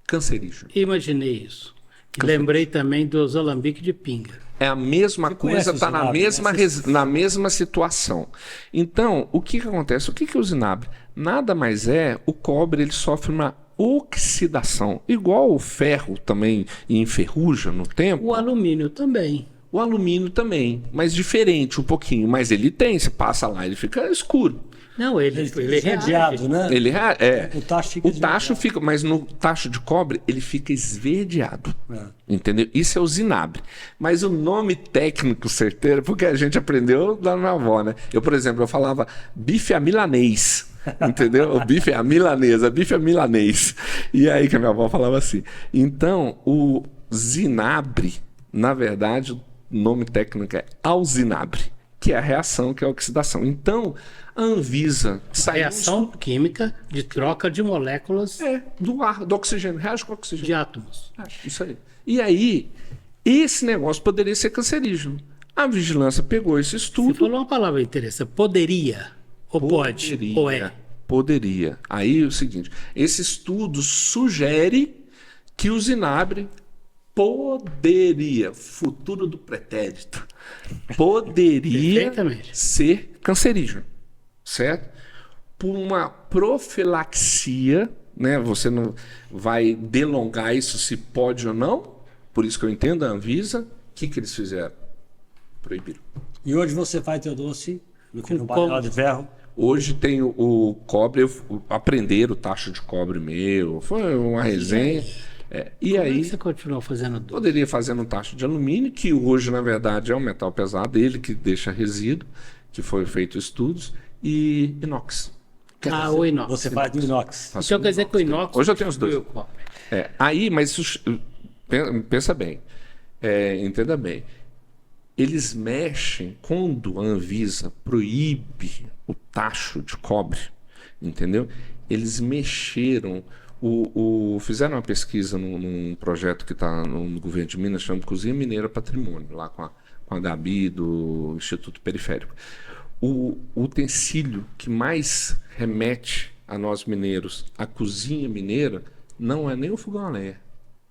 S1: cancerígeno.
S2: Imaginei isso. E lembrei também dos alambiques de pinga.
S1: É a mesma coisa, está na mesma situação. Então, o que acontece? O que é o zinabre? Nada mais é, o cobre ele sofre uma oxidação. Igual o ferro também enferruja no tempo.
S2: O alumínio também.
S1: O alumínio também, mas diferente um pouquinho. Mas ele tem, você passa lá, ele fica escuro.
S2: Não, ele
S3: esverdeado, né?
S1: O tacho fica, mas no tacho de cobre ele fica esverdeado. Entendeu? Isso é o zinabre. Mas o nome técnico certeiro, porque a gente aprendeu da minha avó, né? Eu, por exemplo, eu falava bife à milanês. Entendeu? O bife é a milanesa, bife é milanês. E aí que a minha avó falava assim. Então, o zinabre, na verdade, o nome técnico é alzinabre, que é a reação, que é a oxidação. Então, a Anvisa saiu...
S2: Reação química de troca de moléculas...
S1: do ar, do oxigênio. Reage com oxigênio.
S2: De átomos.
S1: Isso aí. E aí, esse negócio poderia ser cancerígeno. A vigilância pegou esse estudo...
S2: Você falou uma palavra interessante. Poderia. Ou pode. Ou é.
S1: Poderia. Aí é o seguinte, esse estudo sugere que o zinabre poderia, futuro do pretérito, poderia ser cancerígeno, certo? Por uma profilaxia, né? Você não vai delongar isso se pode ou não, por isso que eu entendo a Anvisa. O que eles fizeram? Proibiram.
S3: E hoje você faz teu doce no panela de ferro?
S1: Hoje tem o cobre, aprenderam o tacho de cobre meu, foi uma resenha. E aí
S2: você continuou fazendo doce?
S1: Poderia fazer um tacho de alumínio, que hoje, na verdade, é um metal pesado, ele que deixa resíduo, que foi feito estudos, e inox.
S2: O inox.
S3: Você faz do inox.
S2: Então quer dizer que o inox...
S1: Hoje eu tenho os dois. Aí, mas isso, pensa bem, entenda bem. Eles mexem, quando a Anvisa proíbe o tacho de cobre, entendeu? Eles mexeram, fizeram uma pesquisa num projeto que está no governo de Minas, chamado Cozinha Mineira Patrimônio, lá com a Gabi do Instituto Periférico. O utensílio que mais remete a nós mineiros, a cozinha mineira, não é nem o fogão a lenha,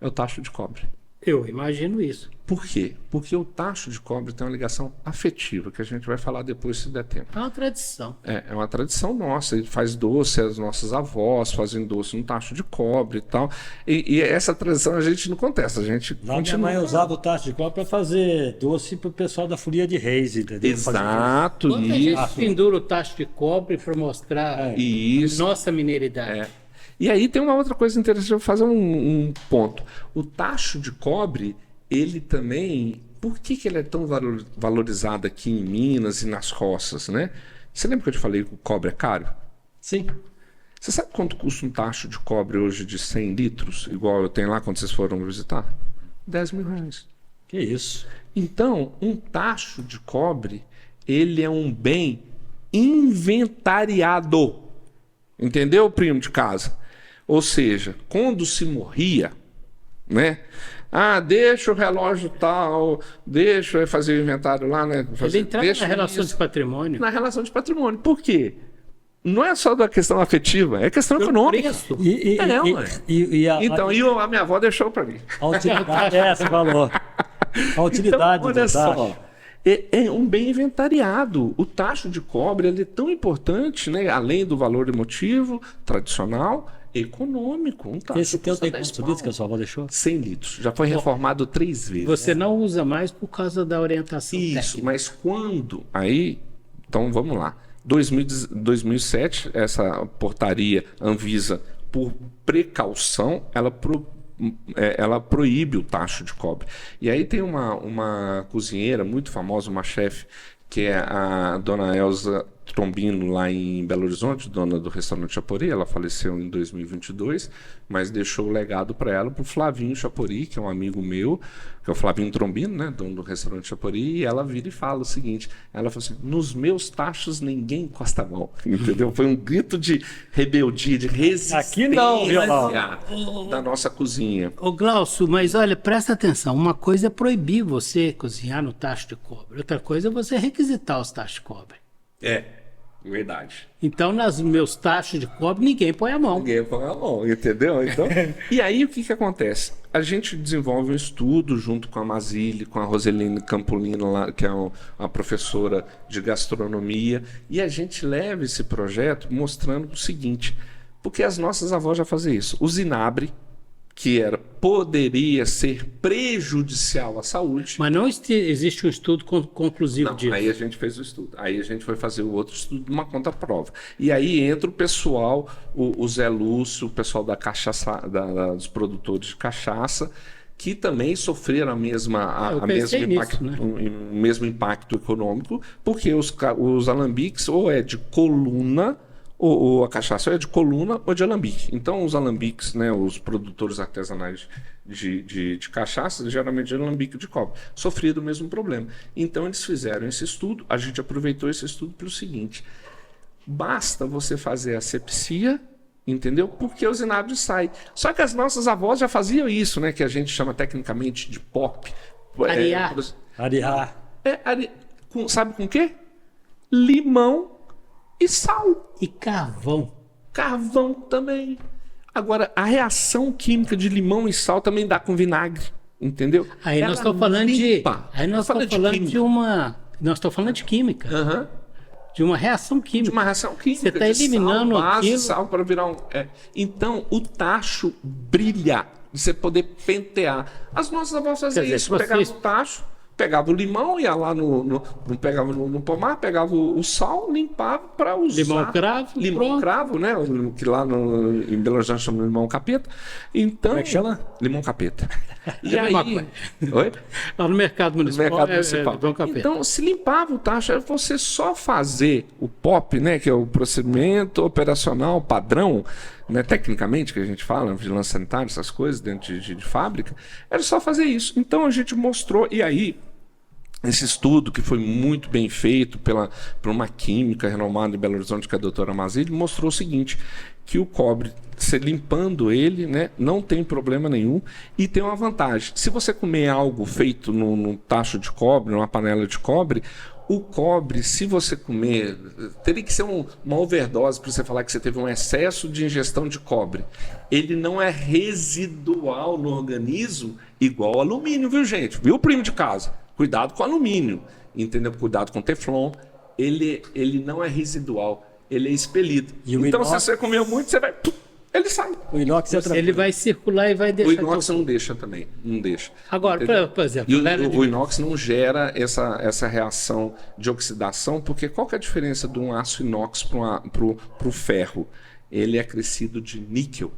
S1: é o tacho de cobre.
S2: Eu imagino isso.
S1: Por quê? Porque o tacho de cobre tem uma ligação afetiva, que a gente vai falar depois se der tempo.
S2: É uma tradição.
S1: É uma tradição nossa. Ele faz doce, as nossas avós fazem doce no tacho de cobre e tal. E essa tradição a gente não contesta, a gente continua.
S3: Minha mãe usava o tacho de cobre para fazer doce para o pessoal da Folia de Reis, entendeu?
S1: Exato,
S2: Quanta gente pendura o tacho de cobre para mostrar nossa mineiridade.
S1: E aí tem uma outra coisa interessante, eu vou fazer um ponto. O tacho de cobre, ele também... Por que ele é tão valorizado aqui em Minas e nas roças, né? Você lembra que eu te falei que o cobre é caro?
S3: Sim.
S1: Você sabe quanto custa um tacho de cobre hoje de 100 litros, igual eu tenho lá quando vocês foram visitar? R$10.000.
S3: Que isso?
S1: Então, um tacho de cobre, ele é um bem inventariado. Entendeu, primo de casa? Ou seja, quando se morria, né? Deixa o relógio tal, deixa eu fazer o inventário lá, né?
S2: Ele entrava na relação de patrimônio.
S1: Na relação de patrimônio. Por quê? Não é só da questão afetiva, é questão econômica. Então, a minha avó deixou para mim.
S3: A utilidade, você falou. A utilidade.
S1: Então, olha só. É um bem inventariado. O tacho de cobre ele é tão importante, né? Além do valor emotivo, tradicional, econômico.
S3: Esse teu tem quantos litros que a sua avó deixou?
S1: 100 litros. Já foi reformado 3 vezes.
S2: Você não usa mais por causa da orientação técnica.
S1: Mas quando... Aí, então vamos lá. 2007, essa portaria Anvisa, por precaução, ela proíbe o tacho de cobre. E aí tem uma cozinheira muito famosa, uma chefe, que é a dona Elza Trombino, lá em Belo Horizonte, dona do restaurante Chapori. Ela faleceu em 2022, mas deixou o legado para ela, para o Flavinho Chapori, que é um amigo meu, que é o Flavinho Trombino, né, dono do restaurante Chapori, e ela vira e fala o seguinte, ela fala assim, nos meus tachos ninguém encosta a mão, entendeu? Foi um grito de rebeldia, de resistência
S3: Aqui não, violão.
S1: da nossa cozinha.
S2: Ô Glaucio, mas olha, presta atenção, uma coisa é proibir você cozinhar no tacho de cobre, outra coisa é você requisitar os tachos de cobre.
S1: É, verdade.
S2: Então, nos meus tachos de cobre, ninguém põe a mão.
S1: Ninguém põe a mão, entendeu? Então, e aí o que acontece? A gente desenvolve um estudo junto com a Mazili, com a Roseline Campolino, lá, que é uma professora de gastronomia, e a gente leva esse projeto mostrando o seguinte, porque as nossas avós já faziam isso. O Zinabre, que poderia ser prejudicial à saúde.
S2: Mas não existe um estudo conclusivo disso.
S1: Aí a gente fez o estudo. Aí a gente foi fazer o outro estudo de uma contraprova. E aí entra o pessoal, o Zé Lúcio, o pessoal da cachaça, dos produtores de cachaça, que também sofreram o mesmo impacto econômico, porque os alambiques ou é de coluna, ou a cachaça é de coluna ou de alambique. Então, os alambiques, né, os produtores artesanais de cachaça, geralmente de alambique de cobre, sofriam do mesmo problema. Então, eles fizeram esse estudo, a gente aproveitou esse estudo pelo seguinte, basta você fazer a asepsia, entendeu? Porque o zinabre sai. Só que as nossas avós já faziam isso, né, que a gente chama tecnicamente de pop.
S2: Arear.
S3: Arear.
S1: Sabe com o quê? Limão e sal.
S2: E carvão.
S1: Carvão também. Agora, a reação química de limão e sal também dá com vinagre, entendeu?
S2: Aí nós estamos falando Nós estamos falando de química.
S1: Uhum.
S2: De uma reação química.
S1: De uma reação química.
S2: Você está eliminando aquilo.
S1: Sal para virar um. Então, o tacho brilha. Você poder pentear. As nossas avós faziam isso. Pegavam o tacho, pegava o limão, ia lá pegava no pomar, pegava o sal, limpava para usar.
S2: Limão cravo.
S1: Limão cravo, né? Que lá em Belo Horizonte chama limão capeta. Então,
S3: como é que chama?
S1: Limão capeta. E aí... Oi?
S2: Lá no mercado municipal.
S1: Limão capeta. Então, se limpava o tacho, era você só fazer o POP, né? Que é o procedimento operacional padrão, né, tecnicamente, que a gente fala, vigilância sanitária, essas coisas dentro de fábrica, era só fazer isso. Então a gente mostrou, e aí esse estudo, que foi muito bem feito por uma química renomada em Belo Horizonte, que é a doutora Mazili, mostrou o seguinte, que o cobre, você limpando ele, né, não tem problema nenhum, e tem uma vantagem. Se você comer algo feito num tacho de cobre, numa panela de cobre, o cobre, se você comer, teria que ser uma overdose para você falar que você teve um excesso de ingestão de cobre. Ele não é residual no organismo igual ao alumínio, viu, gente? Viu, primo de casa? Cuidado com o alumínio, entendeu? Cuidado com o teflon. Ele não é residual, ele é expelido. Então, se você comer muito, você vai... Ele sai.
S3: O inox
S2: ele vai circular e vai deixar.
S1: O inox não deixa também, não deixa.
S2: Agora, por exemplo...
S1: O inox não gera essa reação de oxidação, porque qual que é a diferença de um aço inox para o ferro? Ele é acrescido de níquel.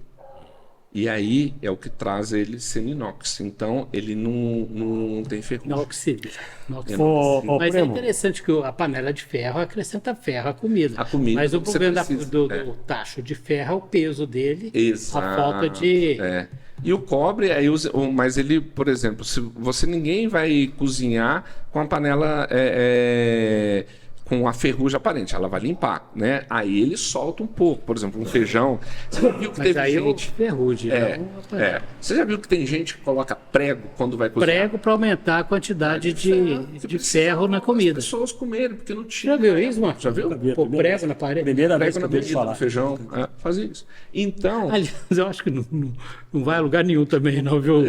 S1: E aí é o que traz ele sendo inox. Então, ele não tem ferrugem.
S2: Não oxida. Mas é interessante que a panela de ferro acrescenta ferro à comida. Mas o problema do tacho de ferro é o peso dele.
S1: Exato.
S2: A falta de...
S1: E o cobre, mas ele, por exemplo, se ninguém vai cozinhar com a panela... com a ferrugem aparente, ela vai limpar, né? Aí ele solta um pouco, por exemplo, um feijão. Você já viu que teve gente...
S2: ferrugem.
S1: Você já viu que tem gente que coloca prego quando vai cozinhar?
S2: Prego para aumentar a quantidade de ferro na comida.
S1: As pessoas comerem, porque não tinha.
S2: Já viu isso, mano?
S1: Já viu?
S2: Pô, prego na parede.
S3: Primeira vez
S1: Prego
S3: que eu
S1: na
S3: vejo falar.
S1: feijão, fazia isso. Então...
S2: Aliás, eu acho que não vai a lugar nenhum também, não, viu?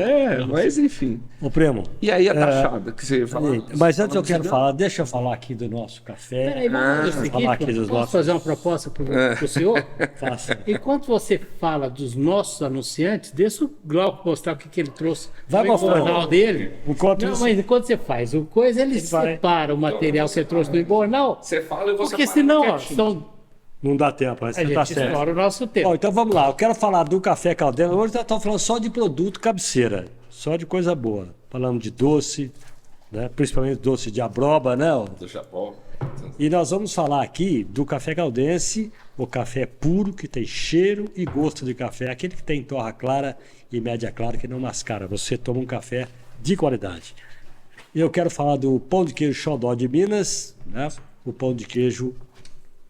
S1: Mas enfim.
S3: Ô, primo.
S1: E aí a taxada que você fala.
S3: Mas antes eu quero falar, deixa eu falar aqui do nosso café.
S2: Peraí, vamos fazer o seguinte, posso fazer uma proposta para o senhor?
S3: Faça.
S2: Enquanto você fala dos nossos anunciantes, deixa o Glauco mostrar o que ele trouxe
S3: Vai
S2: no jornal dele. Mas enquanto você faz o coisa, ele separa o material que você trouxe do jornal.
S1: Você fala e você
S2: porque senão, são...
S3: Não dá tempo, mas
S2: a gente
S3: tá certo.
S2: estoura o nosso tempo.
S3: Bom, então vamos lá, eu quero falar do Café Caldeira. Hoje nós estamos falando só de produto cabeceira, só de coisa boa. Falando de doce, né? Principalmente doce de abroba, né?
S1: Do Japão.
S3: E nós vamos falar aqui do café caldense, o café puro, que tem cheiro e gosto de café, aquele que tem torra clara e média clara, que não mascara. Você toma um café de qualidade. Eu quero falar do pão de queijo xodó de Minas, né? O pão de queijo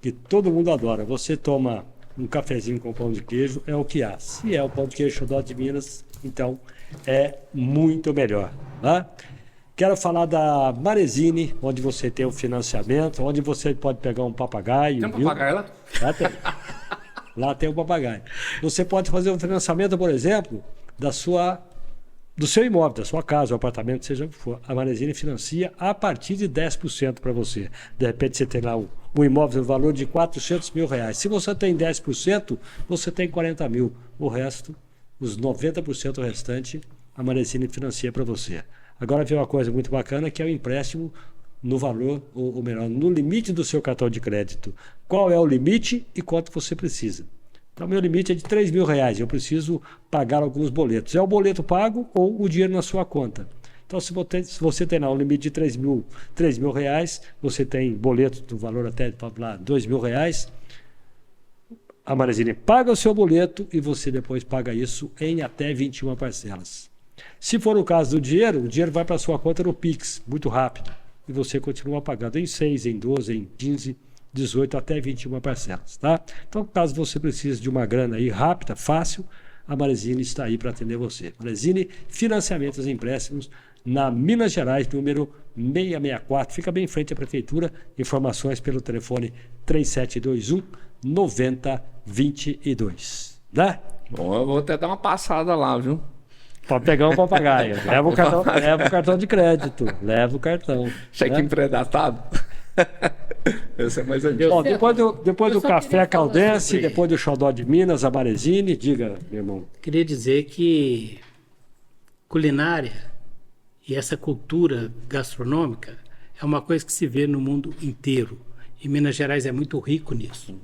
S3: que todo mundo adora. Você toma um cafezinho com pão de queijo, é o que há. Se é o pão de queijo xodó de Minas, então é muito melhor, tá? Quero falar da Marezine, onde você tem o financiamento, onde você pode pegar um papagaio.
S1: Tem um papagaio lá?
S3: Lá tem. Lá tem um papagaio. Você pode fazer um financiamento, por exemplo, do seu imóvel, da sua casa, o apartamento, seja o que for. A Marezine financia a partir de 10% para você. De repente você tem lá um imóvel no valor de R$400 mil. Se você tem 10%, você tem 40 mil. O resto, os 90% restante, a Marezine financia para você. Agora vem uma coisa muito bacana, que é o empréstimo no valor, ou melhor, no limite do seu cartão de crédito. Qual é o limite e quanto você precisa? Então, meu limite é de R$3 mil. Eu preciso pagar alguns boletos. É o boleto pago ou o dinheiro na sua conta. Então, se você tem lá um limite de R$3 mil, você tem boleto do valor até R$2 mil, a Marezine paga o seu boleto e você depois paga isso em até 21 parcelas. Se for o caso do dinheiro, o dinheiro vai para a sua conta no Pix, muito rápido. E você continua pagando em 6, em 12, em 15, 18 até 21 parcelas, tá? Então, caso você precise de uma grana aí rápida, fácil, a Marezine está aí para atender você. Marezine Financiamentos e Empréstimos, na Minas Gerais, número 664. Fica bem em frente à Prefeitura. Informações pelo telefone 3721-9022. Né?
S1: Bom, eu vou até dar uma passada lá, viu?
S3: Pode pegar um papagaio. Leva o cartão de crédito. Leva o cartão.
S1: Cheque pré-datado? Esse é mais antigo.
S3: Bom, depois do café caldense, depois do xodó de Minas, a Marezine, diga, meu irmão.
S2: Queria dizer que culinária e essa cultura gastronômica é uma coisa que se vê no mundo inteiro. E Minas Gerais é muito rico nisso.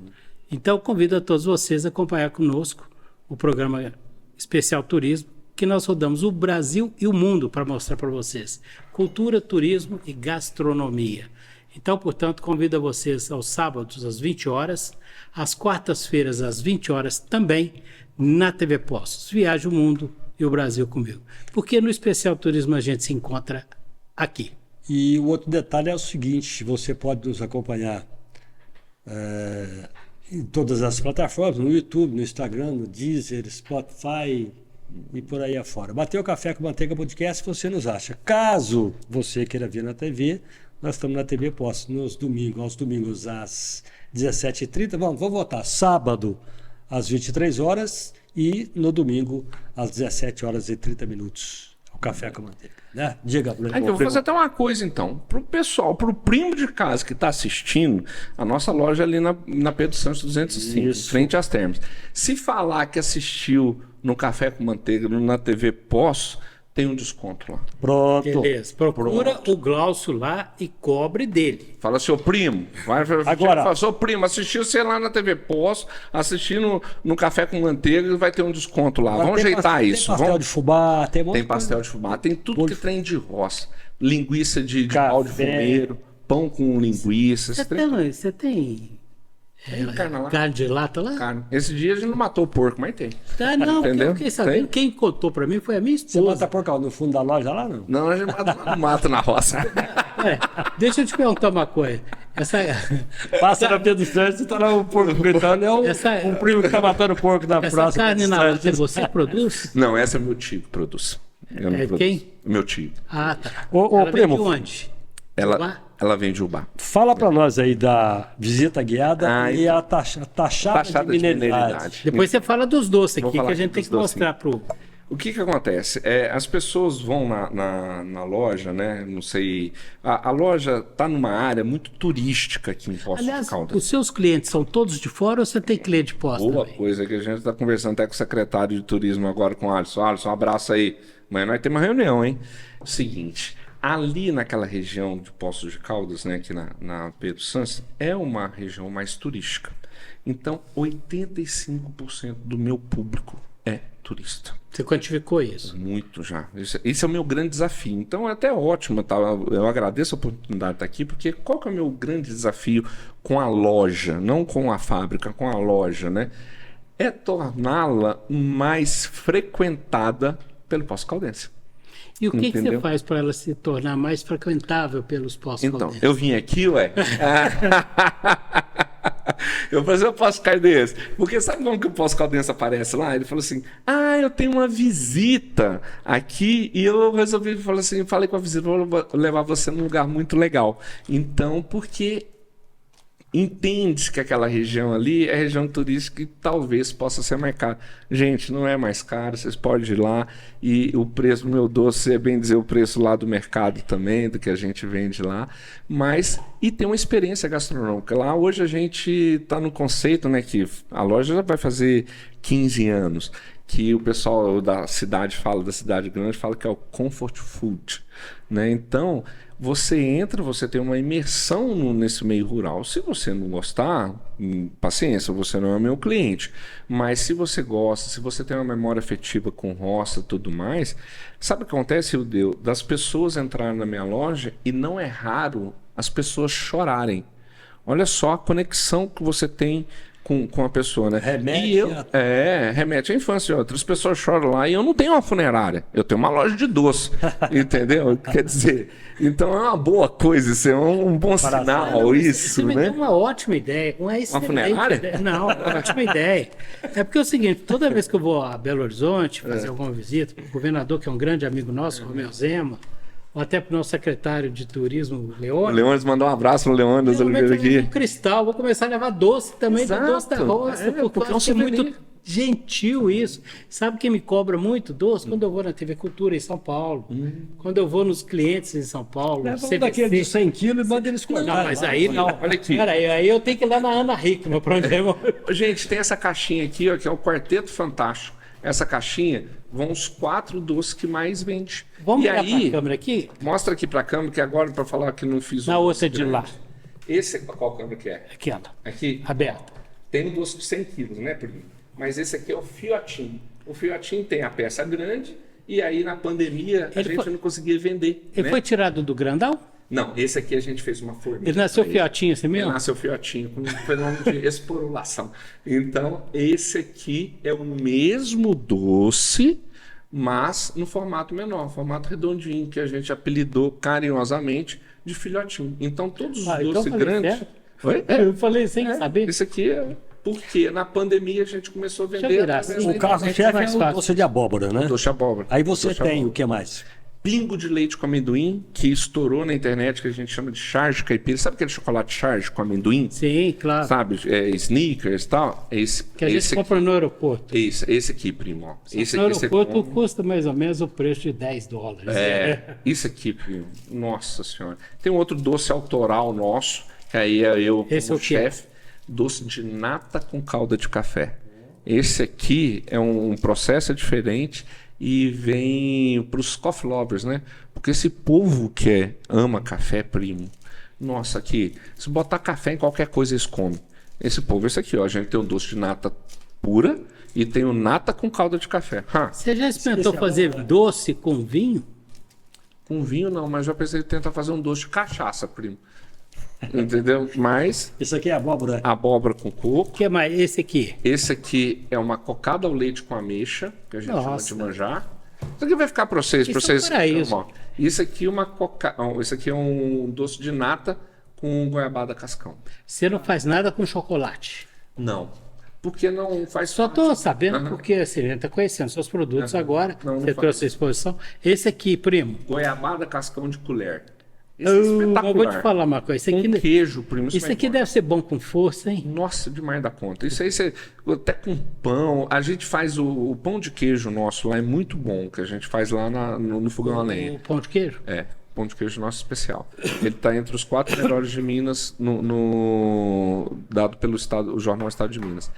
S2: Então, convido a todos vocês a acompanhar conosco o programa Especial Turismo, que nós rodamos o Brasil e o mundo para mostrar para vocês cultura, turismo e gastronomia. Então, portanto, convido a vocês aos sábados às 20 horas, às quartas-feiras às 20 horas também, na TV Postos. Viaje o mundo e o Brasil comigo. Porque no Especial Turismo a gente se encontra aqui.
S3: E o outro detalhe é o seguinte, você pode nos acompanhar em todas as plataformas, no YouTube, no Instagram, no Deezer, Spotify e por aí afora. Bateu o Café com Manteiga Podcast, você nos acha. Caso você queira vir na TV, nós estamos na TV Postos aos domingos às 17h30. Vamos votar sábado às 23 horas e no domingo às 17h30. O Café com Manteiga, né? Diga, Bruno.
S1: Eu vou fazer até uma coisa então. Pro pessoal, pro primo de casa que está assistindo, a nossa loja é ali na Pedro Santos 205,
S3: Isso.
S1: frente às termas. Se falar que assistiu no Café com Manteiga, na TV Pós, tem um desconto lá.
S3: Pronto.
S2: Beleza. Procura o Glaucio lá e cobre dele.
S1: Fala, seu primo.
S3: Agora.
S1: Fala, seu primo, assistiu você lá na TV Pós, assistindo no Café com Manteiga, vai ter um desconto lá. Vamos ajeitar isso.
S3: Tem pastel de fubá,
S1: Tem pastel de fubá, tem tudo que tem de roça. Linguiça de pau de fumeiro, pão com linguiça.
S2: Você tem carne de lata lá?
S1: Carne. Esse dia a gente não matou o porco, mas tem.
S2: Não,
S1: Entendeu?
S2: eu fiquei sabendo. Quem contou pra mim foi a minha
S3: Você
S2: esposa.
S3: mata porco no fundo da loja lá, não?
S1: Não, a gente mata na roça.
S2: Deixa eu te perguntar uma coisa.
S3: Passa na Pedro Santos e tá lá um porco gritando. É um primo que tá matando porco na
S2: Essa
S3: praça.
S2: carne na lata você produz?
S1: Não, essa é meu tio que produz. Eu não produzo.
S2: Quem?
S1: Meu tio.
S2: Ah, tá.
S3: Ô,
S2: Ela
S3: primo.
S2: vem de onde?
S1: Ela vem de Ubá.
S3: Fala pra nós aí da visita guiada e a taxada de
S1: mineridade.
S3: mineridade.
S2: Depois você fala dos doces
S1: Vou
S2: aqui, que
S1: falar
S2: a gente tem
S1: dos
S2: que
S1: doces.
S2: mostrar pro...
S1: O que acontece? As pessoas vão na loja, né? Não sei. A loja está numa área muito turística aqui em Poços de
S2: Aliás,
S1: Caldas.
S2: os seus clientes são todos de fora ou você tem cliente de Poços
S1: Boa
S2: também?
S1: coisa que a gente está conversando até com o secretário de turismo agora, com o Alisson. Alisson, um abraço aí. Amanhã nós temos uma reunião, hein? Seguinte, ali naquela região de Poços de Caldas, né? Aqui na Pedro Santos, é uma região mais turística. Então, 85% do meu público é turista.
S2: Você quantificou isso?
S1: Muito já. Esse é o meu grande desafio. Então é até ótimo, tá? Eu agradeço a oportunidade de estar aqui, porque qual que é o meu grande desafio com a loja, não com a fábrica, com a loja, né? É torná-la mais frequentada pelo pós-caldense.
S2: E o que você faz para ela se tornar mais frequentável pelos pós-caldenses?
S1: Então, eu vim aqui, ué. Eu vou fazer o pós-caldense. Porque sabe como que o pós-caldense aparece lá? Ele falou assim: eu tenho uma visita aqui e eu resolvi, falei com a visita, vou levar você num lugar muito legal. Então, porque entende que aquela região ali é região turística e talvez possa ser mais caro. Gente, não é mais caro, vocês podem ir lá e o preço do meu doce é bem dizer o preço lá do mercado também, do que a gente vende lá, mas e tem uma experiência gastronômica. Lá hoje a gente está no conceito, né, que a loja já vai fazer 15 anos, que o pessoal da cidade fala, da cidade grande, fala que é o comfort food, né? Então, você entra, você tem uma imersão nesse meio rural. Se você não gostar, paciência, você não é meu cliente. Mas se você gosta, se você tem uma memória afetiva com roça e tudo mais, sabe o que acontece, Ildeu? Das pessoas entrarem na minha loja e não é raro as pessoas chorarem. Olha só a conexão que você tem com a pessoa, né? Remete à infância. Outras pessoas choram lá e eu não tenho uma funerária, eu tenho uma loja de doce, entendeu? Quer dizer, então é uma boa coisa, isso é um bom sinal, isso,
S2: você
S1: né?
S2: me deu uma ótima ideia, uma
S1: funerária?
S2: ideia. Não, uma ótima ideia. É porque é o seguinte, toda vez que eu vou a Belo Horizonte fazer alguma visita, o governador, que é um grande amigo nosso, Romeu Zema, ou até para o nosso secretário de turismo, Leônidas.
S1: O Leônidas mandou um abraço para o Leônidas Oliveira aqui.
S2: Cristal, vou começar a levar doce também, do doce da roça, porque eu acho
S1: souvenir.
S2: muito gentil isso. Sabe quem me cobra muito doce? Quando eu vou na TV Cultura em São Paulo, quando eu vou nos clientes em São Paulo,
S3: leva daquele de 100 quilos e manda eles cortar.
S2: Não, mas aí não.
S1: Olha aqui.
S2: Peraí, aí eu tenho que ir lá na Ana Hickman, para onde eu...
S1: Gente, tem essa caixinha aqui, ó, que é o Quarteto Fantástico. Essa caixinha vão os 4 doces que mais vende.
S2: Vamos
S1: e
S2: olhar
S1: aí,
S2: para a câmera aqui?
S1: Mostra aqui para a câmera, que agora para falar que não fiz o
S2: Na
S1: doce
S2: outra de
S1: grande.
S2: lá.
S1: Esse, qual câmera que é?
S2: Aqui, Ana.
S1: Aqui?
S2: Aberta.
S1: Tem um doce de 100 quilos, né, primo? Mas esse aqui é o fiotinho. O fiotinho tem a peça grande e aí na pandemia a gente não conseguia vender.
S2: Ele
S1: né?
S2: foi tirado do grandão?
S1: Não, esse aqui a gente fez uma formiga.
S2: Ele nasceu fiotinho assim mesmo?
S1: Ele nasceu fiotinho, com um fenômeno de esporulação. Então, esse aqui é o mesmo doce, mas no formato menor, formato redondinho, que a gente apelidou carinhosamente de filhotinho. Então, todos os doces grandes...
S2: Oi? Eu falei sem saber.
S1: Esse aqui é... Porque na pandemia a gente começou a vender...
S3: O carro-chefe é o doce de abóbora, né?
S1: Doce de abóbora.
S3: Aí você tem o que mais?
S1: Pingo de leite com amendoim, que estourou na internet, que a gente chama de charge caipira. Sabe aquele chocolate charge com amendoim?
S2: Sim, claro.
S1: Sabe? Sneakers e tal. Esse,
S2: que a gente compra no aeroporto.
S1: Esse aqui, primo. Ó. Esse
S2: no aeroporto custa mais ou menos o preço de $10.
S1: Isso aqui, primo. Nossa Senhora. Tem um outro doce autoral nosso, que aí é eu como chefe. Doce de nata com calda de café. Esse aqui é um processo diferente e vem para os coffee lovers, né? Porque esse povo que ama café, primo, nossa, aqui, se botar café em qualquer coisa eles comem. Esse povo, esse aqui, ó, a gente tem um doce de nata pura e tem o nata com calda de café.
S2: Você já experimentou fazer doce com vinho?
S1: Com vinho não, mas já pensei em tentar fazer um doce de cachaça, primo. Entendeu? Mas...
S3: Isso aqui é abóbora.
S1: Abóbora com coco.
S2: O que mais? Esse aqui?
S1: Esse aqui é uma cocada ao leite com ameixa, que a gente chama de manjar. Isso aqui vai ficar para vocês. Isso aqui é Isso aqui é um doce de nata com goiabada cascão.
S2: Você não faz nada com chocolate?
S1: Não. Porque não faz...
S2: Só estou sabendo porque assim, a gente está conhecendo seus produtos agora. Você trouxe a exposição. Esse aqui, primo.
S1: Goiabada cascão de colher. Esse é espetacular.
S2: Eu vou te falar uma coisa.
S1: Com queijo, primo.
S2: Isso aqui deve ser bom com força, hein?
S1: Nossa, demais da conta. Isso aí, até com pão. A gente faz o pão de queijo nosso lá, é muito bom, que a gente faz lá no fogão a lenha.
S2: O pão de queijo?
S1: É, pão de queijo nosso especial. Ele está entre os 4 melhores de Minas, dado pelo o jornal Estado de Minas.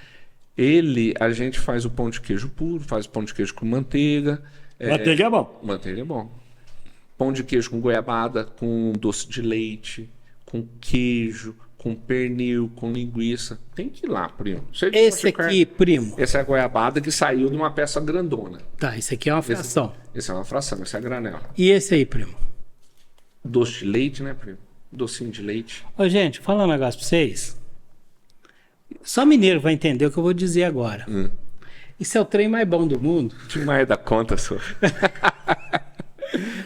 S1: A gente faz o pão de queijo puro, faz o pão de queijo com manteiga.
S3: Manteiga é bom.
S1: Manteiga é bom. Pão de queijo com goiabada, com doce de leite, com queijo, com pernil, com linguiça. Tem que ir lá, primo.
S2: Esse aqui, primo.
S1: Esse é a goiabada que saiu de uma peça grandona.
S2: Tá, esse aqui é uma fração.
S1: Esse é uma fração, esse é a granela.
S2: E esse aí, primo?
S1: Doce de leite, né, primo? Docinho de leite.
S2: Ô, gente, falar um negócio pra vocês. Só mineiro vai entender o que eu vou dizer agora. Isso é o trem mais bom do mundo.
S1: Demais da conta, senhor.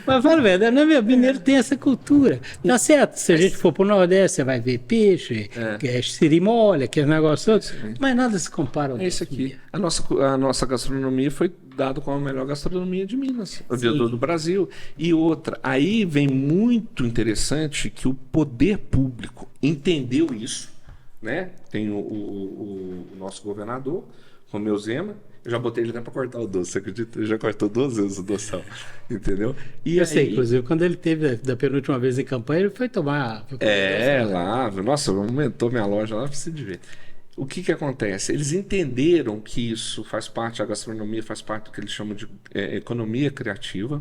S2: Mas fala a verdade, né, meu? Mineiro tem essa cultura. Tá certo, se a gente for pro Nordeste, você vai ver peixe, sirimolha, aqueles negócios todos, mas nada se compara ao
S1: É isso aqui. A nossa gastronomia foi dada como a melhor gastronomia de Minas, do Brasil. E outra, aí vem muito interessante que o poder público entendeu isso, né? Tem o nosso governador, Romeu Zema. Eu já botei ele até para cortar o doce, você acredita? Ele já cortou 2 vezes o doção, entendeu? E
S2: eu sei, inclusive, quando ele teve da penúltima vez em campanha, ele foi tomar...
S1: lá, nossa, aumentou minha loja lá, precisa de ver. O que acontece? Eles entenderam que isso faz parte, a gastronomia faz parte do que eles chamam de economia criativa,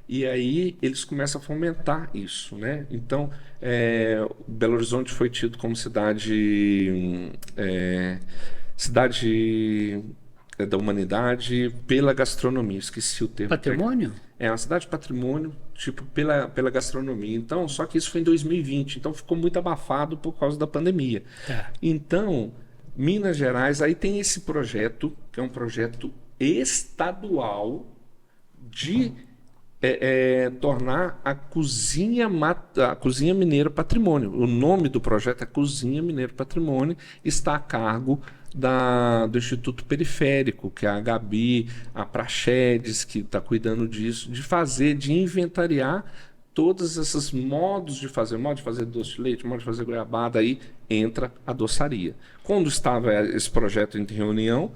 S1: e aí eles começam a fomentar isso, né? Então, Belo Horizonte foi tido como cidade da humanidade pela gastronomia, esqueci o termo.
S2: Patrimônio?
S1: É uma cidade de patrimônio, tipo, pela gastronomia. Então, só que isso foi em 2020, então ficou muito abafado por causa da pandemia.
S2: Tá.
S1: Então, Minas Gerais, aí tem esse projeto, que é um projeto estadual de tornar a cozinha mineira patrimônio. O nome do projeto é Cozinha Mineira Patrimônio, está a cargo do Instituto Periférico, que é a Gabi, a Praxedes, que está cuidando disso, de inventariar todos esses modos de fazer doce de leite, modo de fazer goiabada, aí entra a doçaria. Quando estava esse projeto em reunião,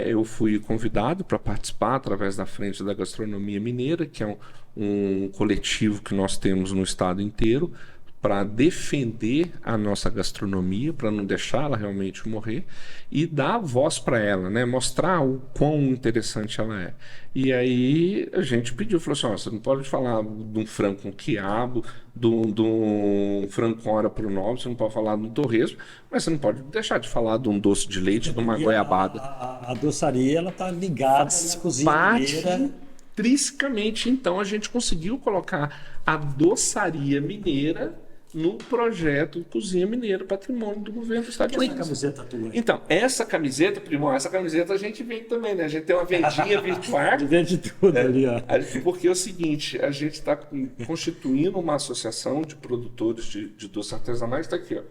S1: eu fui convidado para participar através da Frente da Gastronomia Mineira, que é um coletivo que nós temos no estado inteiro, para defender a nossa gastronomia, para não deixá-la realmente morrer e dar voz para ela, né? Mostrar o quão interessante ela é. E aí a gente pediu, falou assim, você não pode falar de um frango com quiabo, de um frango com hora pro nobre, você não pode falar de um torresmo, mas você não pode deixar de falar de um doce de leite, de uma goiabada.
S3: A doçaria, ela está ligada à cozinha mineira.
S1: Intrinsecamente, então, a gente conseguiu colocar a doçaria mineira no projeto Cozinha Mineira, patrimônio do governo do estado de Minas.
S3: Camiseta tua.
S1: Então, essa camiseta, primo, essa camiseta a gente vende também, né? A gente tem uma vendinha virtual.
S3: Vende tudo ali, ó.
S1: Porque é o seguinte, a gente está constituindo uma associação de produtores de doces artesanais, está aqui, ó.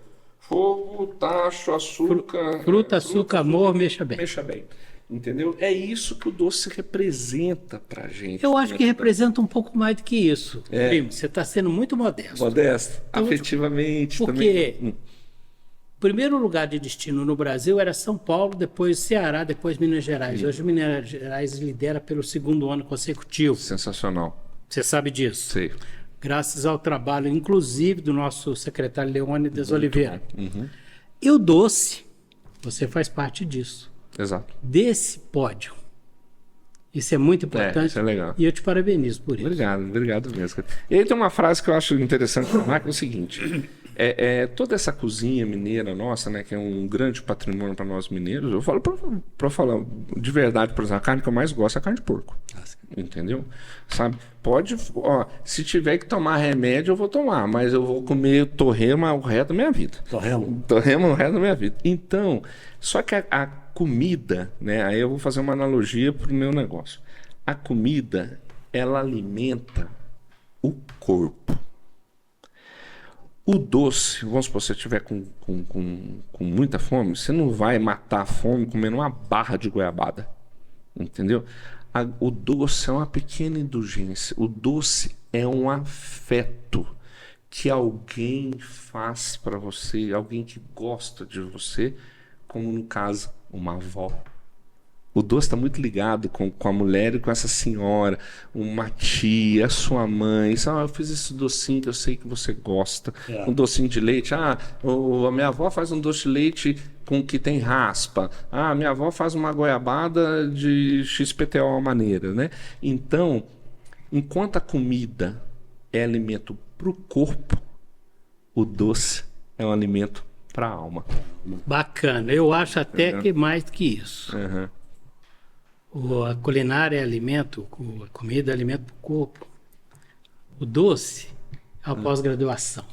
S1: Fogo, tacho, açúcar...
S2: Fruta, açúcar, amor, mexa bem.
S1: Mexa bem. Entendeu? É isso que o doce representa pra gente.
S2: Eu acho que representa um pouco mais do que isso. Primo, você está sendo muito modesto.
S1: Modesto, afetivamente.
S2: Porque
S1: também.
S2: o primeiro lugar de destino no Brasil era São Paulo, depois Ceará, depois Minas Gerais. Hoje Minas Gerais lidera pelo 2º ano consecutivo.
S1: Sensacional.
S2: Você sabe disso?
S1: Sei.
S2: Graças ao trabalho, inclusive, do nosso secretário Leônidas Oliveira.
S1: Uhum.
S2: E o doce, você faz parte disso.
S1: Exato.
S2: Desse pódio. Isso é muito importante.
S1: Isso é legal.
S2: E eu te parabenizo por isso.
S1: Obrigado mesmo. E aí tem uma frase que eu acho interessante falar, que é o seguinte: toda essa cozinha mineira nossa, né, que é um grande patrimônio para nós mineiros, eu falo para falar de verdade, por exemplo, a carne que eu mais gosto é a carne de porco. Entendeu? Sabe? Pode, se tiver que tomar remédio, eu vou tomar, mas eu vou comer torrema o resto da minha vida. Torrema o resto da minha vida. Então, só que a comida, né? Aí eu vou fazer uma analogia para o meu negócio. A comida, ela alimenta o corpo. O doce, vamos supor, se você estiver com muita fome, você não vai matar a fome comendo uma barra de goiabada. Entendeu? O doce é uma pequena indulgência. O doce é um afeto que alguém faz para você, alguém que gosta de você, como no caso, uma avó. O doce está muito ligado com a mulher e com essa senhora, uma tia, a sua mãe. Eu fiz esse docinho que eu sei que você gosta. Um docinho de leite. A minha avó faz um doce de leite que tem raspa. A minha avó faz uma goiabada de XPTO maneira, né? Então, enquanto a comida é alimento para o corpo, o doce é um alimento para a alma.
S2: Bacana. Eu acho até que mais do que isso. A culinária é alimento, a comida é alimento para o corpo. O doce é a pós-graduação.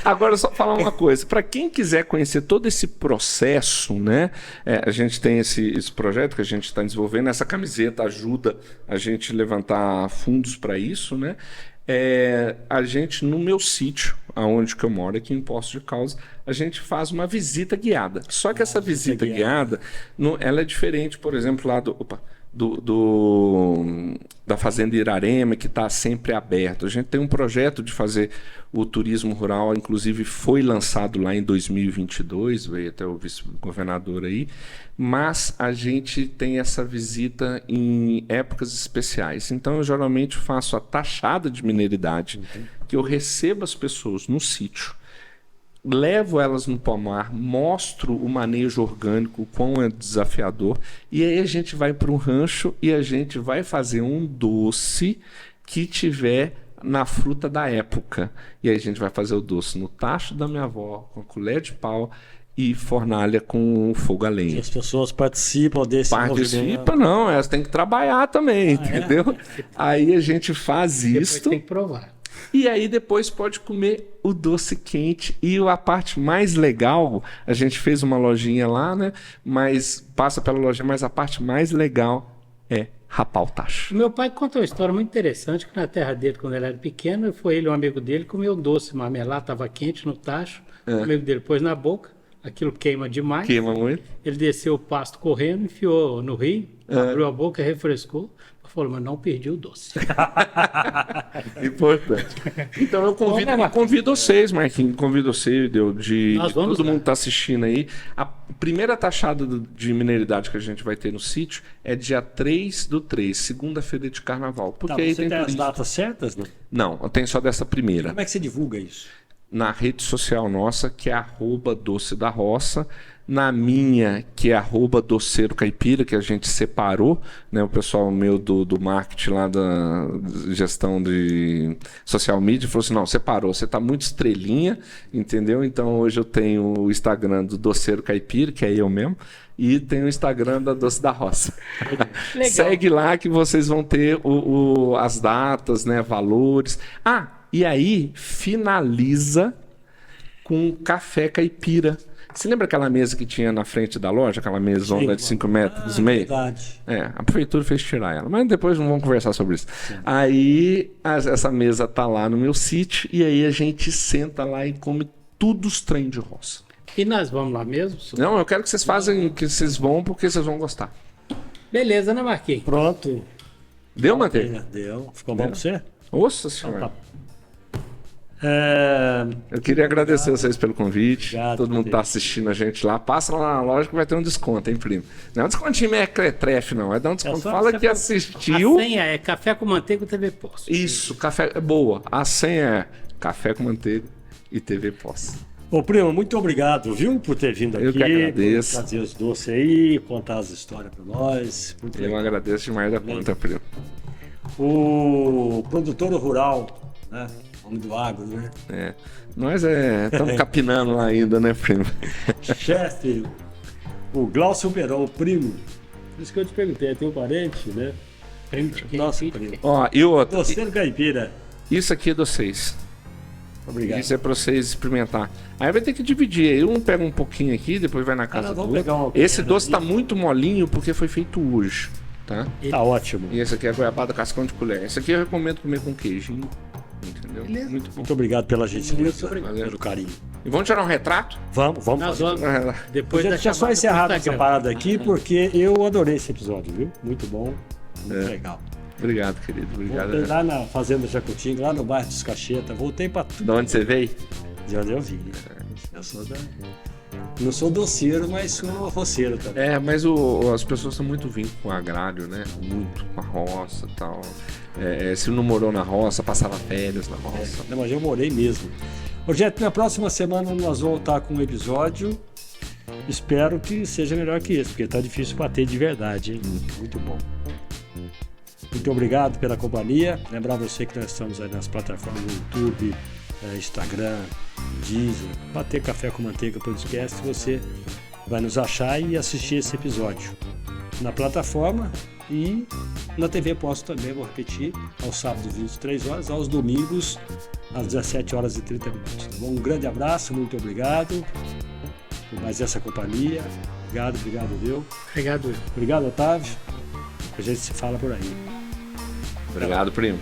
S1: Agora, só falar uma coisa. Para quem quiser conhecer todo esse processo, né? A gente tem esse projeto que a gente está desenvolvendo. Essa camiseta ajuda a gente levantar fundos para isso, né? A gente, no meu sítio, aonde que eu moro, aqui em Poços de Caldas, a gente faz uma visita guiada. Só que essa visita guiada, ela é diferente, por exemplo, lá da Fazenda Irarema, que está sempre aberto. A gente tem um projeto de fazer o turismo rural, inclusive foi lançado lá em 2022, veio até o vice-governador aí, mas a gente tem essa visita em épocas especiais. Então eu geralmente faço a taxada de mineridade, que eu recebo as pessoas no sítio, levo elas no pomar, mostro o manejo orgânico, o quão é desafiador, e aí a gente vai para um rancho e a gente vai fazer um doce que tiver na fruta da época. E aí a gente vai fazer o doce no tacho da minha avó, com a colher de pau e fornalha com fogo a lenha.
S3: As pessoas participam desse movimento.
S1: Participa não, elas têm que trabalhar também, entendeu? Aí a gente faz
S2: Depois
S1: isso.
S2: tem que provar.
S1: E aí depois pode comer o doce quente. E a parte mais legal, a gente fez uma lojinha lá, né? Mas passa pela lojinha, mas a parte mais legal é rapar o tacho.
S2: Meu pai conta uma história muito interessante, que na terra dele, quando ele era pequeno, foi ele e um amigo dele, comeu um doce marmelada, estava quente no tacho, o amigo dele pôs na boca, aquilo queima demais.
S1: Queima muito.
S2: Ele desceu o pasto correndo, enfiou no rio, abriu a boca, refrescou. Falou, mas não perdi o doce.
S1: Importante. Então eu convido vocês, Marquinhos, convido você, todo mundo está assistindo aí. A primeira taxada de mineridade que a gente vai ter no sítio é dia 3/3, segunda-feira de carnaval. Porque aí
S3: você tem as datas certas, né?
S1: Não, tem só dessa primeira.
S3: Como é que você divulga isso?
S1: Na rede social nossa, que é @doce da roça. Na minha, que é @doceiro caipira, que a gente separou, né? O pessoal meu do marketing lá da gestão de social media falou assim, não, separou, você tá muito estrelinha, entendeu? Então hoje eu tenho o Instagram do Doceiro Caipira, que é eu mesmo, e tem o Instagram da Doce da Roça. Segue lá que vocês vão ter as datas, né? Valores. E aí finaliza com café caipira. Você lembra aquela mesa que tinha na frente da loja? Aquela mesona de 5 metros e meio?
S3: Verdade.
S1: A prefeitura fez tirar ela. Mas depois não vamos conversar sobre isso. Sim. Aí essa mesa tá lá no meu sítio e aí a gente senta lá e come tudo os trem de roça.
S2: E nós vamos lá mesmo?
S1: Não, eu quero que vocês façam, que vocês vão, porque vocês vão gostar.
S2: Beleza, né, Marquinhos?
S3: Pronto.
S1: Deu, Manteiga?
S3: Deu. Ficou bom pra você?
S1: Nossa senhora.
S3: Então, tá.
S1: Eu queria agradecer vocês pelo convite.
S3: Obrigado,
S1: todo mundo está assistindo a gente lá. Passa lá na loja que vai ter um desconto, hein, primo? Não é um descontinho mequetrefe, não. É dar um desconto. Fala que assistiu.
S2: A senha é café com manteiga e TV Poços.
S1: Isso, café é boa. A senha é café com manteiga e TV Poços.
S3: Ô, primo, muito obrigado, viu, por ter vindo aqui.
S1: Eu que agradeço.
S3: Por trazer os doces aí, contar as histórias para nós. Muito
S1: legal. Agradeço demais da conta, primo.
S3: O produtor rural, né? Do agro, né?
S1: Nós estamos capinando lá ainda, né, primo?
S3: Chefe, o Glaucio Perón, o primo. Por isso que eu te perguntei, tem um parente, né?
S2: Primo de quem?
S3: Nossa, primo.
S1: E outro.
S3: Doceiro caipira.
S1: Isso aqui é de vocês.
S3: Obrigado.
S1: Isso é para vocês experimentar. Aí vai ter que dividir. Aí um pega um pouquinho aqui, depois vai na casa do outro. Esse doce está muito molinho porque foi feito hoje, tá?
S3: Tá ótimo.
S1: E esse aqui é goiabada cascão de colher. Esse aqui eu recomendo comer com queijinho. Entendeu?
S3: Muito obrigado pela gentileza, pelo carinho.
S1: E vamos tirar um retrato?
S3: Vamos fazer.
S2: Depois
S3: deixa só encerrado essa parada aqui, porque eu adorei esse episódio, viu? Muito bom, muito legal.
S1: Obrigado, querido. Obrigado.
S3: Voltei lá na Fazenda Jacutinga, lá no bairro dos Cachetas. Voltei pra tudo.
S1: De onde você veio?
S3: De onde eu vim. Eu sou não sou doceiro, mas sou roceiro também.
S1: Mas as pessoas são muito vínculo com o agrário, né? Muito com a roça e tal. Se não morou na roça, passava férias na roça.
S3: Não, mas eu morei mesmo. Projeto, na próxima semana nós vamos voltar com um episódio. Espero que seja melhor que esse, porque tá difícil bater de verdade, hein? Muito bom. Muito obrigado pela companhia. Lembrar você que nós estamos aí nas plataformas do YouTube, Instagram, Deezer, bater Café com Manteiga Podcast, você vai nos achar e assistir esse episódio na plataforma e na TV Posto também, vou repetir, aos sábados 23 horas, aos domingos às 17 horas e 30 minutos. Tá bom? Um grande abraço, muito obrigado por mais essa companhia. Obrigado, viu?
S2: Obrigado.
S3: Obrigado, Otávio. A gente se fala por aí.
S1: Obrigado, primo.